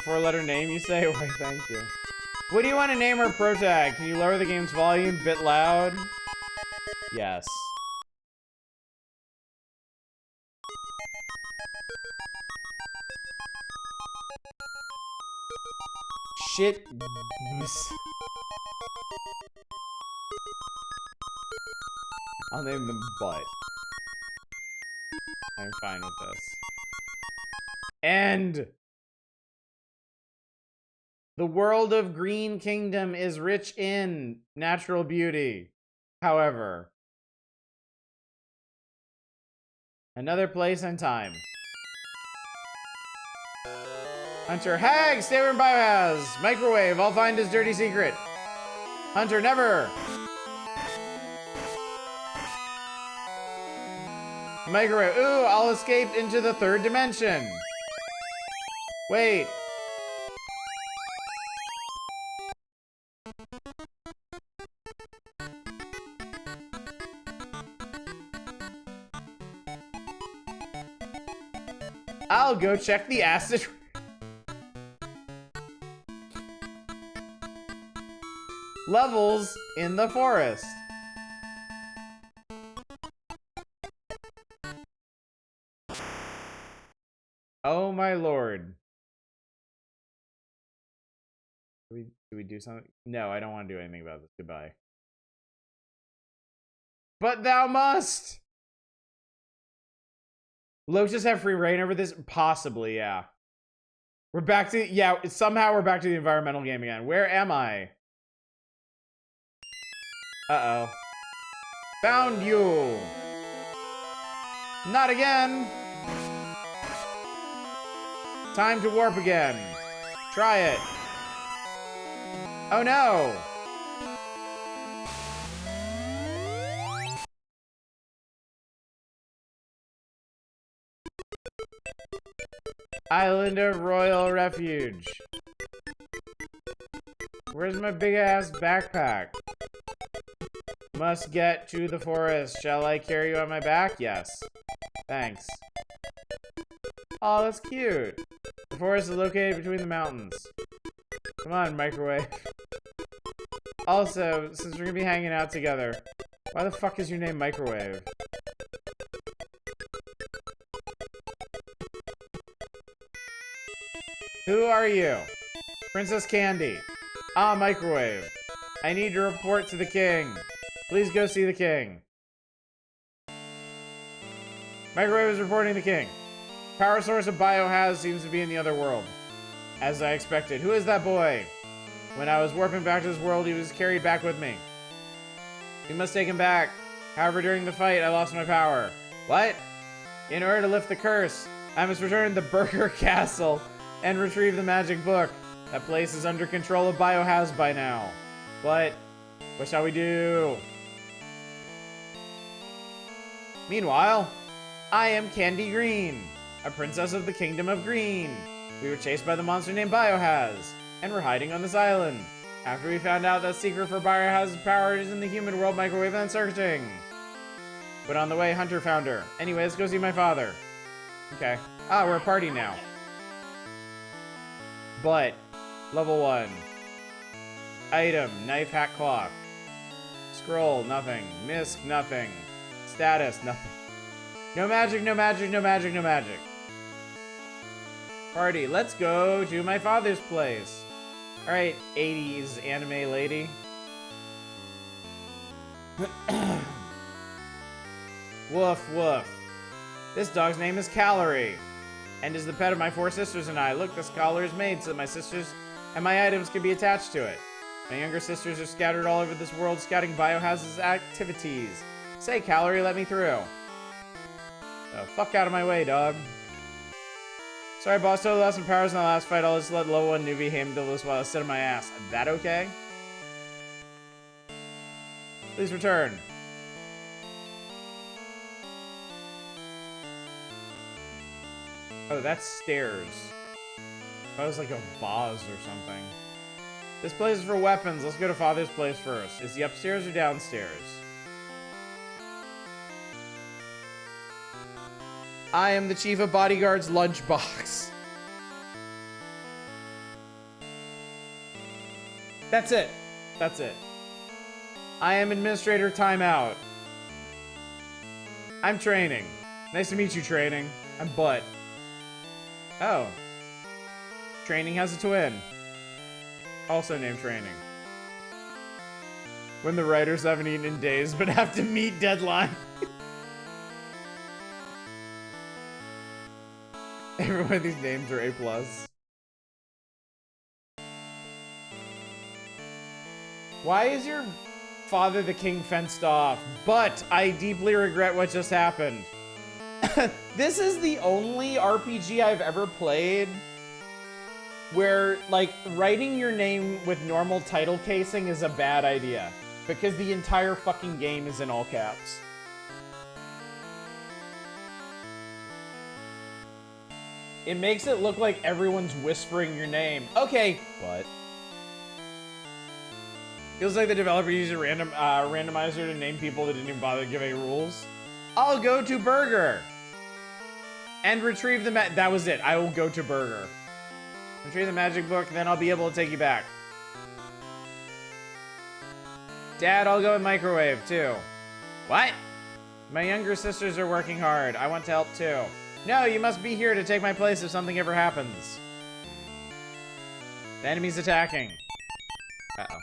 Four-letter name, you say? Why, thank you. What do you want to name our protag? Can you lower the game's volume a bit loud? Yes. Shit. I'll name them Butt. I'm fine with this. And the world of Green Kingdom is rich in natural beauty. However, another place and time. Hunter, Hag, stay where Biohazard. Microwave, I'll find his dirty secret. Hunter, never. Microwave, ooh, I'll escape into the third dimension. Wait. I'll go check the acid. Levels in the forest. Oh my lord. Do we do something? No, I don't want to do anything about this. Goodbye. But thou must! Lotus have free reign over this? Possibly, yeah. We're back to, yeah, somehow we're back to the environmental game again. Where am I? Uh-oh. Found you! Not again! Time to warp again. Try it. Oh no! Island of Royal Refuge. Where's my big ass backpack? Must get to the forest. Shall I carry you on my back? Yes. Thanks. Oh, that's cute. The forest is located between the mountains. Come on, Microwave. Also, since we're gonna be hanging out together, why the fuck is your name Microwave? Who are you? Princess Candy. Ah, Microwave. I need to report to the king. Please go see the king. Microwave is reporting the king. Power source of Biohazard seems to be in the other world. As I expected. Who is that boy? When I was warping back to this world, he was carried back with me. We must take him back. However, during the fight, I lost my power. What? In order to lift the curse, I must return to the Burger Castle and retrieve the magic book. That place is under control of Biohazard by now. But what shall we do? Meanwhile, I am Candy Green, a princess of the Kingdom of Green. We were chased by the monster named Biohazard, and we're hiding on this island. After we found out that secret for Biohazard's power is in the human world, Microwave and searching. But on the way, Hunter found her. Anyway, let's go see my father. Okay. Ah, we're a party now. But, level 1. Item, knife, hat, cloth. Scroll, nothing. Misc, nothing. Status, nothing. No magic, no magic, no magic, no magic. Party, let's go to my father's place. Alright, 80s anime lady. Woof, woof. This dog's name is Calorie, and is the pet of my 4 sisters and I. Look, this collar is made so that my sisters and my items can be attached to it. My younger sisters are scattered all over this world scouting Biohazard's activities. Say, Calorie, let me through. The fuck out of my way, dog. Sorry, boss, totally lost some powers in the last fight. I'll just let level 1 newbie handle this while I sit on my ass. That okay? Please return. Oh, that's stairs. That was like a vase or something. This place is for weapons. Let's go to Father's place first. Is he upstairs or downstairs? I am the Chief of Bodyguard's lunchbox. That's it. That's it. I am Administrator Timeout. I'm Training. Nice to meet you, Training. I'm Butt. Oh. Training has a twin. Also named Training. When the writers haven't eaten in days but have to meet deadline. Every one of these names are A+. Why is your father the king fenced off? But I deeply regret what just happened. This is the only RPG I've ever played where, like, writing your name with normal title casing is a bad idea. Because the entire fucking game is in all caps. It makes it look like everyone's whispering your name. Okay, what? Feels like the developer used a randomizer to name people that didn't even bother to give any rules. I'll go to Burger. And retrieve the that was it. I will go to Burger. Retrieve the magic book, then I'll be able to take you back. Dad, I'll go with microwave, too. What? My younger sisters are working hard. I want to help, too. No, you must be here to take my place if something ever happens. The enemy's attacking. Uh-oh.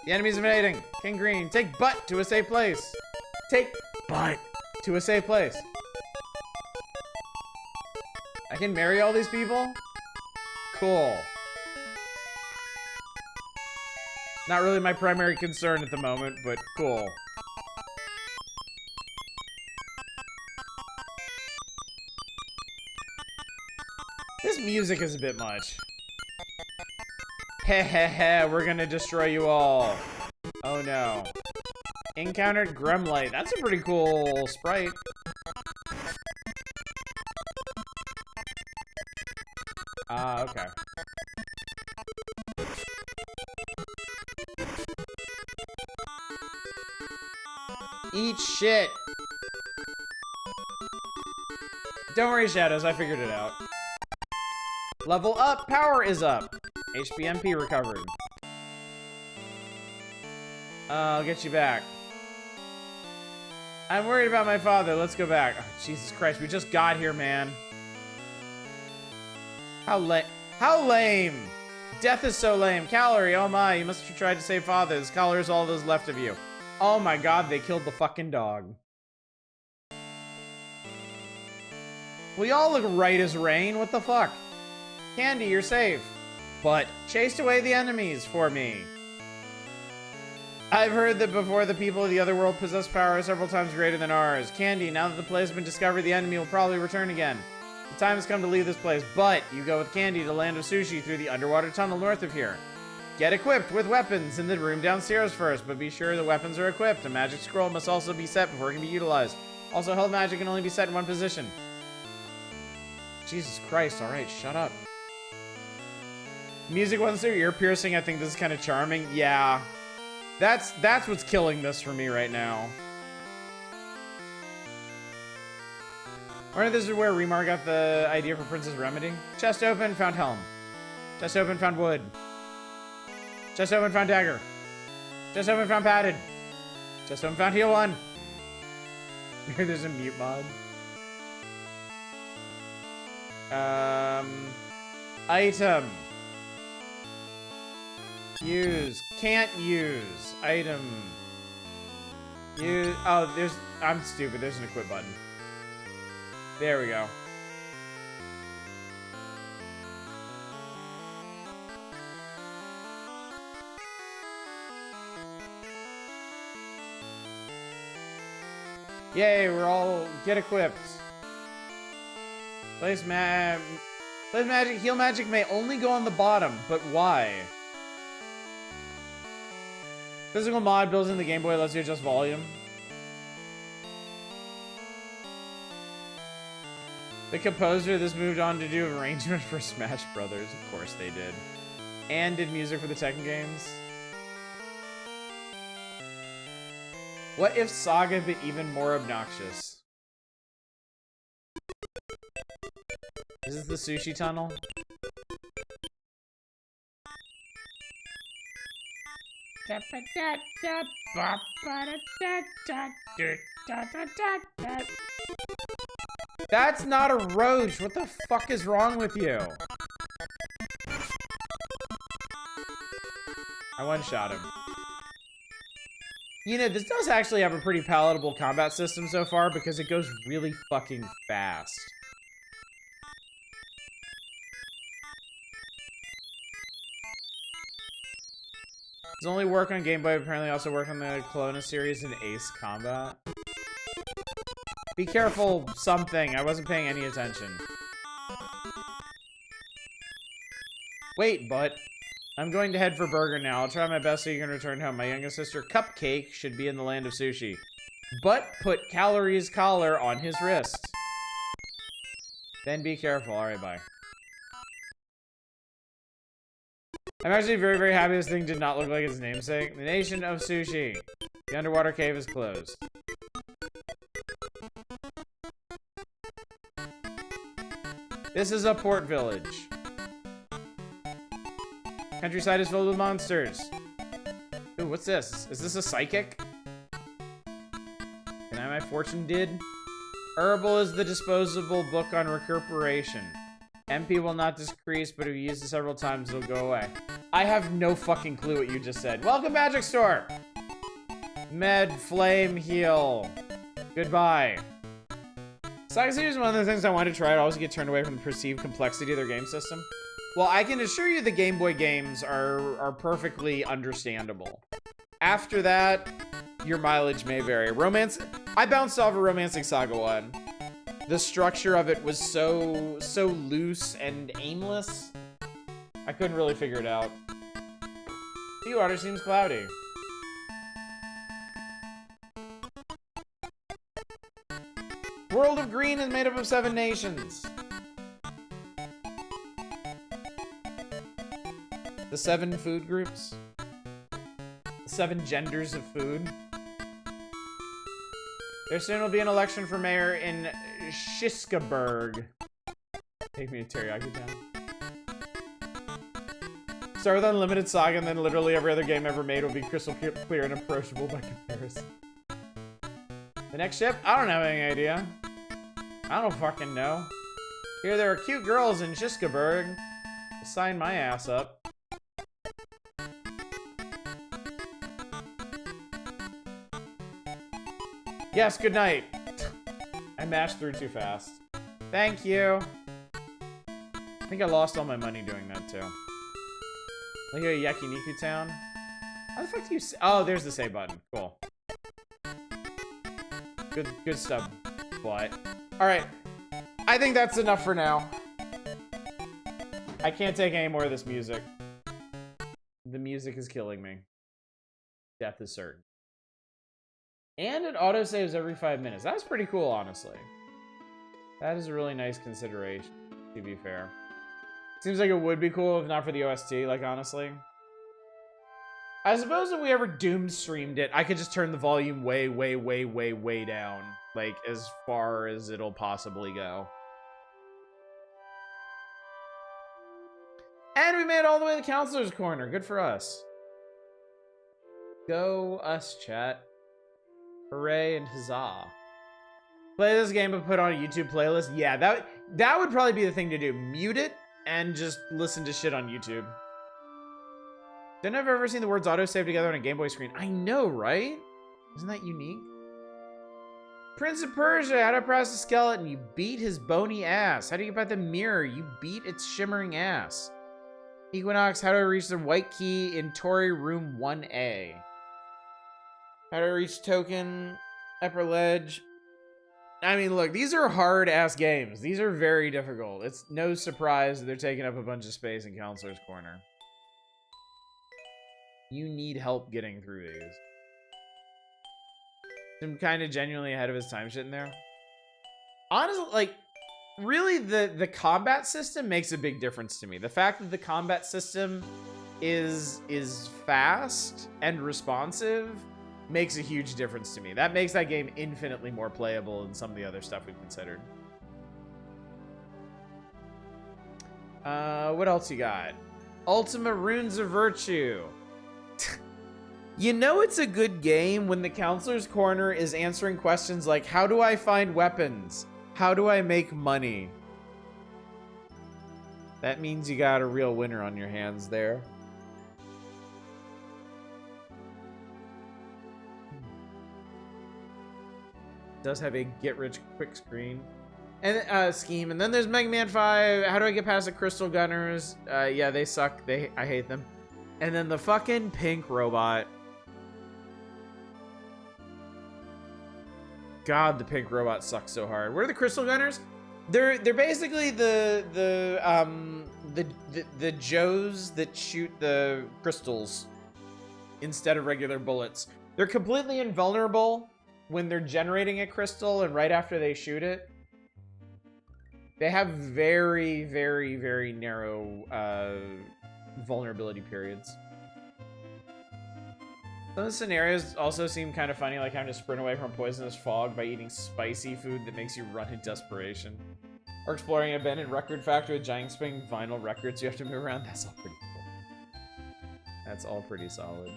The enemy's invading. King Green, take butt to a safe place. Take butt to a safe place. I can marry all these people? Cool. Not really my primary concern at the moment, but cool. This music is a bit much. Heh, we're gonna destroy you all. Oh no. Encountered Gremlite. That's a pretty cool sprite. Ah, okay. Eat shit. Don't worry, Shadows. I figured it out. Level up. Power is up. HPMP recovered. I'll get you back. I'm worried about my father. Let's go back. Oh, Jesus Christ. We just got here, man. How lame. Death is so lame. Calorie, oh my. You must have tried to save father. This collar is all those left of you. Oh my god, they killed the fucking dog. We all look right as rain. What the fuck? Candy, you're safe. But chased away the enemies for me. I've heard that before the people of the other world possess power several times greater than ours. Candy, now that the place has been discovered, the enemy will probably return again. The time has come to leave this place, but you go with Candy to Land of Sushi through the underwater tunnel north of here. Get equipped with weapons in the room downstairs first, but be sure the weapons are equipped. A magic scroll must also be set before it can be utilized. Also, held magic can only be set in one position. Jesus Christ, alright, shut up. Music wasn't so ear-piercing. I think this is kind of charming. Yeah. That's what's killing this for me right now. I wonder if this is where Remar got the idea for Princess Remedy. Chest open, found helm. Chest open, found wood. Chest open, found dagger. Chest open, found padded. Chest open, found heal one. Maybe there's a mute mod. Item. Use. Can't use. Item. Use. Oh, there's. I'm stupid. There's an equip button. There we go. Yay, we're all get equipped. Place magic, heal magic may only go on the bottom, but why? Physical mod builds in the Game Boy lets you adjust volume. The composer of this moved on to do arrangement for Smash Brothers. Of course they did. And did music for the Tekken games. What if Saga be even more obnoxious? Is this the sushi tunnel? That's not a roach. What the fuck is wrong with you? I one-shot him. You know, this does actually have a pretty palatable combat system so far because it goes really fucking fast. Does only work on Game Boy, apparently also work on the Kelowna series and Ace Combat. Be careful, something. I wasn't paying any attention. Wait, but I'm going to head for burger now. I'll try my best so you can return home. My youngest sister, Cupcake, should be in the land of sushi. But put Calories collar on his wrist. Then be careful. Alright, bye. I'm actually very, very happy this thing did not look like its namesake. The nation of sushi. The underwater cave is closed. This is a port village. Countryside is filled with monsters. Ooh, what's this? Is this a psychic? Can I have my fortune did? Herbal is the disposable book on recuperation. MP will not decrease, but if you use it several times, it'll go away. I have no fucking clue what you just said. Welcome, Magic Store! Med, flame, heal. Goodbye. Saga Series is one of the things I wanted to try. I always get turned away from the perceived complexity of their game system. Well, I can assure you the Game Boy games are perfectly understandable. After that, your mileage may vary. I bounced off of Romancing Saga 1. The structure of it was so loose and aimless. I couldn't really figure it out. The water seems cloudy. World of Green is made up of 7 nations. The 7 food groups. The 7 genders of food. There soon will be an election for mayor in Shiskaberg. Take me to Teriyaki Town. Start with Unlimited Saga, and then literally every other game ever made will be crystal clear and approachable by comparison. The next ship? I don't have any idea. I don't fucking know. Here there are cute girls in Shiskaberg. Sign my ass up. Yes, good night. I mashed through too fast. Thank you. I think I lost all my money doing that too. Look at Yakiniku Town. How the fuck do you oh, there's the save button. Cool. Good stuff. But alright. I think that's enough for now. I can't take any more of this music. The music is killing me. Death is certain. And it autosaves every 5 minutes. That's pretty cool, honestly. That is a really nice consideration, to be fair. Seems like it would be cool if not for the OST, like, honestly. I suppose if we ever Doom streamed it, I could just turn the volume way, way, way, way, way down. Like, as far as it'll possibly go. And we made it all the way to the Counselor's Corner. Good for us. Go us, chat. Hooray and huzzah. Play this game but put on a YouTube playlist. Yeah, that would probably be the thing to do. Mute it and just listen to shit on YouTube. Don't know if I've ever seen the words autosave together on a Game Boy screen. I know, right? Isn't that unique? Prince of Persia, how to press a skeleton. You beat his bony ass. How do you get by the mirror? You beat its shimmering ass. Equinox, how to reach the white key in Torii Room 1A. How to reach token, upper ledge. I mean, look, these are hard-ass games. These are very difficult. It's no surprise that they're taking up a bunch of space in Counselor's Corner. You need help getting through these. Some kind of genuinely ahead of his time shit in there. Honestly, like, really, the combat system makes a big difference to me. The fact that the combat system is fast and responsive makes a huge difference to me. That makes that game infinitely more playable than some of the other stuff we've considered. What else you got? Ultima Runes of Virtue. You know it's a good game when the Counselor's Corner is answering questions like, how do I find weapons? How do I make money? That means you got a real winner on your hands there. does have a get-rich-quick screen. And scheme. And then there's Mega Man 5. How do I get past the Crystal Gunners? Yeah, they suck. I hate them. And then the fucking pink robot. God, the pink robot sucks so hard. What are the Crystal Gunners? They're basically the Joes that shoot the crystals instead of regular bullets. They're completely invulnerable when they're generating a crystal and right after they shoot it. They have very, very, very narrow vulnerability periods. Some of the scenarios also seem kind of funny, like having to sprint away from poisonous fog by eating spicy food that makes you run in desperation. Or exploring an abandoned record factory with giant spinning vinyl records you have to move around. That's all pretty cool. That's all pretty solid.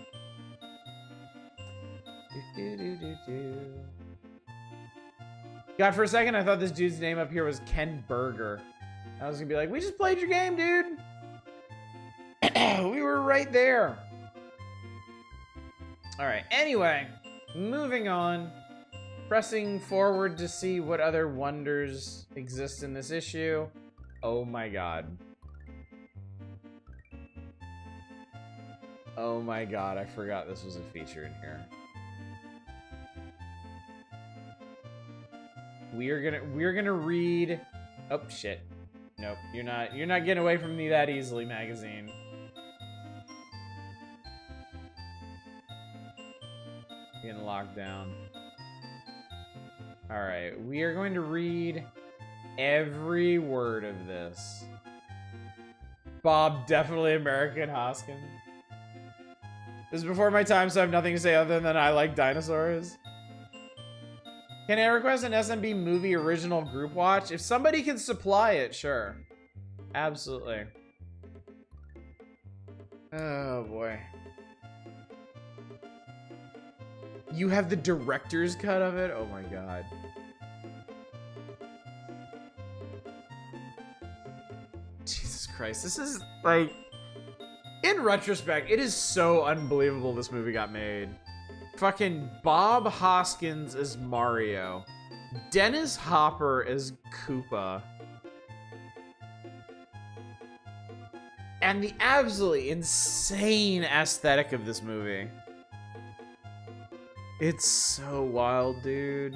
God, for a second, I thought this dude's name up here was Ken Berger. I was gonna be like, we just played your game, dude. We were right there. All right, anyway, moving on. Pressing forward to see what other wonders exist in this issue. Oh my god. Oh my god, I forgot this was a feature in here. We're gonna read. Oh shit. Nope, you're not getting away from me that easily, magazine. Getting locked down. Alright, we are going to read every word of this. Bob, definitely American Hoskins. This is before my time, so I have nothing to say other than I like dinosaurs. Can I request an SMB movie original group watch? If somebody can supply it, sure. Absolutely. Oh, boy. You have the director's cut of it? Oh my god. Jesus Christ. This is, like... In retrospect, it is so unbelievable this movie got made. Fucking Bob Hoskins as Mario. Dennis Hopper as Koopa. And the absolutely insane aesthetic of this movie. It's so wild, dude.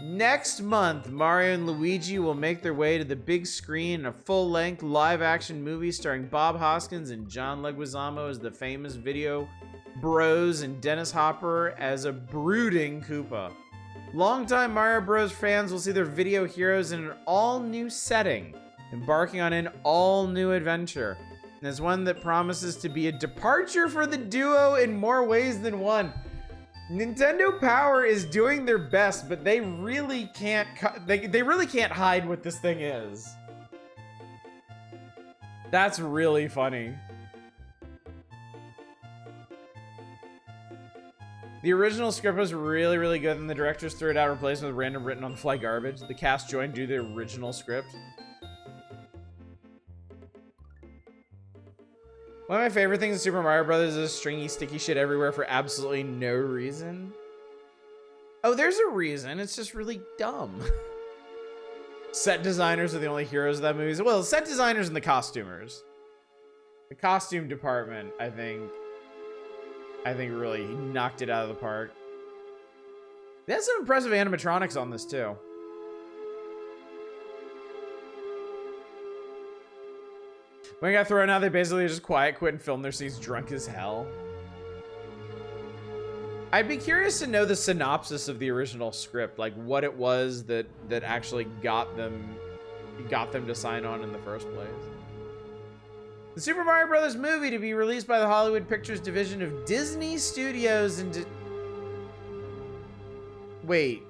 Next month, Mario and Luigi will make their way to the big screen in a full-length live-action movie starring Bob Hoskins and John Leguizamo as the famous video bros and Dennis Hopper as a brooding Koopa. Longtime Mario Bros fans will see their video heroes in an all-new setting, embarking on an all-new adventure. And it's one that promises to be a departure for the duo in more ways than one. Nintendo Power is doing their best, but they really can't they really can't hide what this thing is. That's really funny. The original script was really, really good, and the directors threw it out, replaced with random written on the fly garbage. The cast joined due to the original script. One of my favorite things in Super Mario Brothers is stringy, sticky shit everywhere for absolutely no reason. Oh, there's a reason. It's just really dumb. Set designers are the only heroes of that movie. Well, set designers and the costumers. The costume department, I think really knocked it out of the park. They had some impressive animatronics on this, too. When I got thrown out, they basically just quiet quit and filmed their scenes drunk as hell. I'd be curious to know the synopsis of the original script, like what it was that actually got them to sign on in the first place. The Super Mario Brothers movie to be released by the Hollywood Pictures division of Disney Studios and Wait,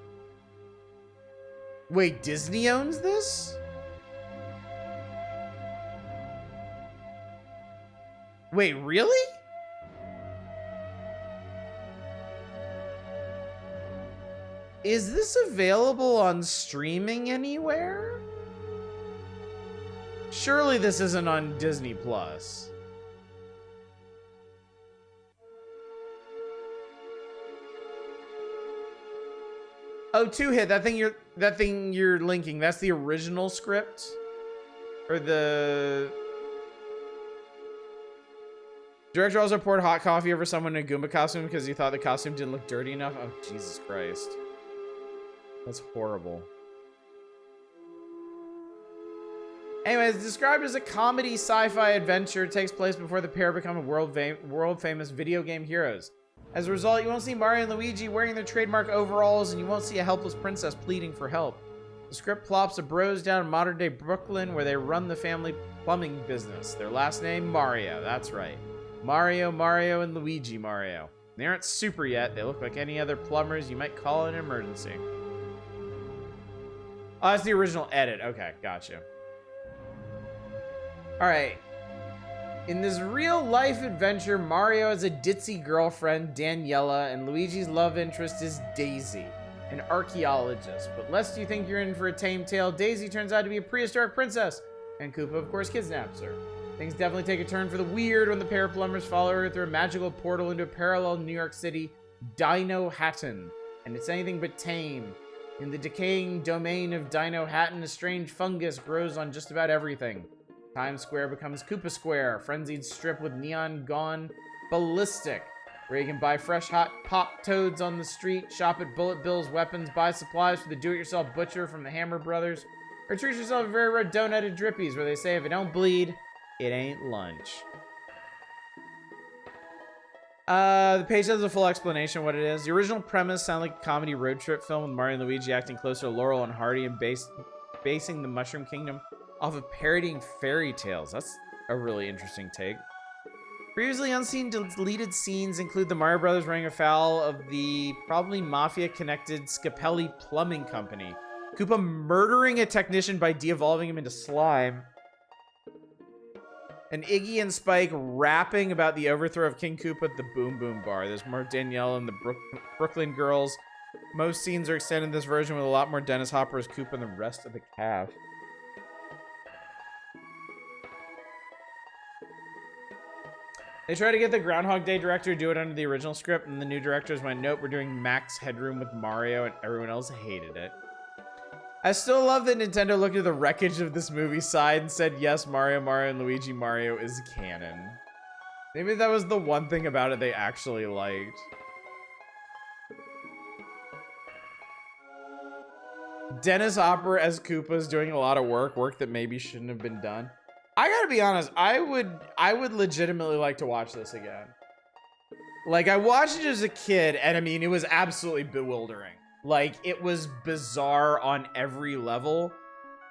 Disney owns this? Wait, really? Is this available on streaming anywhere? Surely this isn't on Disney Plus. Oh, Two Hit. That thing you're linking. That's the original script, or the director also poured hot coffee over someone in a Goomba costume because he thought the costume didn't look dirty enough. Oh, Jesus Christ. That's horrible. Anyways, described as a comedy sci-fi adventure, it takes place before the pair become world-famous video game heroes. As a result, you won't see Mario and Luigi wearing their trademark overalls, and you won't see a helpless princess pleading for help. The script plops the bros down in modern-day Brooklyn, where they run the family plumbing business. Their last name, Mario. That's right. Mario, and Luigi Mario. They aren't super yet. They look like any other plumbers you might call in an emergency. Oh, that's the original edit. Okay, gotcha. Alright. In this real-life adventure, Mario has a ditzy girlfriend, Daniela, and Luigi's love interest is Daisy, an archaeologist. But lest you think you're in for a tame tale, Daisy turns out to be a prehistoric princess, and Koopa, of course, kidnaps her. Things definitely take a turn for the weird when the pair of plumbers follow her through a magical portal into a parallel New York City, Dino Hatton, and it's anything but tame. In the decaying domain of Dino Hatton, a strange fungus grows on just about everything. Times Square becomes Koopa Square, a frenzied strip with neon gone ballistic, where you can buy fresh hot pop toads on the street, shop at Bullet Bill's Weapons, buy supplies for the do-it-yourself butcher from the Hammer Brothers, or treat yourself a very red donut at Drippy's, where they say if it don't bleed, it ain't lunch. The page has a full explanation of what it is. The original premise sounded like a comedy road trip film with Mario and Luigi acting closer to Laurel and Hardy and basing the Mushroom Kingdom off of parodying fairy tales. That's a really interesting take. Previously unseen deleted scenes include the Mario Brothers running afoul of the probably mafia-connected Scapelli Plumbing Company, Koopa murdering a technician by de-evolving him into slime, and Iggy and Spike rapping about the overthrow of King Koopa at the Boom Boom Bar. There's more Danielle and the Brooklyn girls. Most scenes are extended in this version with a lot more Dennis Hopper as Koopa and the rest of the cast. They tried to get the Groundhog Day director to do it under the original script, and the new directors went, nope, we're doing Max Headroom with Mario, and everyone else hated it. I still love that Nintendo looked at the wreckage of this movie's side and said, yes, Mario, and Luigi Mario is canon. Maybe that was the one thing about it they actually liked. Dennis Hopper as Koopa is doing a lot of work that maybe shouldn't have been done. I gotta be honest, I would legitimately like to watch this again. Like, I watched it as a kid, and I mean, it was absolutely bewildering. Like, it was bizarre on every level,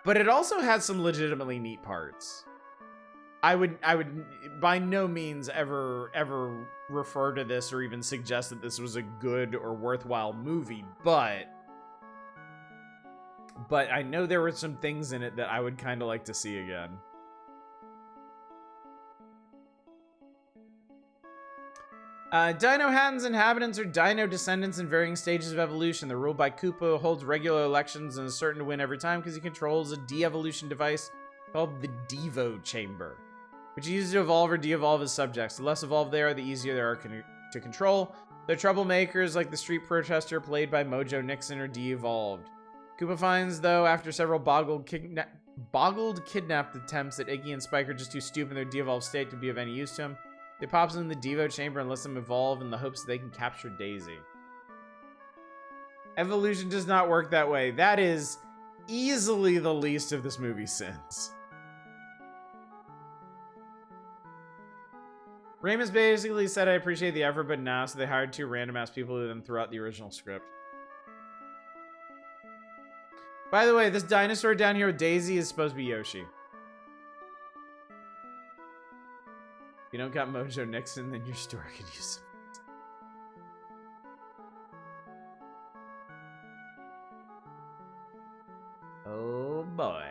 but it also had some legitimately neat parts. I would by no means ever refer to this or even suggest that this was a good or worthwhile movie, but I know there were some things in it that I would kind of like to see again. Dino Hatton's inhabitants are dino descendants in varying stages of evolution. They're ruled by Koopa, who holds regular elections and is certain to win every time because he controls a de-evolution device called the Devo Chamber, which he uses to evolve or de-evolve his subjects. The less evolved they are, the easier they are to control. They're troublemakers like the street protester played by Mojo Nixon are de-evolved. Koopa finds, though, after several boggled kidnapped attempts that Iggy and Spike are just too stupid in their de-evolved state to be of any use to him. They pops in the Devo Chamber and lets them evolve in the hopes that they can capture Daisy. Evolution does not work that way. That is easily the least of this movie's sins. Ramus basically said, I appreciate the effort, but nah, so they hired two random-ass people who then threw out the original script. By the way, this dinosaur down here with Daisy is supposed to be Yoshi. If you don't got Mojo Nixon, then your store could use him. Oh boy.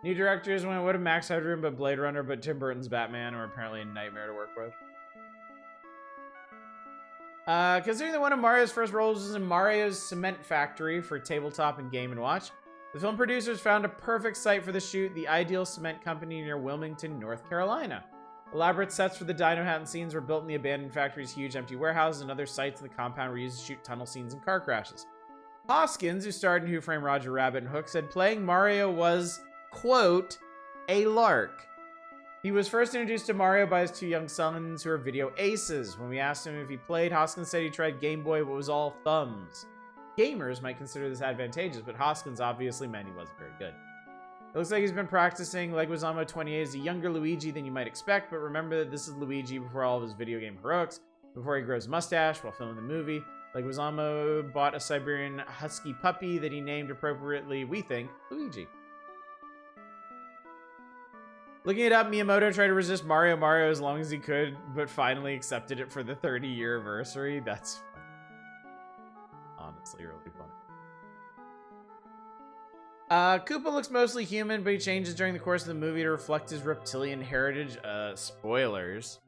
New directors went, what a Max Headroom, but Blade Runner, but Tim Burton's Batman are apparently a nightmare to work with. Considering that one of Mario's first roles was in Mario's Cement Factory for tabletop and Game & Watch, the film producers found a perfect site for the shoot, the Ideal Cement Company near Wilmington, North Carolina. Elaborate sets for the Dino Hatton scenes were built in the abandoned factory's huge empty warehouses, and other sites in the compound were used to shoot tunnel scenes and car crashes. Hoskins, who starred in Who Framed Roger Rabbit and Hook, said playing Mario was, quote, a lark. He was first introduced to Mario by his two young sons, who are video aces. When we asked him if he played, Hoskins said he tried Game Boy but was all thumbs. Gamers might consider this advantageous, but Hoskins obviously meant he wasn't very good. It looks like he's been practicing Leguizamo 28 as a younger Luigi than you might expect, but remember that this is Luigi before all of his video game heroics, before he grows a mustache while filming the movie. Leguizamo bought a Siberian Husky puppy that he named appropriately, we think, Luigi. Looking it up, Miyamoto tried to resist Mario as long as he could, but finally accepted it for the 30-year anniversary. That's honestly really funny. Koopa looks mostly human, but he changes during the course of the movie to reflect his reptilian heritage. Spoilers.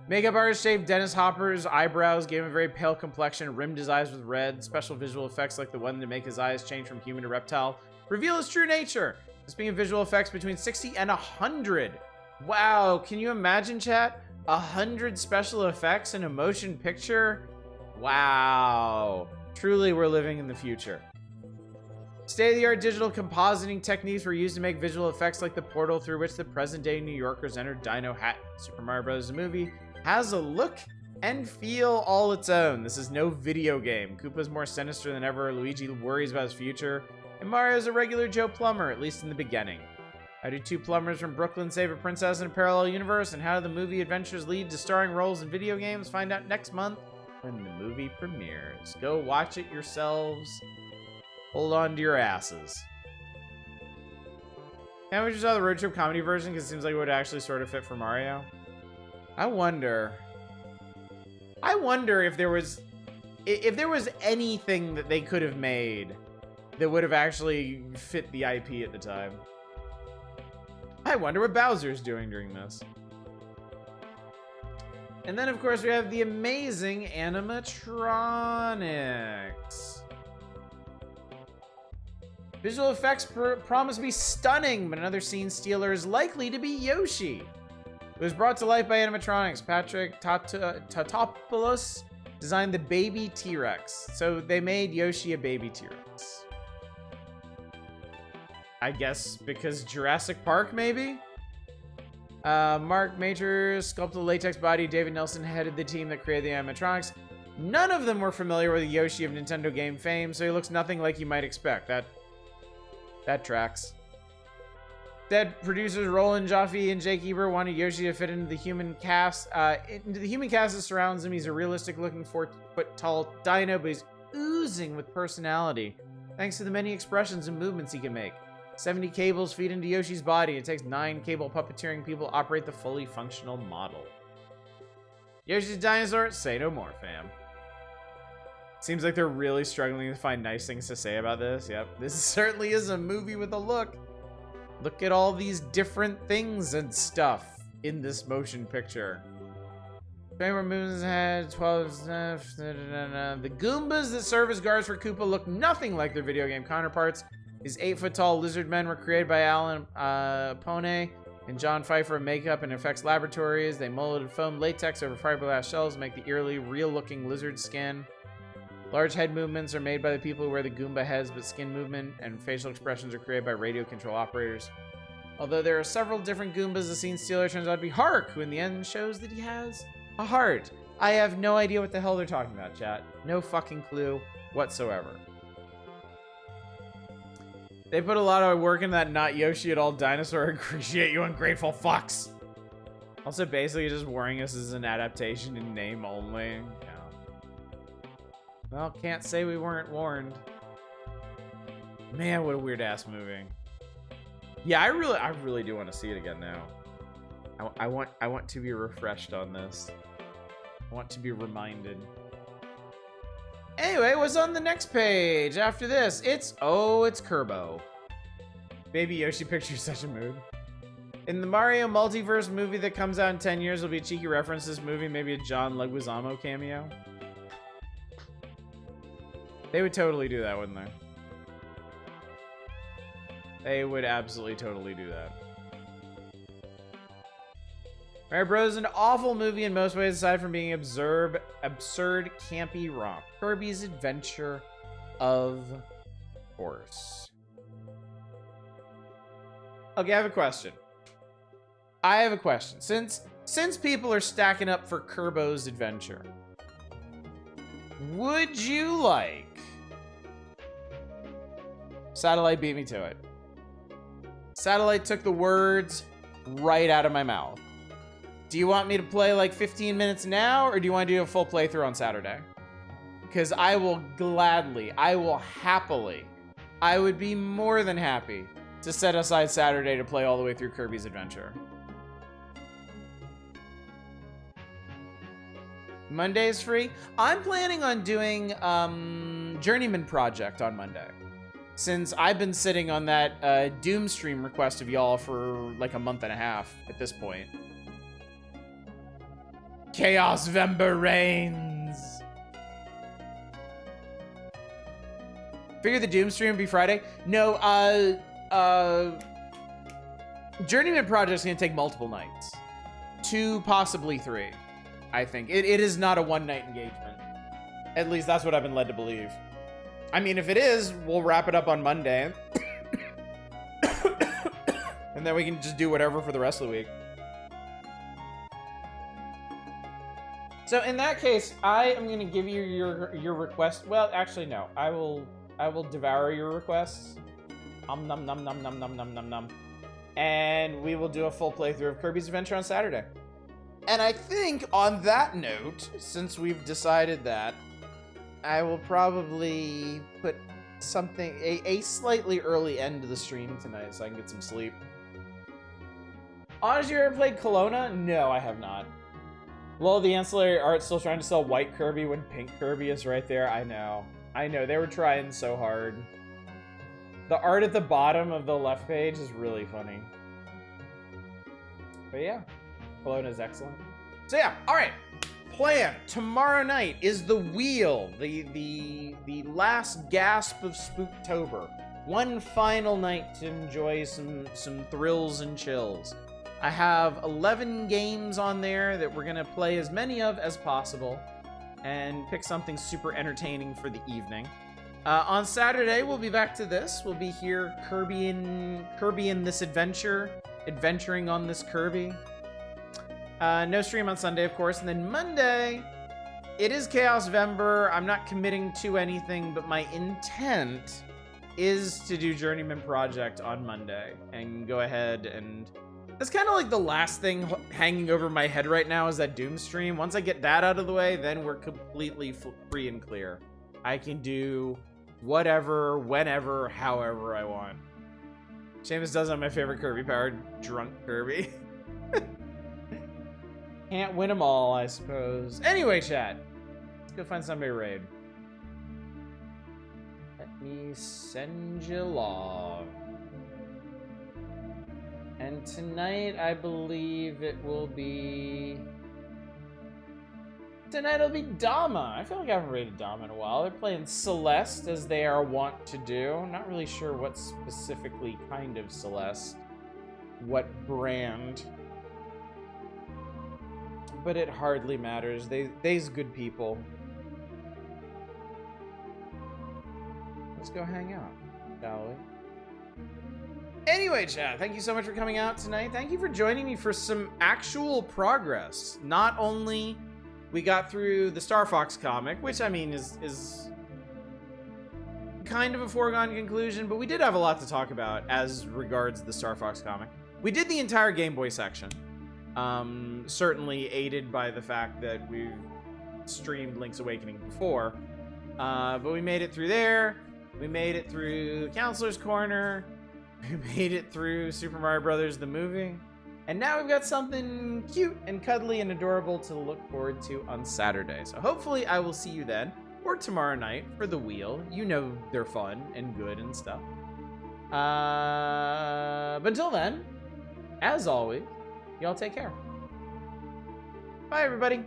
Makeup artist shaved Dennis Hopper's eyebrows, gave him a very pale complexion, rimmed his eyes with red. Special visual effects like the one to make his eyes change from human to reptile reveal his true nature. Speaking of visual effects, between 60 and 100. Wow, can you imagine, chat? 100 special effects in a motion picture? Wow. Truly, we're living in the future. State-of-the-art digital compositing techniques were used to make visual effects like the portal through which the present-day New Yorkers entered Dino Hatton. Super Mario Bros. The movie has a look and feel all its own. This is no video game. Koopa's more sinister than ever. Luigi worries about his future. And Mario's a regular Joe plumber, at least in the beginning. How do two plumbers from Brooklyn save a princess in a parallel universe? And how do the movie adventures lead to starring roles in video games? Find out next month when the movie premieres. Go watch it yourselves. Hold on to your asses. Can't we just have the road trip comedy version? Because it seems like it would actually sort of fit for Mario. I wonder if there was anything that they could have made that would have actually fit the IP at the time. I wonder what Bowser's doing during this. And then, of course, we have the amazing animatronics. Visual effects promise to be stunning, but another scene stealer is likely to be Yoshi. It was brought to life by animatronics. Patrick Tatopoulos designed the baby T-Rex. So they made Yoshi a baby T-Rex. I guess because Jurassic Park, maybe? Mark Majors sculpted the latex body. David Nelson headed the team that created the animatronics. None of them were familiar with the Yoshi of Nintendo game fame, so he looks nothing like you might expect. That tracks. Dead producers Roland Jaffe and Jake Eber wanted Yoshi to fit into the human cast. Into the human cast that surrounds him. He's a realistic-looking 4-foot-tall dino, but he's oozing with personality, thanks to the many expressions and movements he can make. 70 cables feed into Yoshi's body. It takes 9 cable puppeteering people to operate the fully functional model. Yoshi's dinosaur? Say no more, fam. Seems like they're really struggling to find nice things to say about this. Yep, this certainly is a movie with a look. Look at all these different things and stuff in this motion picture. Framer moves ahead, 12. The Goombas that serve as guards for Koopa look nothing like their video game counterparts. These 8-foot-tall lizard men were created by Alan Pone and John Pfeiffer of Makeup and Effects Laboratories. They molded foam latex over fiberglass shells to make the eerily real-looking lizard skin. Large head movements are made by the people who wear the Goomba heads, but skin movement and facial expressions are created by radio control operators. Although there are several different Goombas, the scene stealer turns out to be Hark, who in the end shows that he has a heart. I have no idea what the hell they're talking about, chat. No fucking clue whatsoever. They put a lot of work into that not Yoshi at all dinosaur. Appreciate you ungrateful fucks. Also, basically just warning us as an adaptation in name only. Yeah. Well, can't say we weren't warned. Man, what a weird ass movie. Yeah, I really do want to see it again now. I want to be refreshed on this. I want to be reminded. Anyway, what's on the next page after this? It's Kerbo. Baby Yoshi pictures such a mood. In the Mario Multiverse movie that comes out in 10 years, there'll be a cheeky reference to this movie, maybe a John Leguizamo cameo. They would totally do that, wouldn't they? They would absolutely totally do that. Mario Bros. Is an awful movie in most ways, aside from being absurd, campy romp. Kirby's Adventure, of course. Okay, I have a question. Since people are stacking up for Kerbo's Adventure, would you like... Satellite beat me to it. Satellite took the words right out of my mouth. Do you want me to play like 15 minutes now, or do you want to do a full playthrough on Saturday? Because I will gladly, I will happily, I would be more than happy to set aside Saturday to play all the way through Kirby's Adventure. Monday is free. I'm planning on doing Journeyman Project on Monday, since I've been sitting on that Doom stream request of y'all for like a month and a half at this point. Chaos Vember reigns. Figure the Doom stream would be Friday? No, Journeyman Project's gonna take multiple nights. 2, possibly 3. I think. It is not a one-night engagement. At least that's what I've been led to believe. I mean, if it is, we'll wrap it up on Monday. And then we can just do whatever for the rest of the week. So in that case, I am going to give you your request. Well, actually, no. I will devour your requests. Nom nom nom nom nom nom nom nom nom. And we will do a full playthrough of Kirby's Adventure on Saturday. And I think on that note, since we've decided that, I will probably put something, a slightly early end to the stream tonight so I can get some sleep. Honestly, you ever played Kelowna? No, I have not. Lol, the ancillary art still trying to sell white Kirby when pink Kirby is right there. I know. I know. They were trying so hard. The art at the bottom of the left page is really funny. But yeah, Kelowna is excellent. So yeah, all right. Plan tomorrow night is the wheel, the last gasp of Spooktober. One final night to enjoy some thrills and chills. I have 11 games on there that we're gonna play as many of as possible and pick something super entertaining for the evening. On Saturday, we'll be back to this. We'll be here, Kirby in this adventure, adventuring on this Kirby. No stream on Sunday, of course. And then Monday, it is Chaos Vember. I'm not committing to anything, but my intent is to do Journeyman Project on Monday and go ahead and... That's kind of like the last thing hanging over my head right now is that Doom stream. Once I get that out of the way, then we're completely free and clear. I can do whatever, whenever, however I want. Seamus does have my favorite Kirby powered drunk Kirby. Can't win them all, I suppose. Anyway, chat. Let's go find somebody to raid. Let me send you log. And tonight, I believe it will be... Tonight it'll be Dama. I feel like I haven't raided Dama in a while. They're playing Celeste, as they are wont to do. Not really sure what specifically kind of Celeste. What brand. But it hardly matters. They's good people. Let's go hang out, shall we? Anyway, chat, thank you so much for coming out tonight. Thank you for joining me for some actual progress. Not only we got through the Star Fox comic, which I mean is kind of a foregone conclusion, but we did have a lot to talk about as regards the Star Fox comic. We did the entire Game Boy section. Certainly aided by the fact that we've streamed Link's Awakening before. But we made it through there. We made it through Counselor's Corner. We made it through Super Mario Brothers the movie. And now we've got something cute and cuddly and adorable to look forward to on Saturday. So hopefully I will see you then, or tomorrow night for the wheel. You know they're fun and good and stuff. But until then, as always, y'all take care. Bye, everybody.